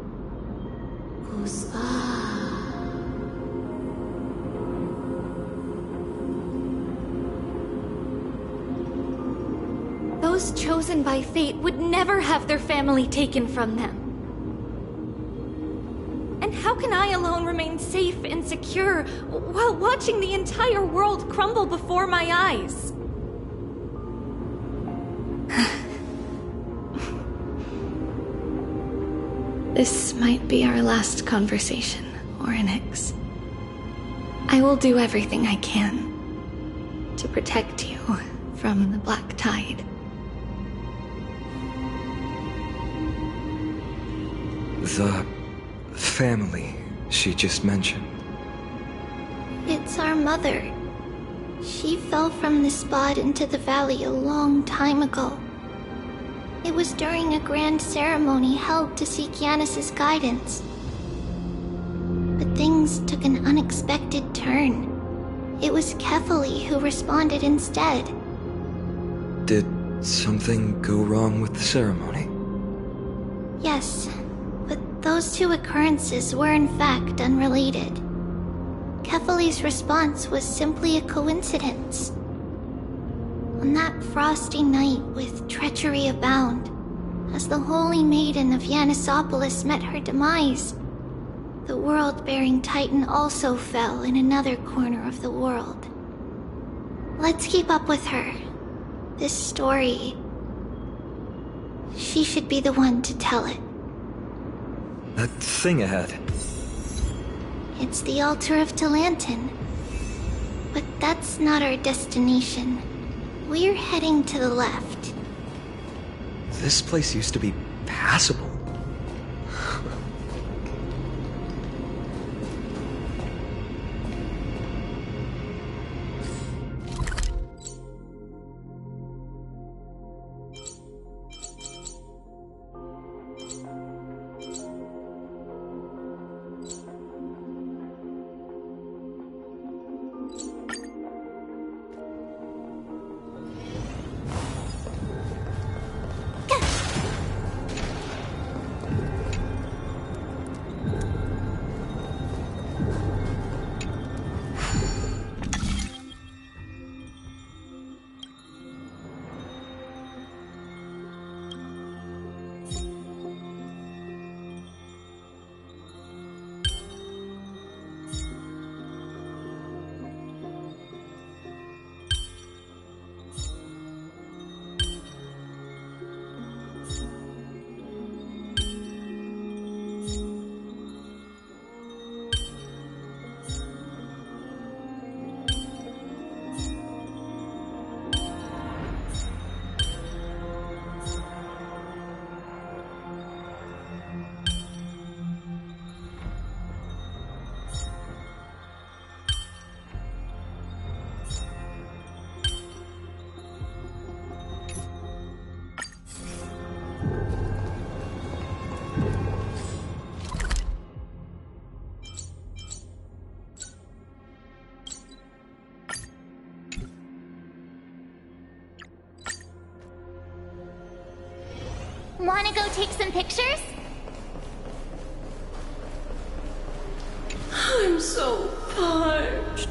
G: Those chosen by fate would never have their family taken from them. And how can I alone remain safe and secure while watching the entire world crumble before my eyes? This might be our last conversation, Orynyx. I will do everything I can to protect you from the Black Tide.
M: The family she just mentioned.
G: It's our mother. She fell from the spot into the valley a long time ago. It was during a grand ceremony held to seek Yanis's guidance. But things took an unexpected turn. It was Kefali who responded instead.
M: Did something go wrong with the ceremony?
G: Yes, but those two occurrences were in fact unrelated. Kefali's response was simply a coincidence. On that frosty night with treachery abound, as the holy maiden of Yanissopolis met her demise, the world-bearing titan also fell in another corner of the world. Let's keep up with her. This story... she should be the one to tell it.
M: That thing ahead.
G: It's the altar of Talantin. But that's not our destination. We're heading to the left.
M: This place used to be passable.
B: Wanna go take some pictures?
U: I'm so parched.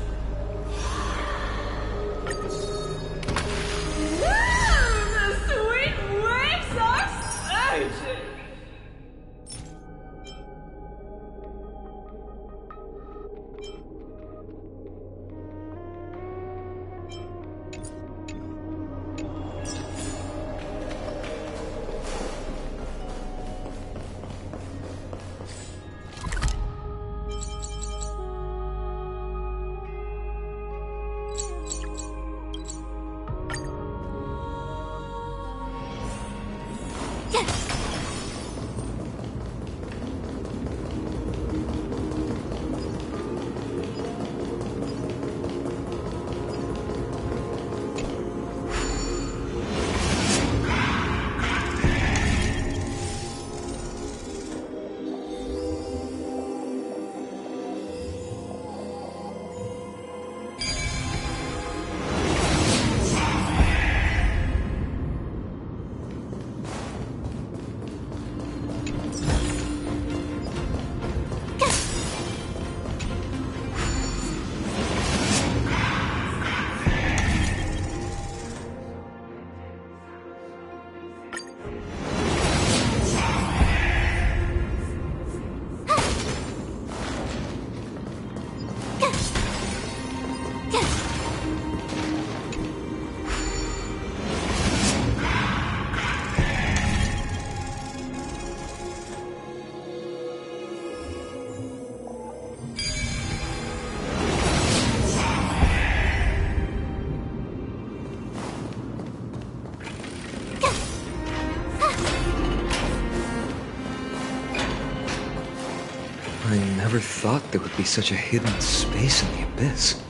U: The sweet waves are surging.
M: I never thought there would be such a hidden space in the abyss.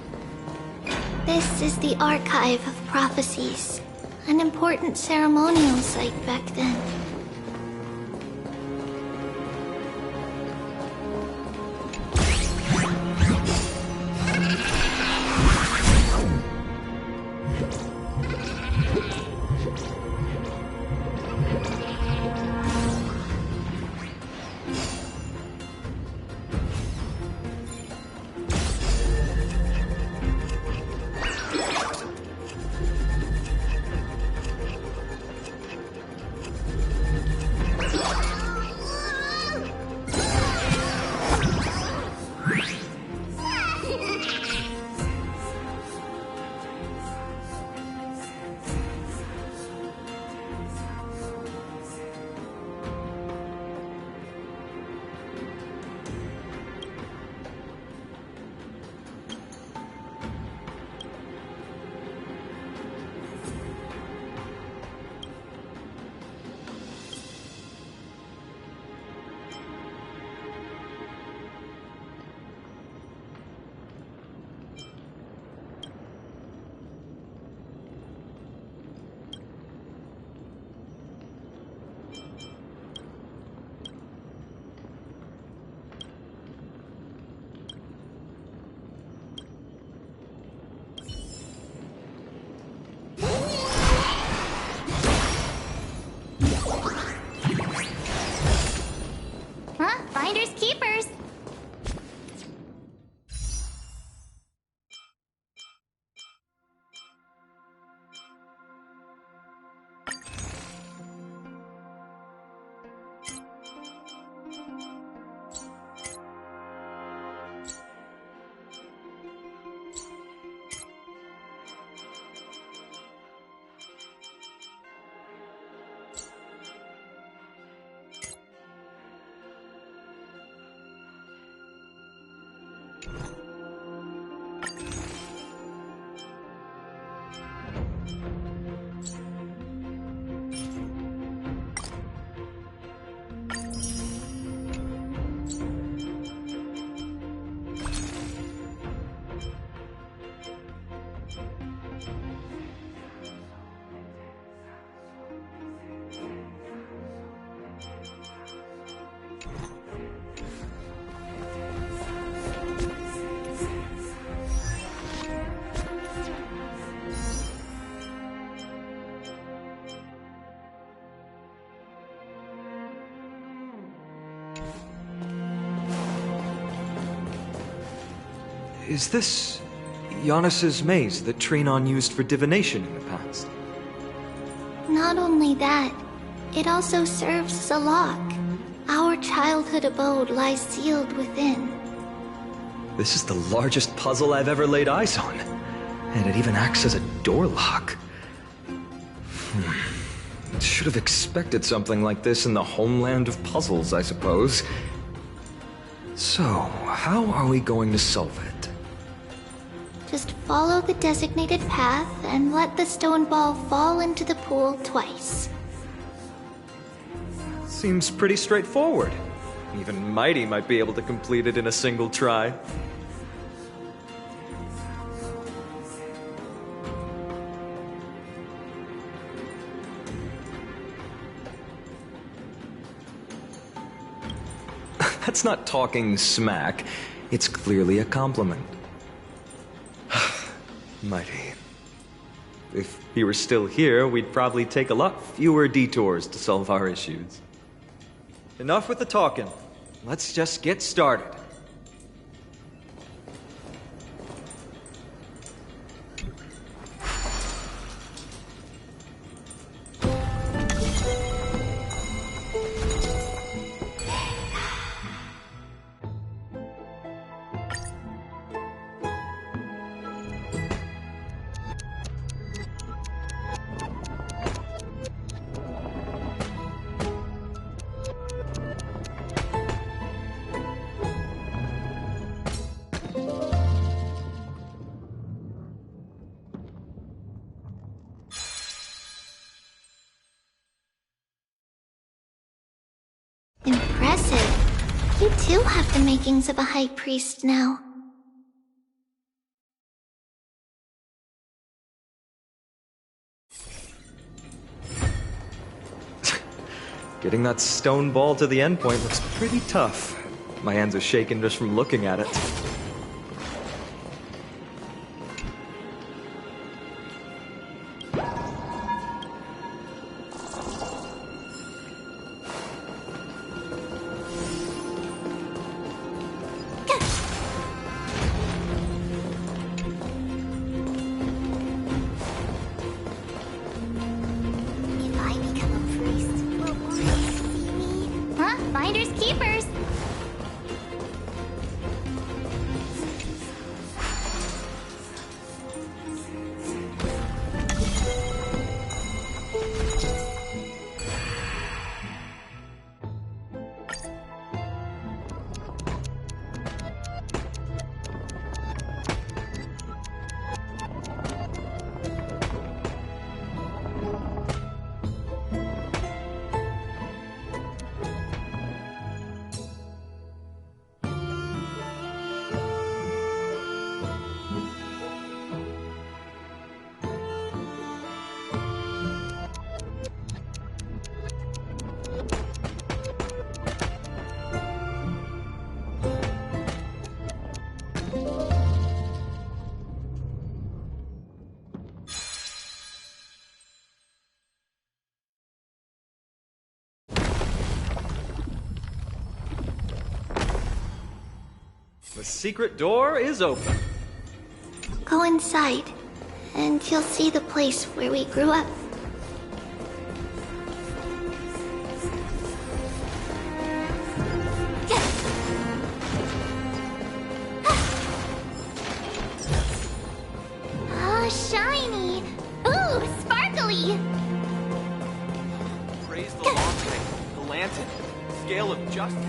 G: This is the Archive of Prophecies, an important ceremonial site back then.
M: Is this Giannis's maze that Trinon used for divination in the past?
G: Not only that, it also serves as a lock. Our childhood abode lies sealed within.
M: This is the largest puzzle I've ever laid eyes on. And it even acts as a door lock. Should have expected something like this in the homeland of puzzles, I suppose. So, how are we going to solve it?
G: Just follow the designated path and let the stone ball fall into the pool twice.
M: Seems pretty straightforward. Even Mighty might be able to complete it in a single try. That's not talking smack. It's clearly a compliment. Mighty. If he were still here, we'd probably take a lot fewer detours to solve our issues. Enough with the talking. Let's just get started.
G: Impressive. You too have the makings of a high priest now.
M: Getting that stone ball to the endpoint looks pretty tough. My hands are shaking just from looking at it.
B: Finders keepers.
M: The secret door is open.
G: Go inside, and you'll see the place where we grew up.
B: Ah, shiny! Ooh, sparkly!
O: Praise the long thing, the lantern, scale of justice.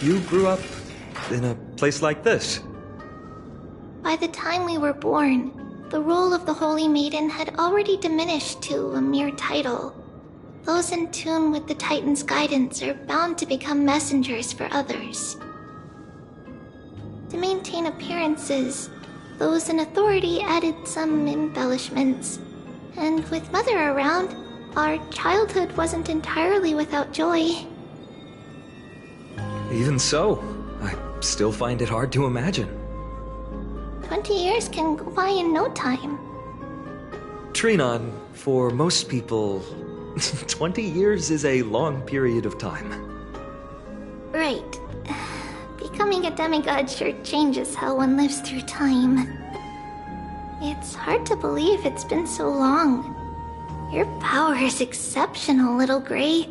M: you grew up in a place like this.
G: By the time we were born, the role of the Holy Maiden had already diminished to a mere title. Those in tune with the Titan's guidance are bound to become messengers for others. To maintain appearances, those in authority added some embellishments. And with Mother around, our childhood wasn't entirely without joy.
M: Even so, I still find it hard to imagine.
G: 20 years can go by in no time.
M: Trinon, for most people, 20 years is a long period of time.
G: Right. Becoming a demigod sure changes how one lives through time. It's hard to believe it's been so long. Your power is exceptional, Little Gray.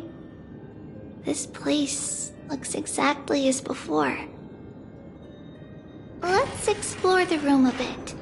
G: This place looks exactly as before. Let's explore the room a bit.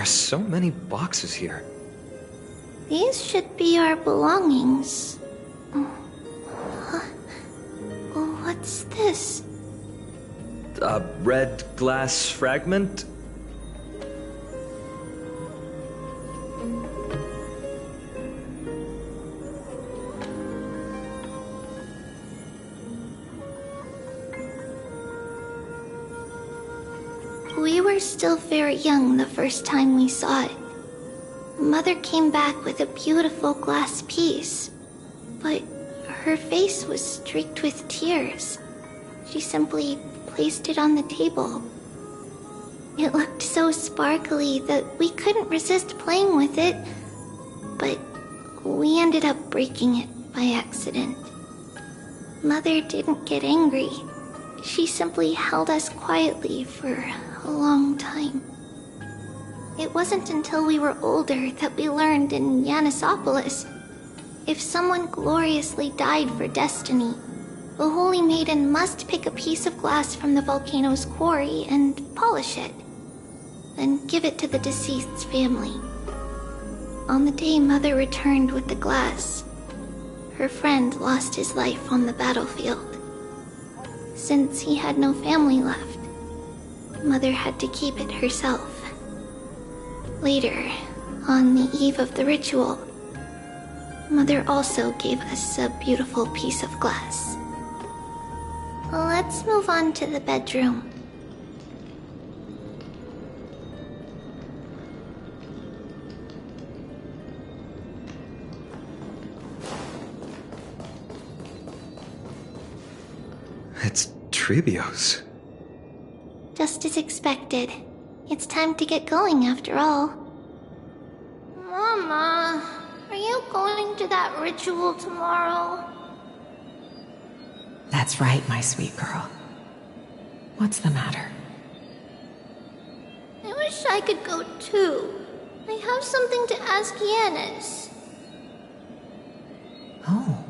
M: There's so many boxes here.
G: These should be our belongings. What's this?
M: A red glass fragment?
G: We were still very young the first time we saw it. Mother came back with a beautiful glass piece, but her face was streaked with tears. She simply placed it on the table. It looked so sparkly that we couldn't resist playing with it, but we ended up breaking it by accident. Mother didn't get angry. She simply held us quietly for a long time. It wasn't until we were older that we learned in Yanissopolis, if someone gloriously died for destiny, the Holy Maiden must pick a piece of glass from the volcano's quarry and polish it, then give it to the deceased's family. On the day Mother returned with the glass, her friend lost his life on the battlefield. Since he had no family left, Mother had to keep it herself. Later, on the eve of the ritual, Mother also gave us a beautiful piece of glass. Let's move on to the bedroom.
E: It's Tribios.
G: Just as expected. It's time to get going after all. Mama, are you going to that ritual tomorrow?
D: That's right, my sweet girl. What's the matter?
G: I wish I could go too. I have something to ask Yanis.
D: Oh.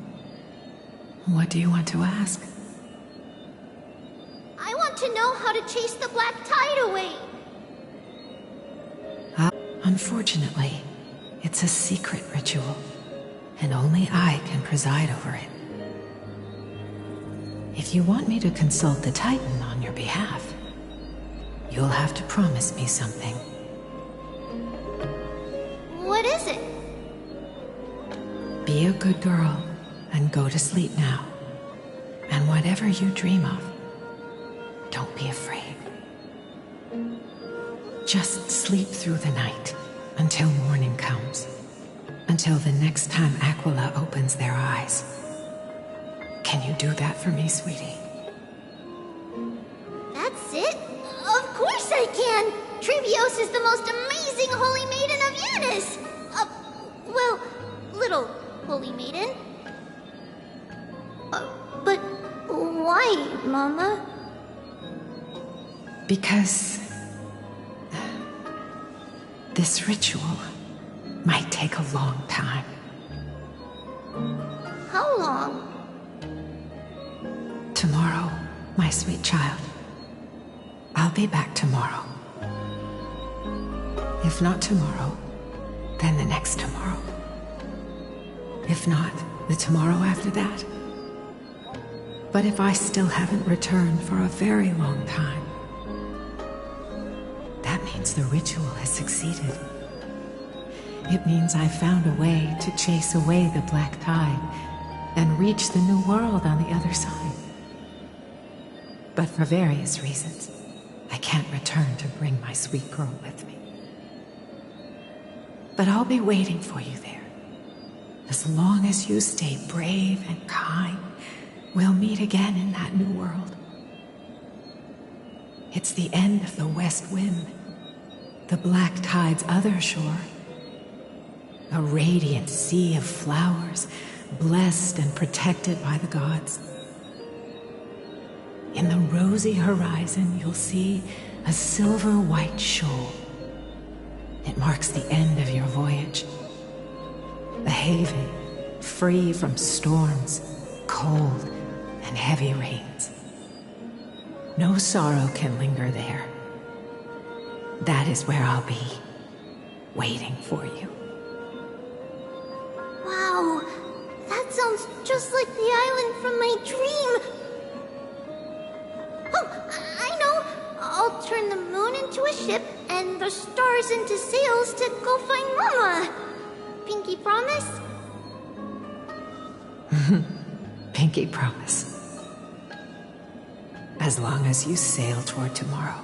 D: What do you want to ask?
G: I want to know how to chase the black tide away.
D: Unfortunately, it's a secret ritual, and only I can preside over it. If you want me to consult the Titan on your behalf, you'll have to promise me something.
G: What is it?
D: Be a good girl and go to sleep now. And whatever you dream of, don't be afraid. Just sleep through the night until morning comes. Until the next time Aquila opens their eyes. Can you do that for me, sweetie?
G: That's it? Of course I can! Tribios is the most amazing Holy Maiden of Yanis! Well, little Holy Maiden. But why, Mama?
D: Because this ritual might take a long time.
G: How long?
D: Tomorrow, my sweet child. I'll be back tomorrow. If not tomorrow, then the next tomorrow. If not, the tomorrow after that. But if I still haven't returned for a very long time, that means the ritual has succeeded. It means I've found a way to chase away the black tide and reach the new world on the other side. But for various reasons, I can't return to bring my sweet girl with me. But I'll be waiting for you there. As long as you stay brave and kind, we'll meet again in that new world. It's the end of the West Wind, the black tide's other shore. A radiant sea of flowers, blessed and protected by the gods. In the rosy horizon, you'll see a silver-white shoal. It marks the end of your voyage. A haven, free from storms, cold, and heavy rains. No sorrow can linger there. That is where I'll be, waiting for you.
G: Wow, that sounds just like the island from my dream. Oh, I know. I'll turn the moon into a ship and the stars into sails to go find Mama. Pinky promise?
D: Pinky promise. As long as you sail toward tomorrow.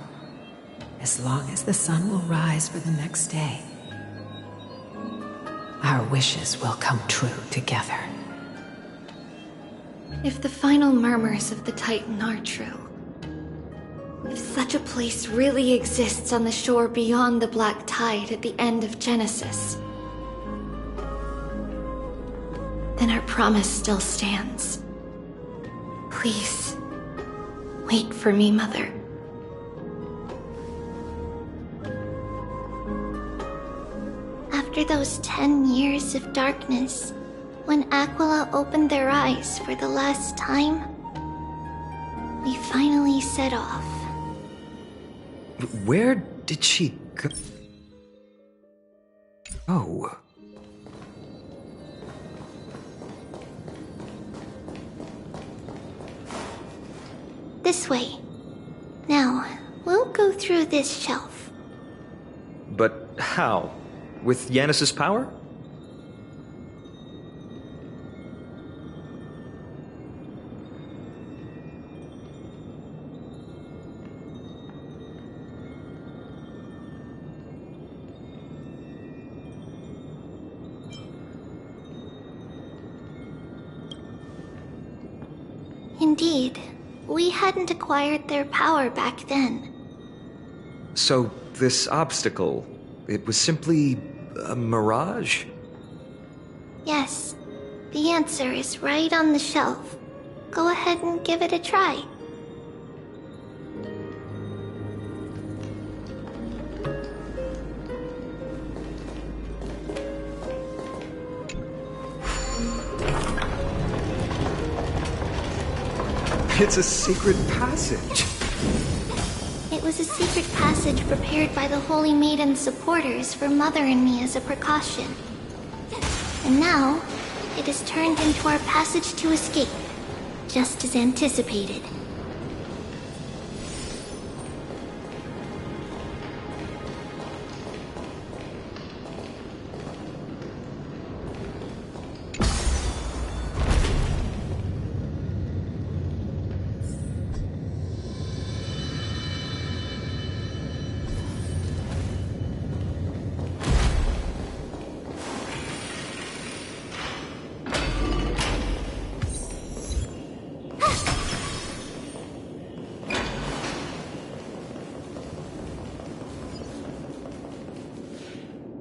D: As long as the sun will rise for the next day. Our wishes will come true together.
P: If the final murmurs of the Titan are true, if such a place really exists on the shore beyond the black tide at the end of Genesis, then our promise still stands. Please, wait for me, Mother.
G: After those 10 years of darkness, when Aquila opened their eyes for the last time, we finally set off.
E: Where did she go? Oh.
G: This way. Now, we'll go through this shelf.
E: But how? With Yanis's power?
G: Indeed, we hadn't acquired their power back then.
E: So, this obstacle, it was simply a mirage?
G: Yes, the answer is right on the shelf. Go ahead and give it a try.
E: It's a secret passage.
G: It was a secret passage prepared by the Holy Maiden's supporters for Mother and me as a precaution. And now, it is turned into our passage to escape, just as anticipated.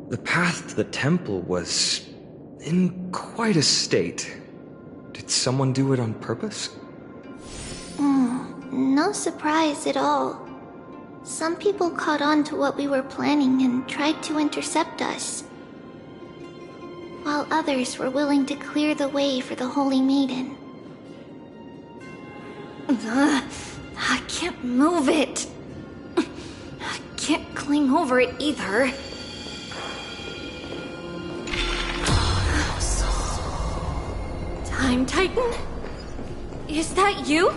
E: The path to the temple was in quite a state. Did someone do it on purpose?
G: No surprise at all. Some people caught on to what we were planning and tried to intercept us, while others were willing to clear the way for the Holy Maiden.
P: I can't move it. I can't climb over it either. Time Titan? Is that you?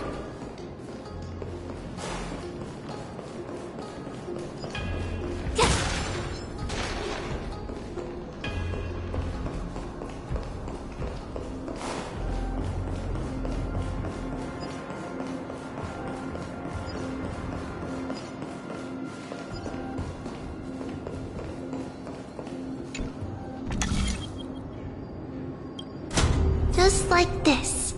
G: Just like this.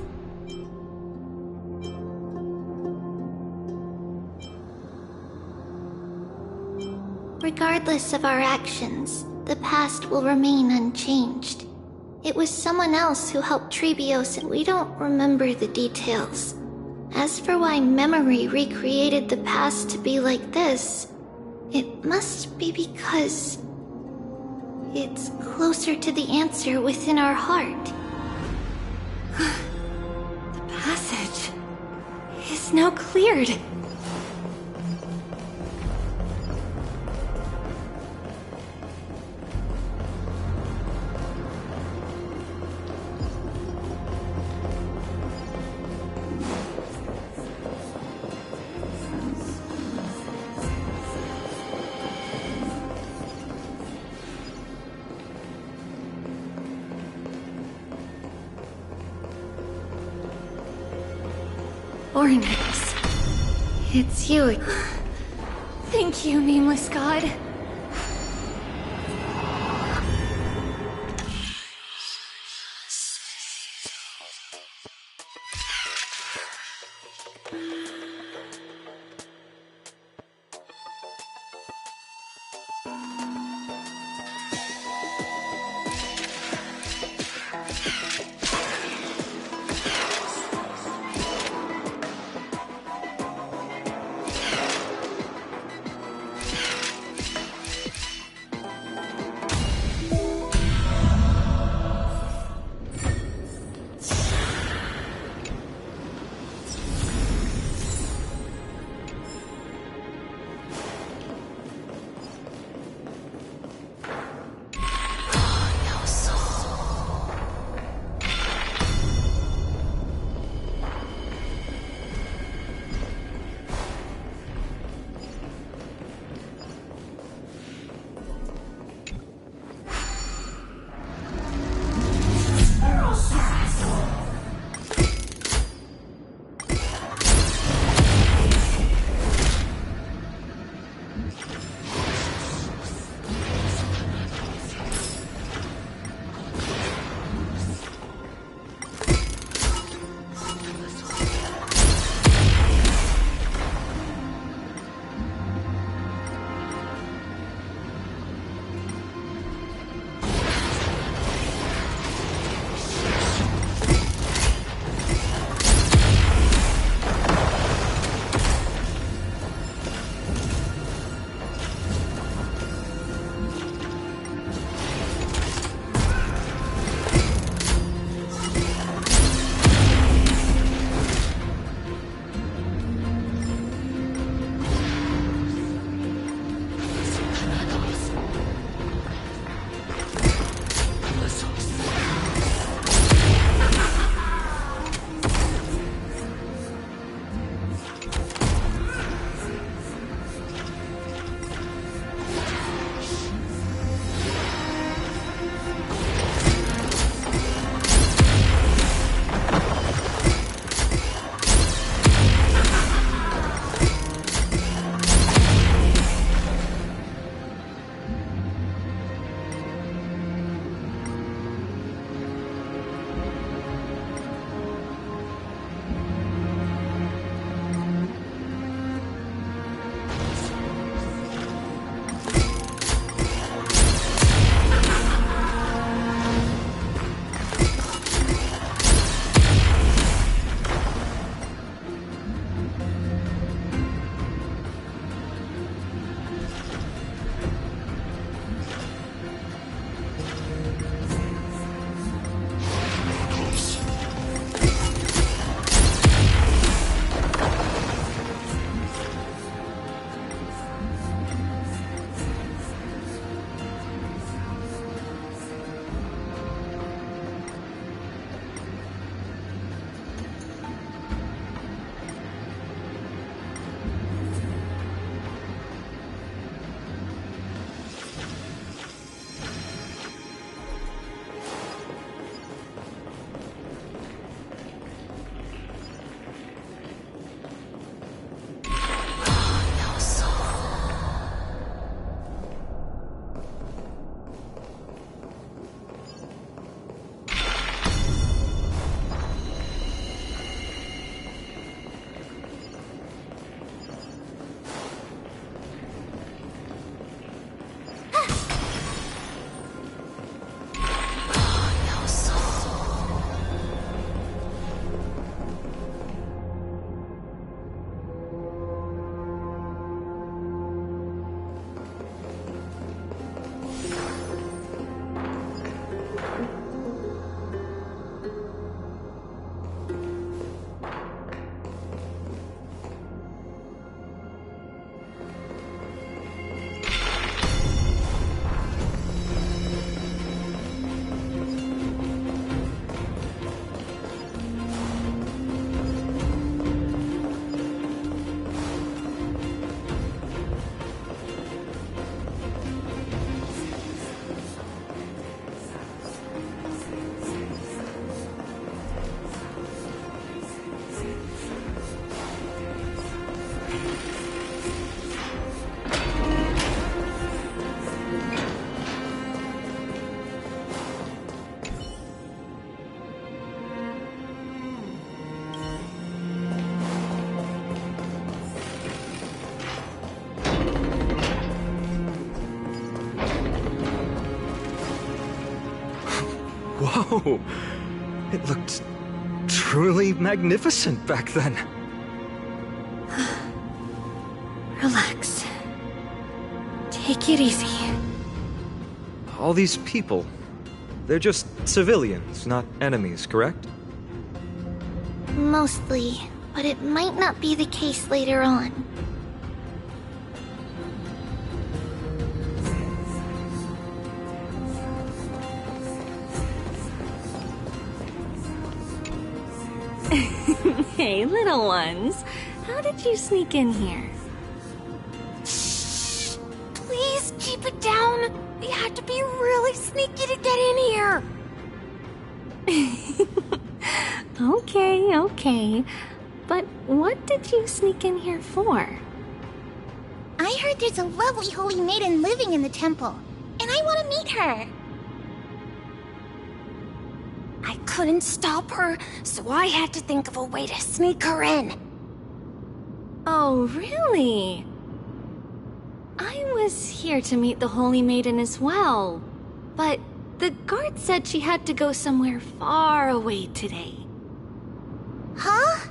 G: Regardless of our actions, the past will remain unchanged. It was someone else who helped Tribios, and we don't remember the details. As for why memory recreated the past to be like this, it must be because it's closer to the answer within our heart.
P: The passage is now cleared. Ornix, it's you. Thank you, nameless god.
M: Whoa! It looked truly magnificent back then.
I: Relax. Take it easy.
M: All these people, they're just civilians, not enemies, correct?
G: Mostly, but it might not be the case later on.
C: Hey, little ones. How did you sneak in here?
A: Please keep it down. We had to be really sneaky to get in here.
C: Okay. But what did you sneak in here for?
A: I
B: I heard there's a lovely holy maiden living in the temple, and I want to meet her.
A: I couldn't stop her, so I had to think of a way to sneak her in.
P: Oh, really? I was here to meet the Holy Maiden as well, but the guard said she had to go somewhere far away today.
B: Huh?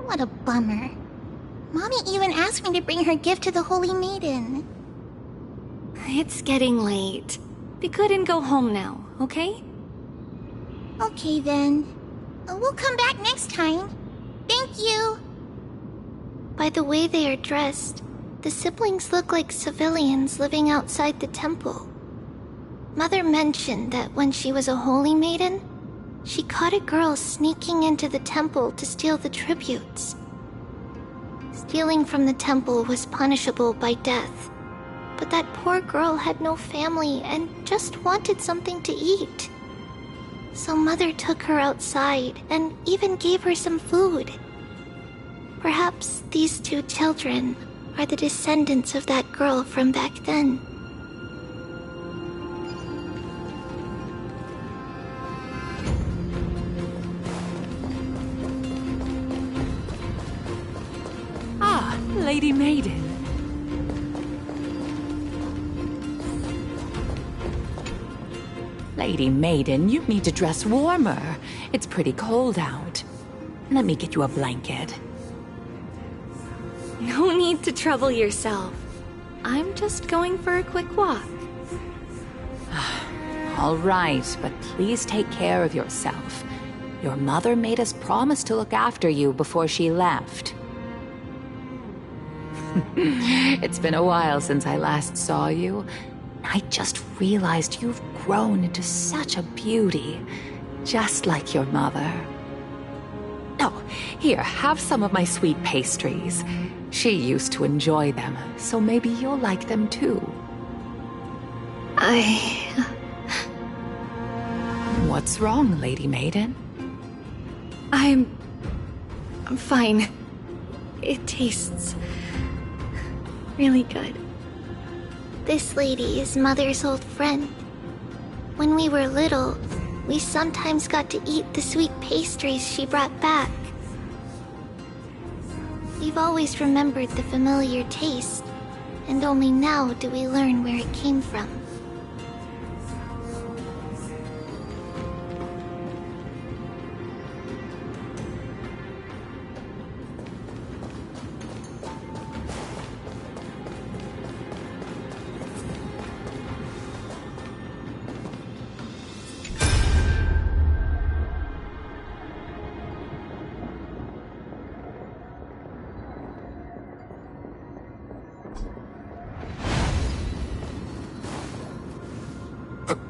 B: What a bummer. Mommy even asked me to bring her gift to the Holy Maiden.
P: It's getting late. We couldn't go home now, okay?
B: Okay then. We'll come back next time. Thank you.
G: By the way they are dressed, the siblings look like civilians living outside the temple. Mother mentioned that when she was a holy maiden, she caught a girl sneaking into the temple to steal the tributes. Stealing from the temple was punishable by death, but that poor girl had no family and just wanted something to eat. So Mother took her outside and even gave her some food. Perhaps these two children are the descendants of that girl from back then.
C: Ah, Lady Maiden. Lady Maiden, you need to dress warmer. It's pretty cold out. Let me get you a blanket.
P: No need to trouble yourself. I'm just going for a quick walk.
C: All right, but please take care of yourself. Your mother made us promise to look after you before she left. It's been a while since I last saw you. I just realized you've grown into such a beauty, just like your mother. Oh, here, have some of my sweet pastries. She used to enjoy them, so maybe you'll like them too. What's wrong, Lady Maiden?
P: I'm fine. It tastes really good.
G: This lady is Mother's old friend. When we were little, we sometimes got to eat the sweet pastries she brought back. We've always remembered the familiar taste, and only now do we learn where it came from.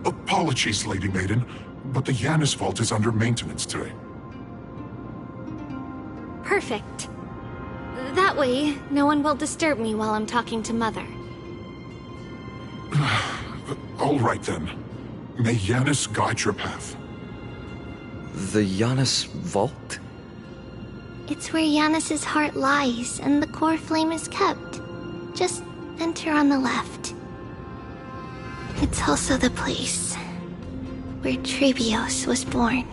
Q: Apologies, Lady Maiden, but the Yanis vault is under maintenance today.
P: Perfect. That way, no one will disturb me while I'm talking to Mother.
Q: All right then. May Yanis guide your path.
E: The Yanis vault?
G: It's where Yanis's heart lies and the core flame is kept. Just enter on the left. It's also the place where Tribios was born.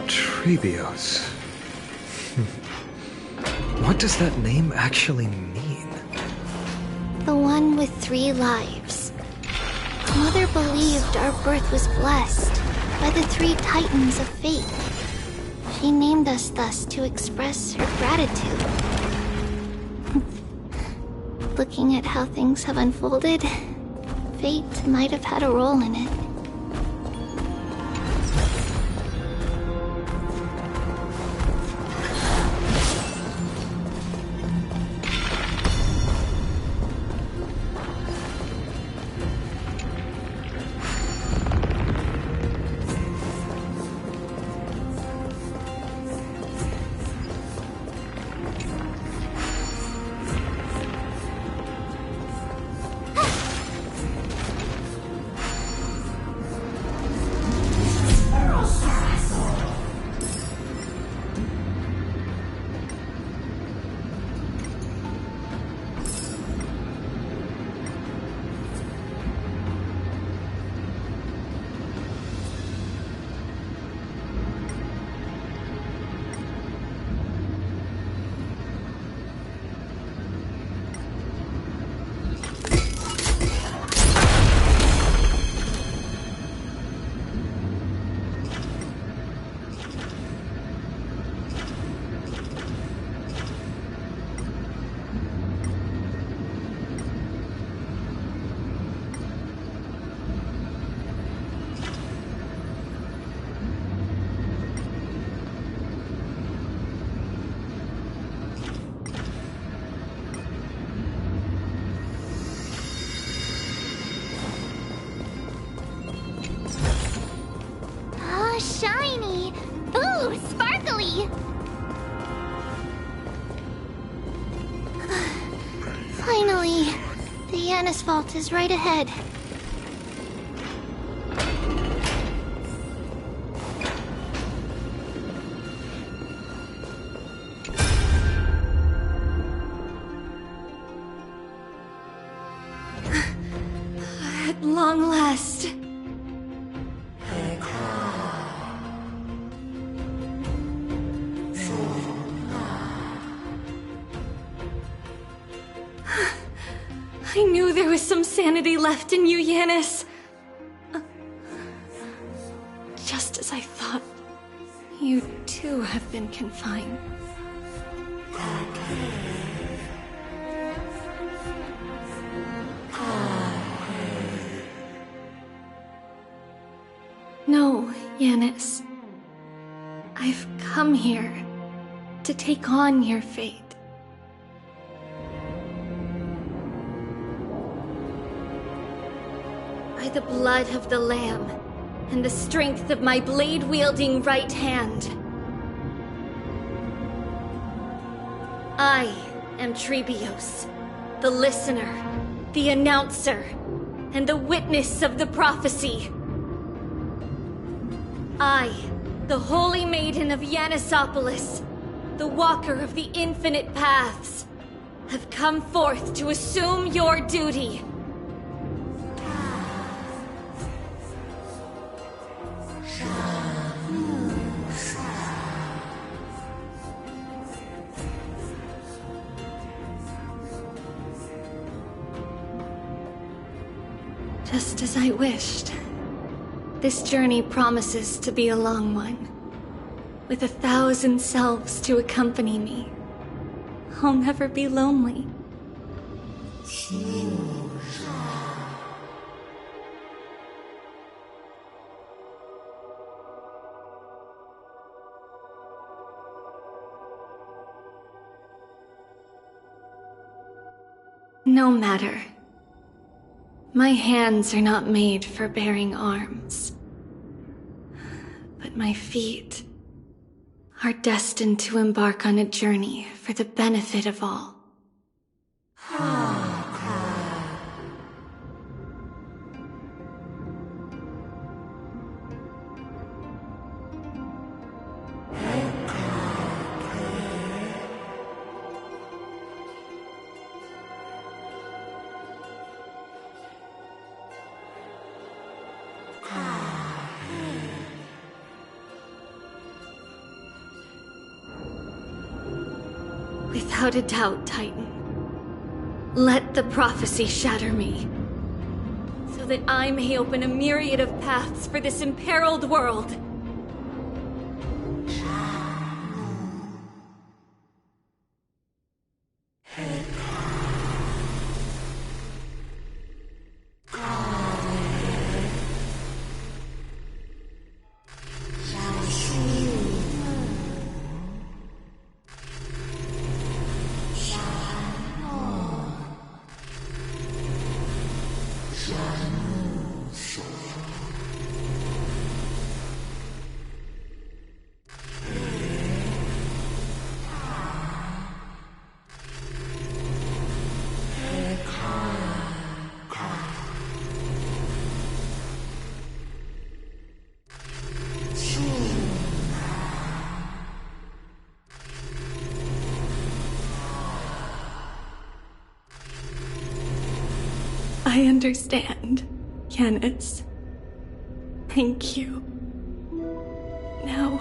E: Tribios. What does that name actually mean?
G: The one with 3 lives. Mother believed our birth was blessed by the 3 titans of fate. She named us thus to express her gratitude. Looking at how things have unfolded, fate might have had a role in it.
B: hurry! Finally! The Yanis vault is right ahead.
P: At long last. I knew there was some sanity left in you, Yanis. Just as I thought, you too have been confined. No, Yanis. I've come here to take on your fate. By the blood of the Lamb and the strength of my blade-wielding right hand, I am Tribios, the listener, the announcer, and the witness of the prophecy. I, the Holy Maiden of Yanisopolis, the Walker of the Infinite Paths, have come forth to assume your duty. Just as I wished. This journey promises to be a long one, with 1,000 selves to accompany me. I'll never be lonely. No matter. My hands are not made for bearing arms. But my feet are destined to embark on a journey for the benefit of all. Without a doubt, Titan. Let the prophecy shatter me, so that I may open a myriad of paths for this imperiled world. I understand, Yanis. Thank you. Now,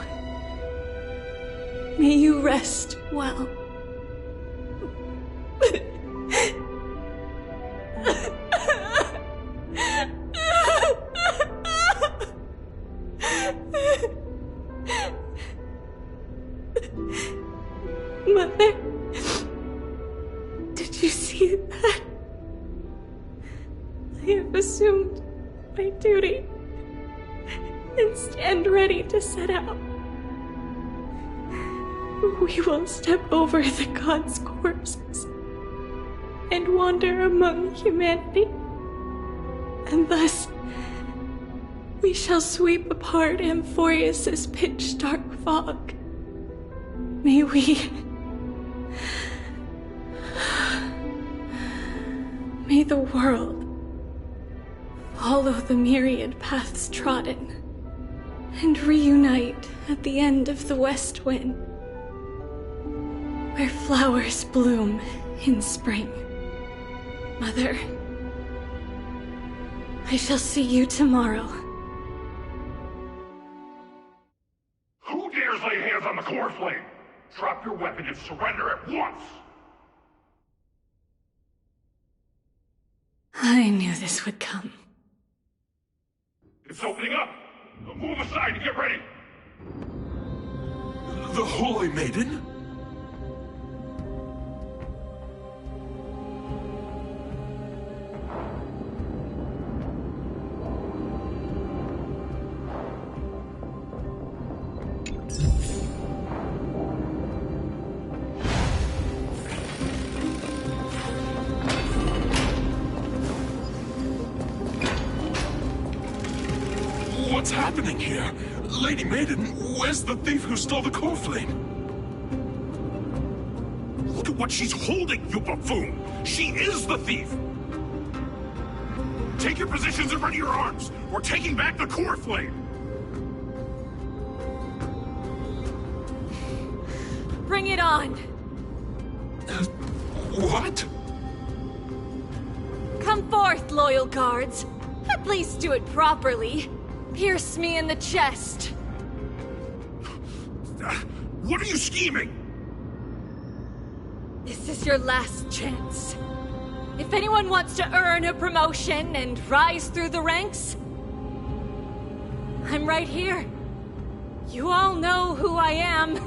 P: may you rest well. Mother, did you see that? I have assumed my duty and stand ready to set out. We will step over the gods' corpses and wander among humanity, and thus we shall sweep apart Amphorius's pitch-dark fog May we... May the world follow the myriad paths trodden and reunite at the end of the west wind, where flowers bloom in spring. Mother, I shall see you tomorrow.
L: Who dares lay hands on the core flame? Drop your weapon and surrender at once!
P: I knew this would come.
L: It's opening up! Move aside and get ready!
H: The Holy Maiden? What's happening here? Lady Maiden, where's the thief who stole the core flame?
L: Look at what she's holding, you buffoon! She is the thief! Take your positions and ready your arms! We're taking back the core flame!
P: Bring it on!
H: What?
P: Come forth, loyal guards. At least do it properly. Pierce me in the chest.
L: What are you scheming?
P: This is your last chance. If anyone wants to earn a promotion and rise through the ranks, I'm right here. You all know who I am.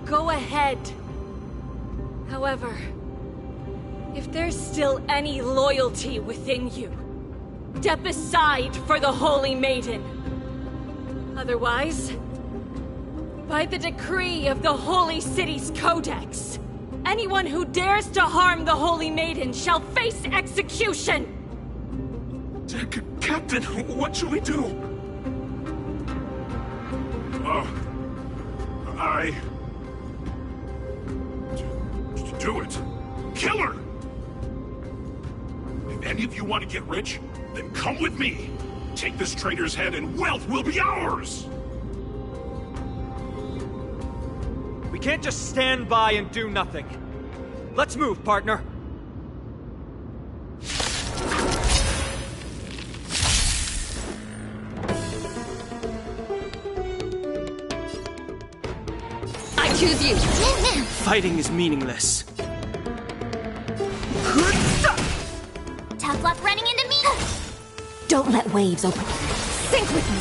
P: Go ahead. However, if there's still any loyalty within you, step aside for the Holy Maiden. Otherwise, by the decree of the Holy City's Codex, anyone who dares to harm the Holy Maiden shall face execution!
H: Captain, what should we do?
L: Do it! Kill her! If any of you want to get rich, then come with me! Take this traitor's head and wealth will be ours!
M: We can't just stand by and do nothing. Let's move, partner.
P: I choose you!
J: Fighting is meaningless.
B: Tough luck running into me!
A: Don't let waves open. Sink with me!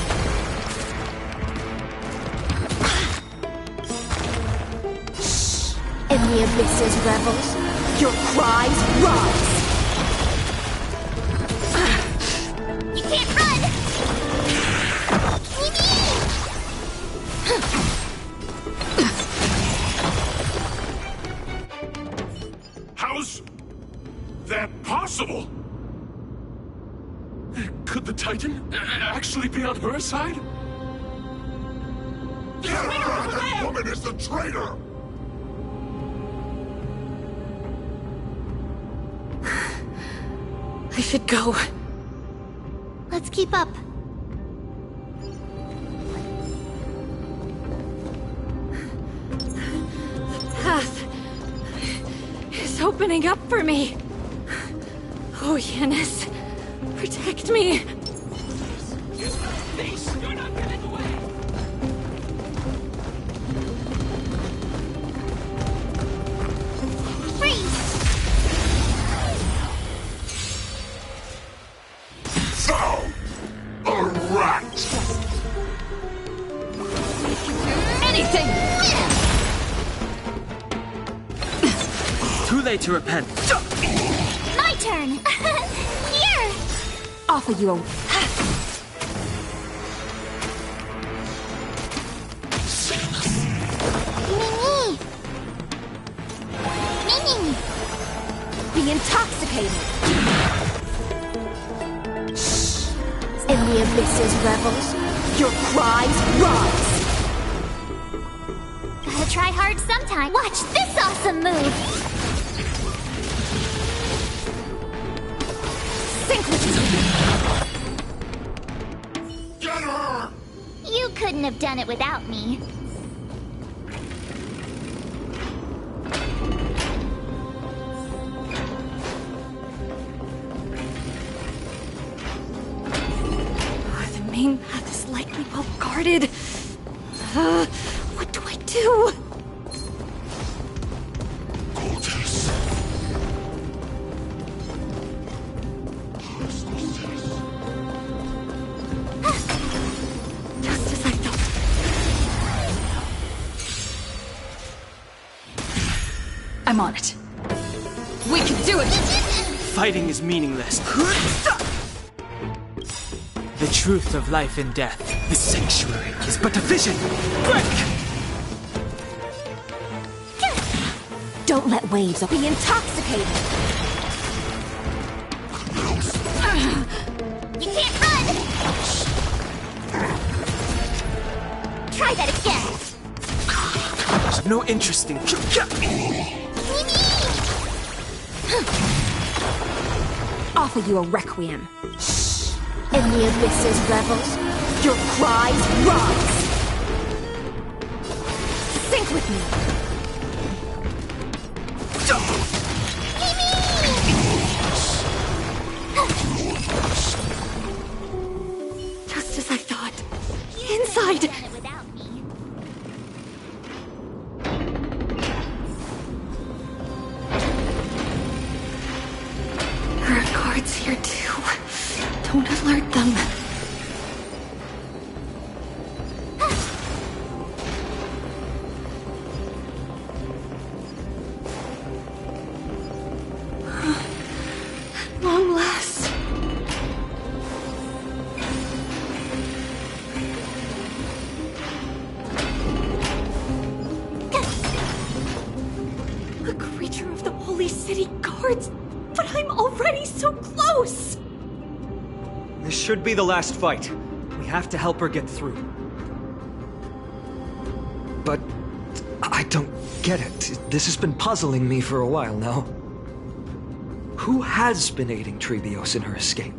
A: In the abyss's revels, your cries rise!
B: You can't run!
L: How's that possible?
H: Could the Titan actually be on her side?
L: That woman is the traitor!
P: I should go.
B: Let's keep up.
P: The path is opening up for me. Oh, Yanis, protect me.
S: You're not getting away!
B: Freeze!
L: Thou! A rat!
P: Anything!
J: Too late to repent.
B: My turn! Here!
A: Offer you a...
B: Mini!
A: Be intoxicated! In the abyss's revels, your cries rise!
B: Gotta try hard sometime. Watch this awesome move! Sync with me!
Q: Get her!
B: You couldn't have done it without me.
P: The main path is likely well guarded. What do I do? Just as I thought.
C: I'm on it. We can do it!
J: Fighting is meaningless. The truth of life and death. The sanctuary is but a vision. Break!
A: Don't let waves be intoxicated.
B: You can't run! Try that again!
J: There's no interest in...
A: Offer you a requiem. In the abyss's revels, your cries rise! Sync with me!
P: Just as I thought. Inside! There are guards here too. Don't alert them. At long last. A creature of the Holy City guards, but I'm already so close!
M: This should be the last fight. We have to help her get through. But I don't get it. This has been puzzling me for a while now. Who has been aiding Tribios in her escape?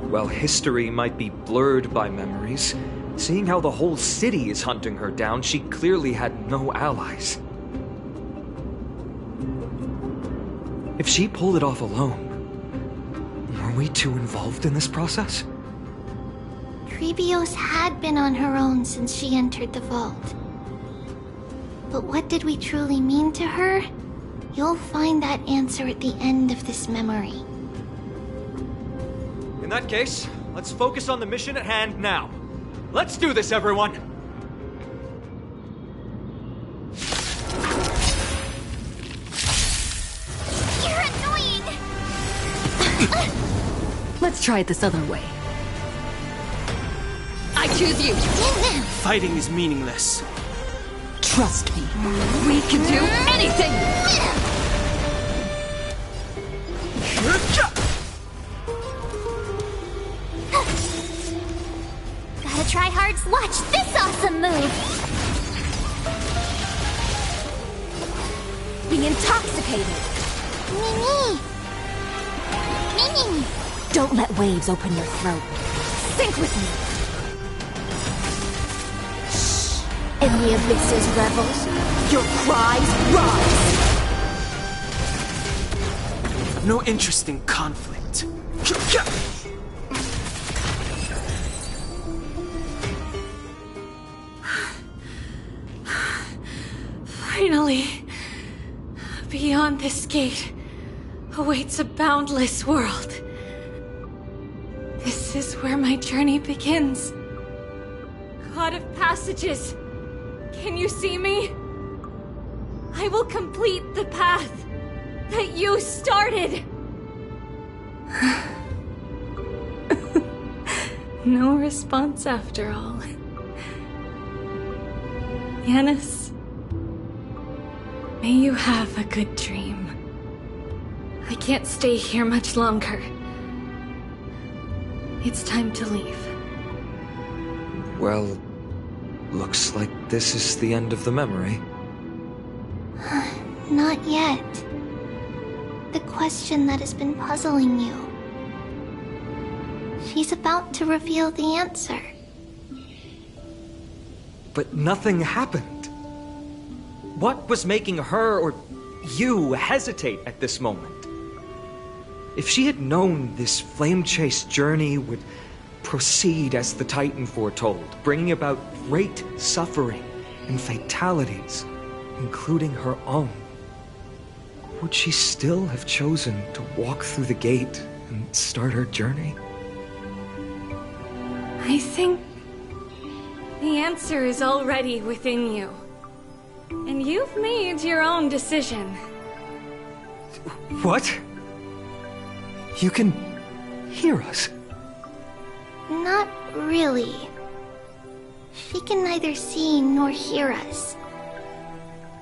M: While history might be blurred by memories, seeing how the whole city is hunting her down, she clearly had no allies. If she pulled it off alone, were we too involved in this process?
G: Tribios had been on her own since she entered the vault. But what did we truly mean to her? You'll find that answer at the end of this memory.
M: In that case, let's focus on the mission at hand now. Let's do this, everyone!
B: You're annoying!
C: Let's try it this other way. I choose you!
J: Fighting is meaningless.
C: Trust me. We can do anything!
B: Gotta try hard. Watch this awesome move!
A: Be intoxicated!
B: Mini!
A: Don't let waves open your throat. Sync with me! In the abyss's revels, your cries rise!
J: No interest in conflict.
P: Finally, beyond this gate awaits a boundless world. This is where my journey begins. God of Passages, can you see me? I will complete the path that you started! No response after all. Yanis, may you have a good dream. I can't stay here much longer. It's time to leave.
M: Well, looks like this is the end of the memory.
G: Not yet. The question that has been puzzling you. She's about to reveal the answer.
M: But nothing happened. What was making her or you hesitate at this moment? If she had known this flame chase journey would proceed as the Titan foretold, bringing about great suffering and fatalities, including her own, would she still have chosen to walk through the gate and start her journey?
P: I think the answer is already within you. And you've made your own decision.
M: What? You can hear us?
G: Not really. She can neither see nor hear us.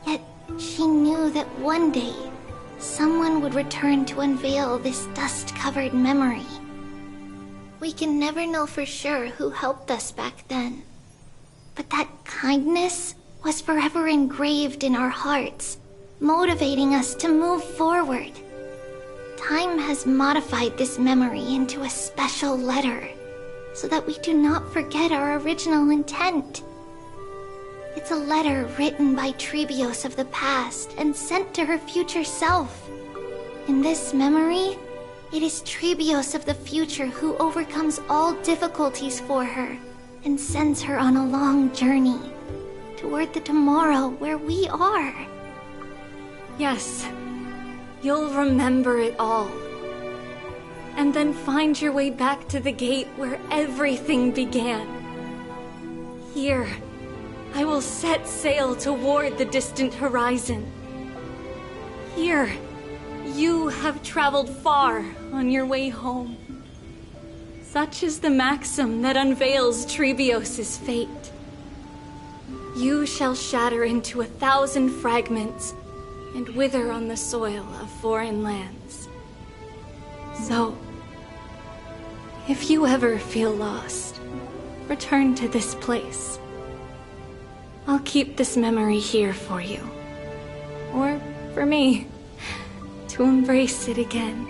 G: Yet she knew that one day someone would return to unveil this dust-covered memory. We can never know for sure who helped us back then. But that kindness was forever engraved in our hearts, motivating us to move forward. Time has modified this memory into a special letter, so that we do not forget our original intent. It's a letter written by Tribios of the past and sent to her future self. In this memory, it is Tribios of the future who overcomes all difficulties for her and sends her on a long journey toward the tomorrow where we are.
P: Yes, you'll remember it all. And then find your way back to the gate where everything began. Here, I will set sail toward the distant horizon. Here, you have traveled far on your way home. Such is the maxim that unveils Tribios' fate. You shall shatter into 1,000 fragments and wither on the soil of foreign lands. So, if you ever feel lost, return to this place. I'll keep this memory here for you. Or for me, to embrace it again.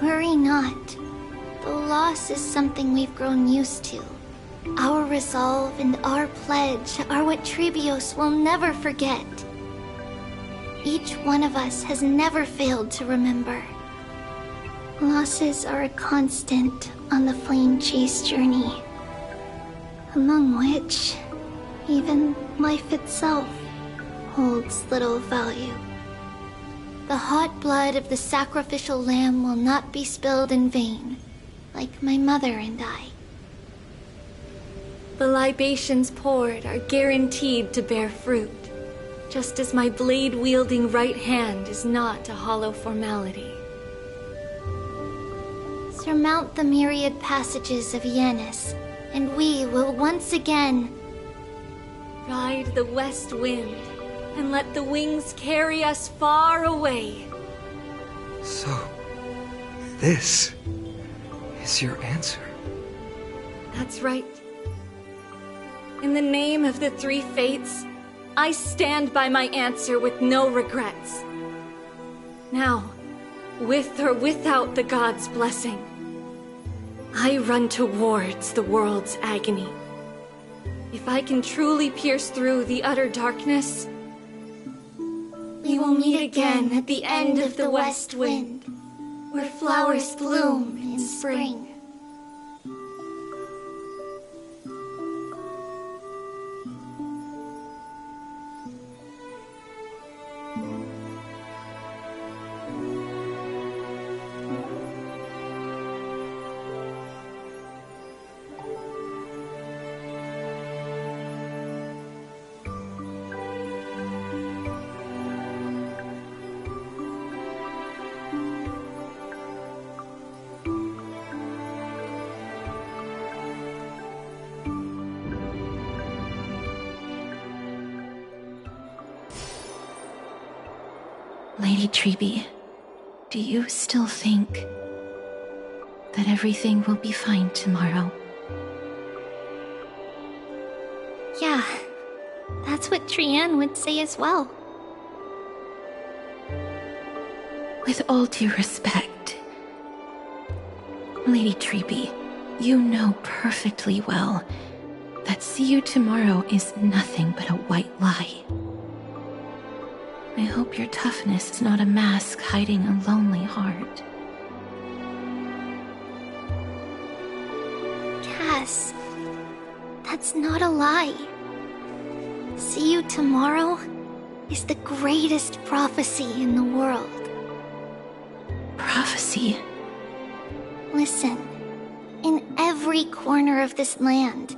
G: Worry not. The loss is something we've grown used to. Our resolve and our pledge are what Tribios will never forget. Each one of us has never failed to remember. Losses are a constant on the flame chase journey, among which even life itself holds little value. The hot blood of the sacrificial lamb will not be spilled in vain, like my mother and I.
P: The libations poured are guaranteed to bear fruit, just as my blade-wielding right hand is not a hollow formality.
G: Surmount the myriad passages of Yanis, and we will once again
P: ride the west wind and let the wings carry us far away.
M: So, this is your answer?
P: That's right. In the name of the three fates, I stand by my answer with no regrets. Now, with or without the gods' blessing, I run towards the world's agony. If I can truly pierce through the utter darkness, we will meet again at the end of the west wind, where flowers bloom in spring.
I: Lady Tribi, do you still think that everything will be fine tomorrow?
G: Yeah, that's what Trian would say as well.
I: With all due respect, Lady Tribi, you know perfectly well that see you tomorrow is nothing but a white lie. I hope your toughness is not a mask hiding a lonely heart.
G: Cass, that's not a lie. See you tomorrow is the greatest prophecy in the world.
I: Prophecy?
G: Listen, in every corner of this land,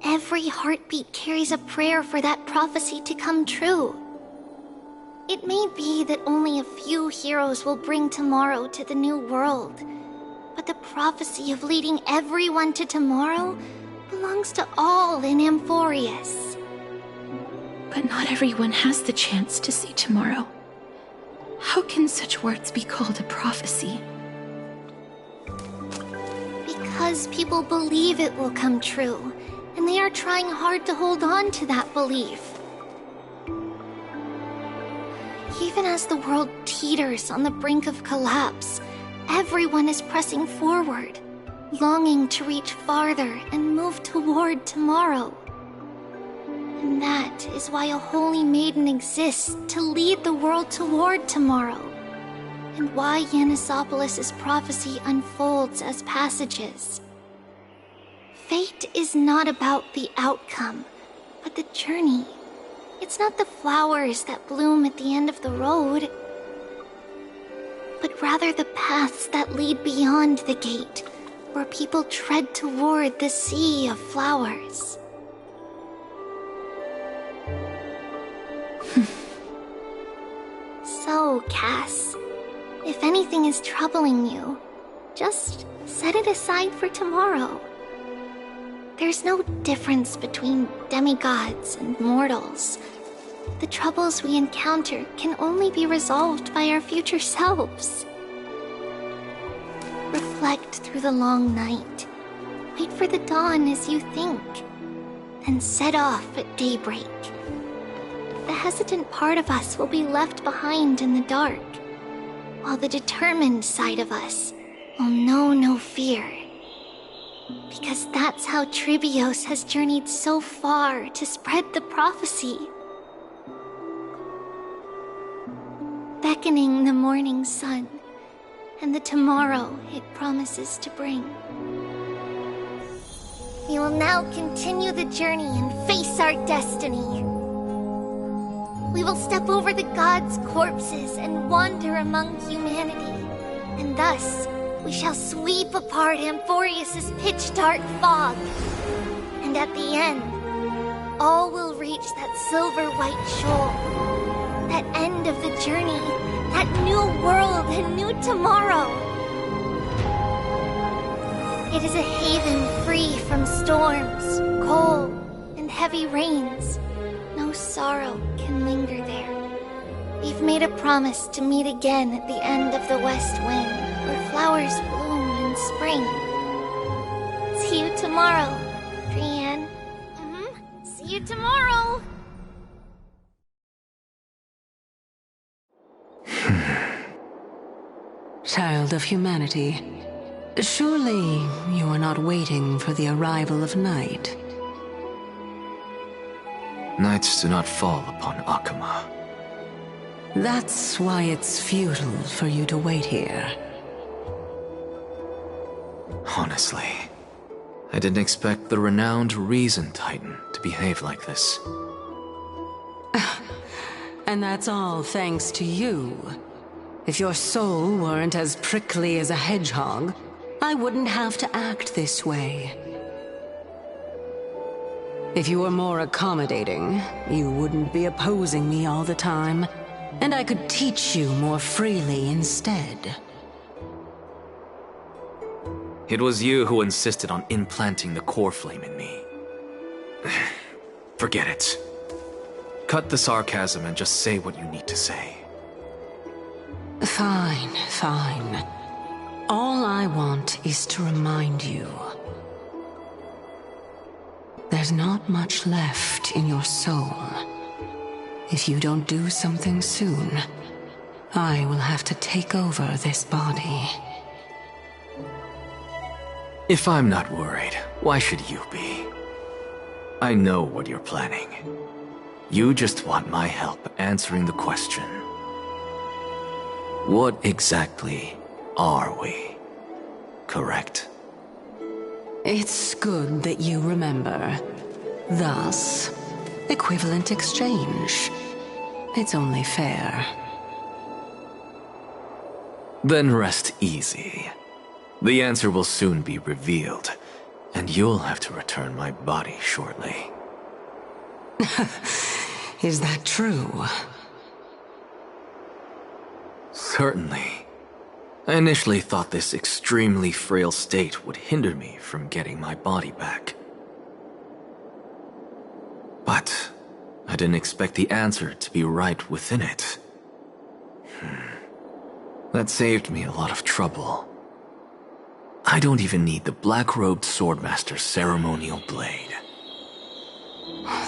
G: every heartbeat carries a prayer for that prophecy to come true. It may be that only a few heroes will bring tomorrow to the new world, but the prophecy of leading everyone to tomorrow belongs to all in Amphorius.
I: But not everyone has the chance to see tomorrow. How can such words be called a prophecy?
G: Because people believe it will come true, and they are trying hard to hold on to that belief. Even as the world teeters on the brink of collapse, everyone is pressing forward, longing to reach farther and move toward tomorrow. And that is why a holy maiden exists to lead the world toward tomorrow, and why Yanissopolis' prophecy unfolds as passages. Fate is not about the outcome, but the journey. It's not the flowers that bloom at the end of the road, but rather the paths that lead beyond the gate, where people tread toward the sea of flowers. So, Cass, if anything is troubling you, just set it aside for tomorrow. There's no difference between demigods and mortals. The troubles we encounter can only be resolved by our future selves. Reflect through the long night. Wait for the dawn as you think. Then set off at daybreak. The hesitant part of us will be left behind in the dark, while the determined side of us will know no fear. Because that's how Tribios has journeyed so far to spread the prophecy. Beckoning the morning sun, and the tomorrow it promises to bring. We will now continue the journey and face our destiny. We will step over the gods' corpses and wander among humanity, and thus we shall sweep apart Amphorius' pitch-dark fog. And at the end, all will reach that silver-white shoal, that end of the journey, that new world and new tomorrow. It is a haven free from storms, cold, and heavy rains. No sorrow can linger there. We've made a promise to meet again at the end of the west wind, where flowers bloom in spring. See you tomorrow, Trian. See you tomorrow!
N: Child of humanity, surely you are not waiting for the arrival of night.
F: Nights do not fall upon Akama.
N: That's why it's futile for you to wait here.
F: Honestly, I didn't expect the renowned Reason Titan to behave like this.
N: And that's all thanks to you. If your soul weren't as prickly as a hedgehog, I wouldn't have to act this way. If you were more accommodating, you wouldn't be opposing me all the time, and I could teach you more freely instead.
F: It was you who insisted on implanting the core flame in me. Forget it. Cut the sarcasm and just say what you need to say.
N: Fine, fine. All I want is to remind you. There's not much left in your soul. If you don't do something soon, I will have to take over this body.
F: If I'm not worried, why should you be? I know what you're planning. You just want my help answering the question. What exactly are we? Correct?
N: It's good that you remember. Thus, equivalent exchange. It's only fair.
F: Then rest easy. The answer will soon be revealed, and you'll have to return my body shortly.
N: Is that true?
F: Certainly. I initially thought this extremely frail state would hinder me from getting my body back. But I didn't expect the answer to be right within it. That saved me a lot of trouble. I don't even need the black-robed swordmaster's ceremonial blade.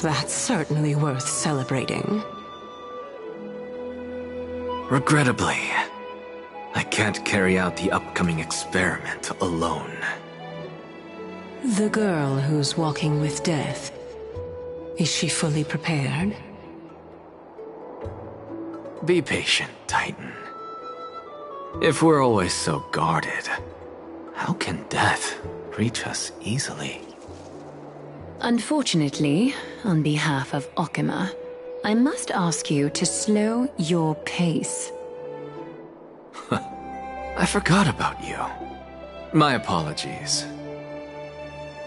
N: That's certainly worth celebrating.
F: Regrettably, I can't carry out the upcoming experiment alone.
N: The girl who's walking with death, is she fully prepared?
F: Be patient, Titan. If we're always so guarded, how can death reach us easily?
C: Unfortunately, on behalf of Okima, I must ask you to slow your pace.
F: I forgot about you. My apologies.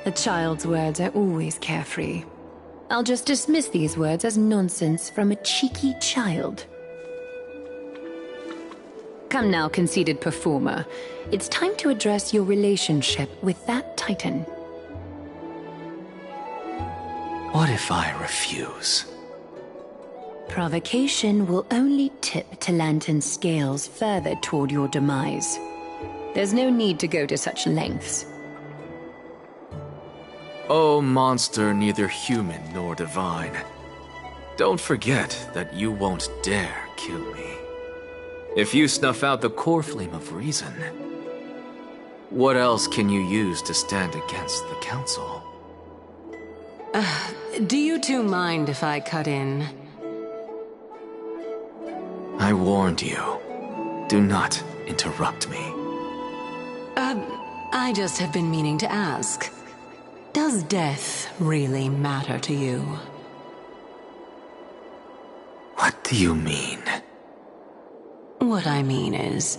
C: A child's words are always carefree. I'll just dismiss these words as nonsense from a cheeky child. Come now, conceited performer. It's time to address your relationship with that Titan.
F: What if I refuse?
C: Provocation will only tip Talantan's scales further toward your demise. There's no need to go to such lengths.
F: Oh, monster neither human nor divine. Don't forget that you won't dare kill me. If you snuff out the core flame of reason, what else can you use to stand against the Council?
N: Do you two mind if I cut in?
F: I warned you. Do not interrupt me.
N: I just have been meaning to ask. Does death really matter to you?
F: What do you mean?
N: What I mean is,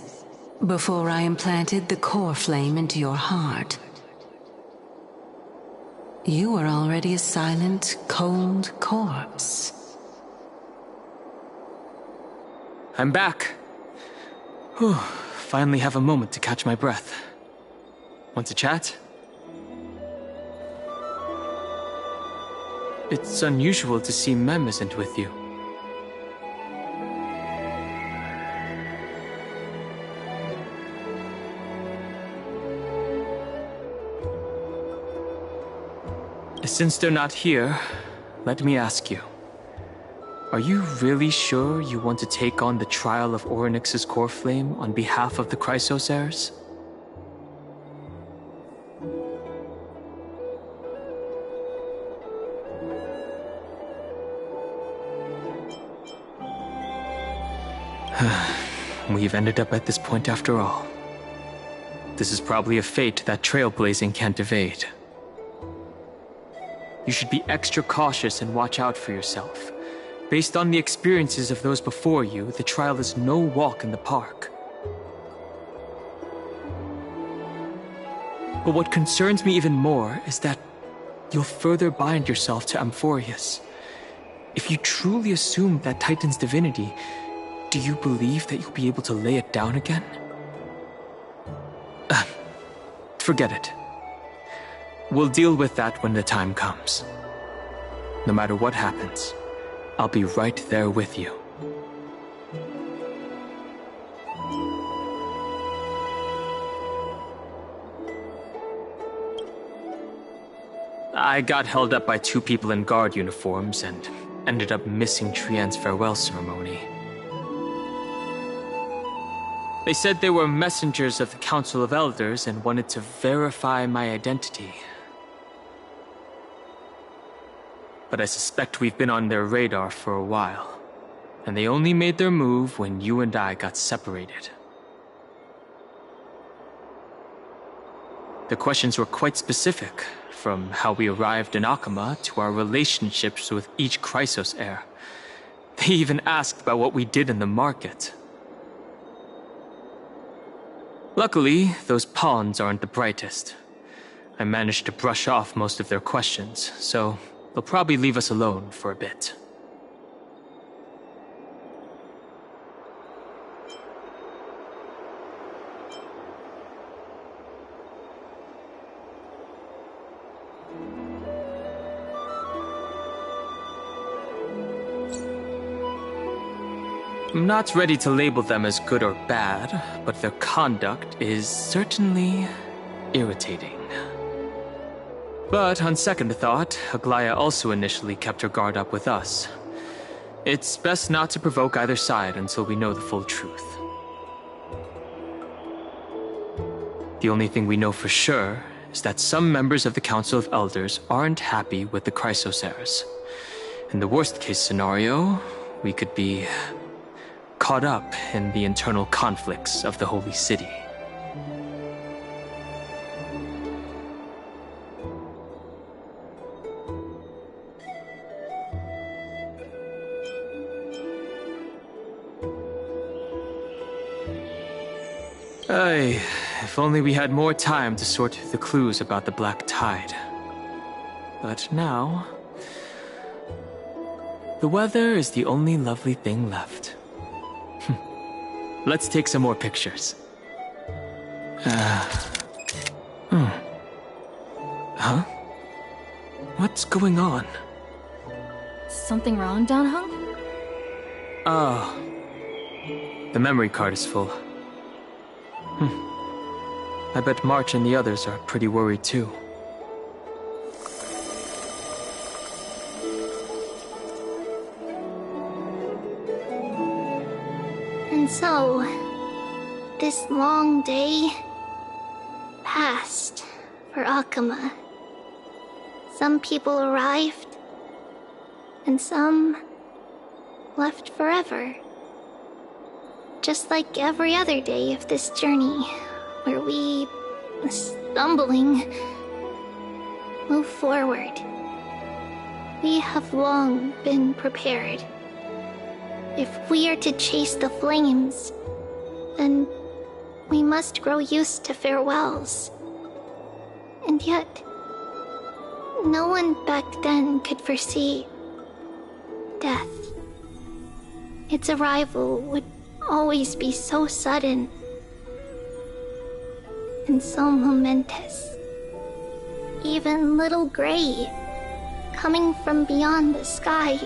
N: before I implanted the core flame into your heart, you were already a silent, cold corpse.
J: I'm back. Whew. Finally have a moment to catch my breath. Want to chat? It's unusual to see Mem isn't with you. Since they're not here, let me ask you. Are you really sure you want to take on the trial of Orynyx's core flame on behalf of the Chrysos heirs? We've ended up at this point after all. This is probably a fate that trailblazing can't evade. You should be extra cautious and watch out for yourself. Based on the experiences of those before you, the trial is no walk in the park. But what concerns me even more is that you'll further bind yourself to Amphorius. If you truly assume that Titan's divinity, do you believe that you'll be able to lay it down again? Forget it. We'll deal with that when the time comes. No matter what happens, I'll be right there with you. I got held up by 2 people in guard uniforms and ended up missing Trian's farewell ceremony. They said they were messengers of the Council of Elders and wanted to verify my identity. But I suspect we've been on their radar for a while, and they only made their move when you and I got separated. The questions were quite specific, from how we arrived in Akama to our relationships with each Chrysos heir. They even asked about what we did in the market. Luckily, those pawns aren't the brightest. I managed to brush off most of their questions, so they'll probably leave us alone for a bit. I'm not ready to label them as good or bad, but their conduct is certainly irritating. But on second thought, Aglaya also initially kept her guard up with us. It's best not to provoke either side until we know the full truth. The only thing we know for sure is that some members of the Council of Elders aren't happy with the Chrysos heirs. In the worst case scenario, we could be caught up in the internal conflicts of the Holy City. If only we had more time to sort through the clues about the Black Tide. But now, the weather is the only lovely thing left. Let's take some more pictures. Huh? What's going on?
P: Something wrong, Danhung?
J: Oh. The memory card is full. I bet March and the others are pretty worried too.
G: And so, this long day passed for Akama. Some people arrived, and some left forever. Just like every other day of this journey, where we, stumbling, move forward. We have long been prepared. If we are to chase the flames, then we must grow used to farewells. And yet, no one back then could foresee death. Its arrival would always be so sudden and so momentous. Even little Gray, coming from beyond the sky,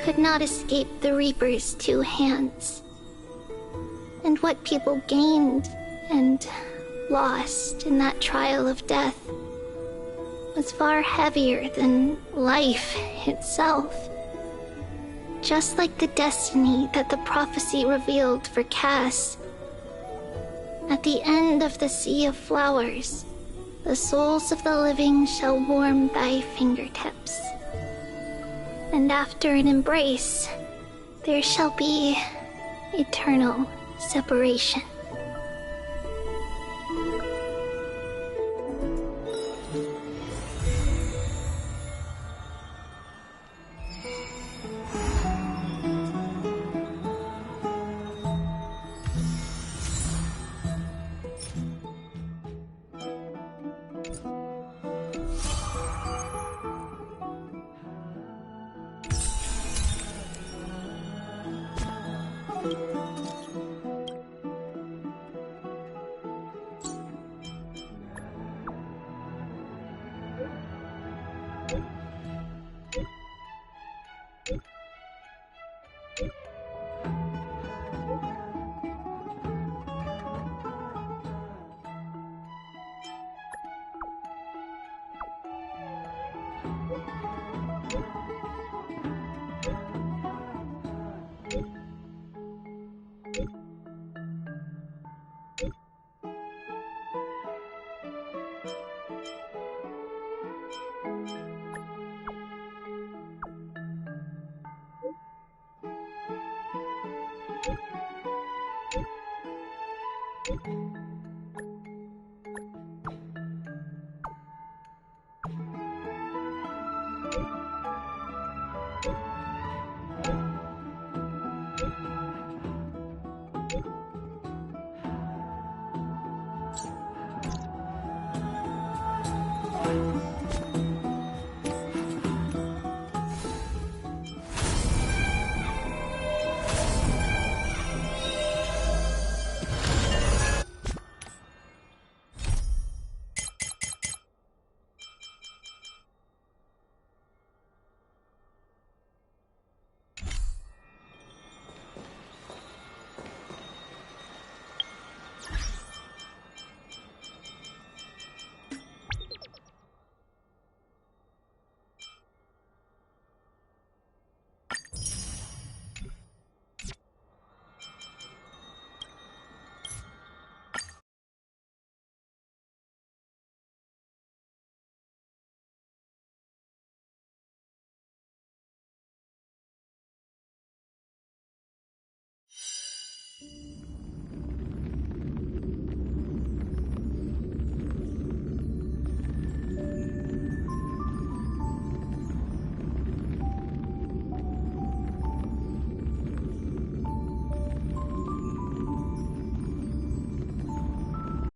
G: could not escape the Reaper's 2 hands. And what people gained and lost in that trial of death was far heavier than life itself. Just like the destiny that the prophecy revealed for Cass. At the end of the Sea of Flowers, the souls of the living shall warm thy fingertips. And after an embrace, there shall be eternal separation.
Q: you.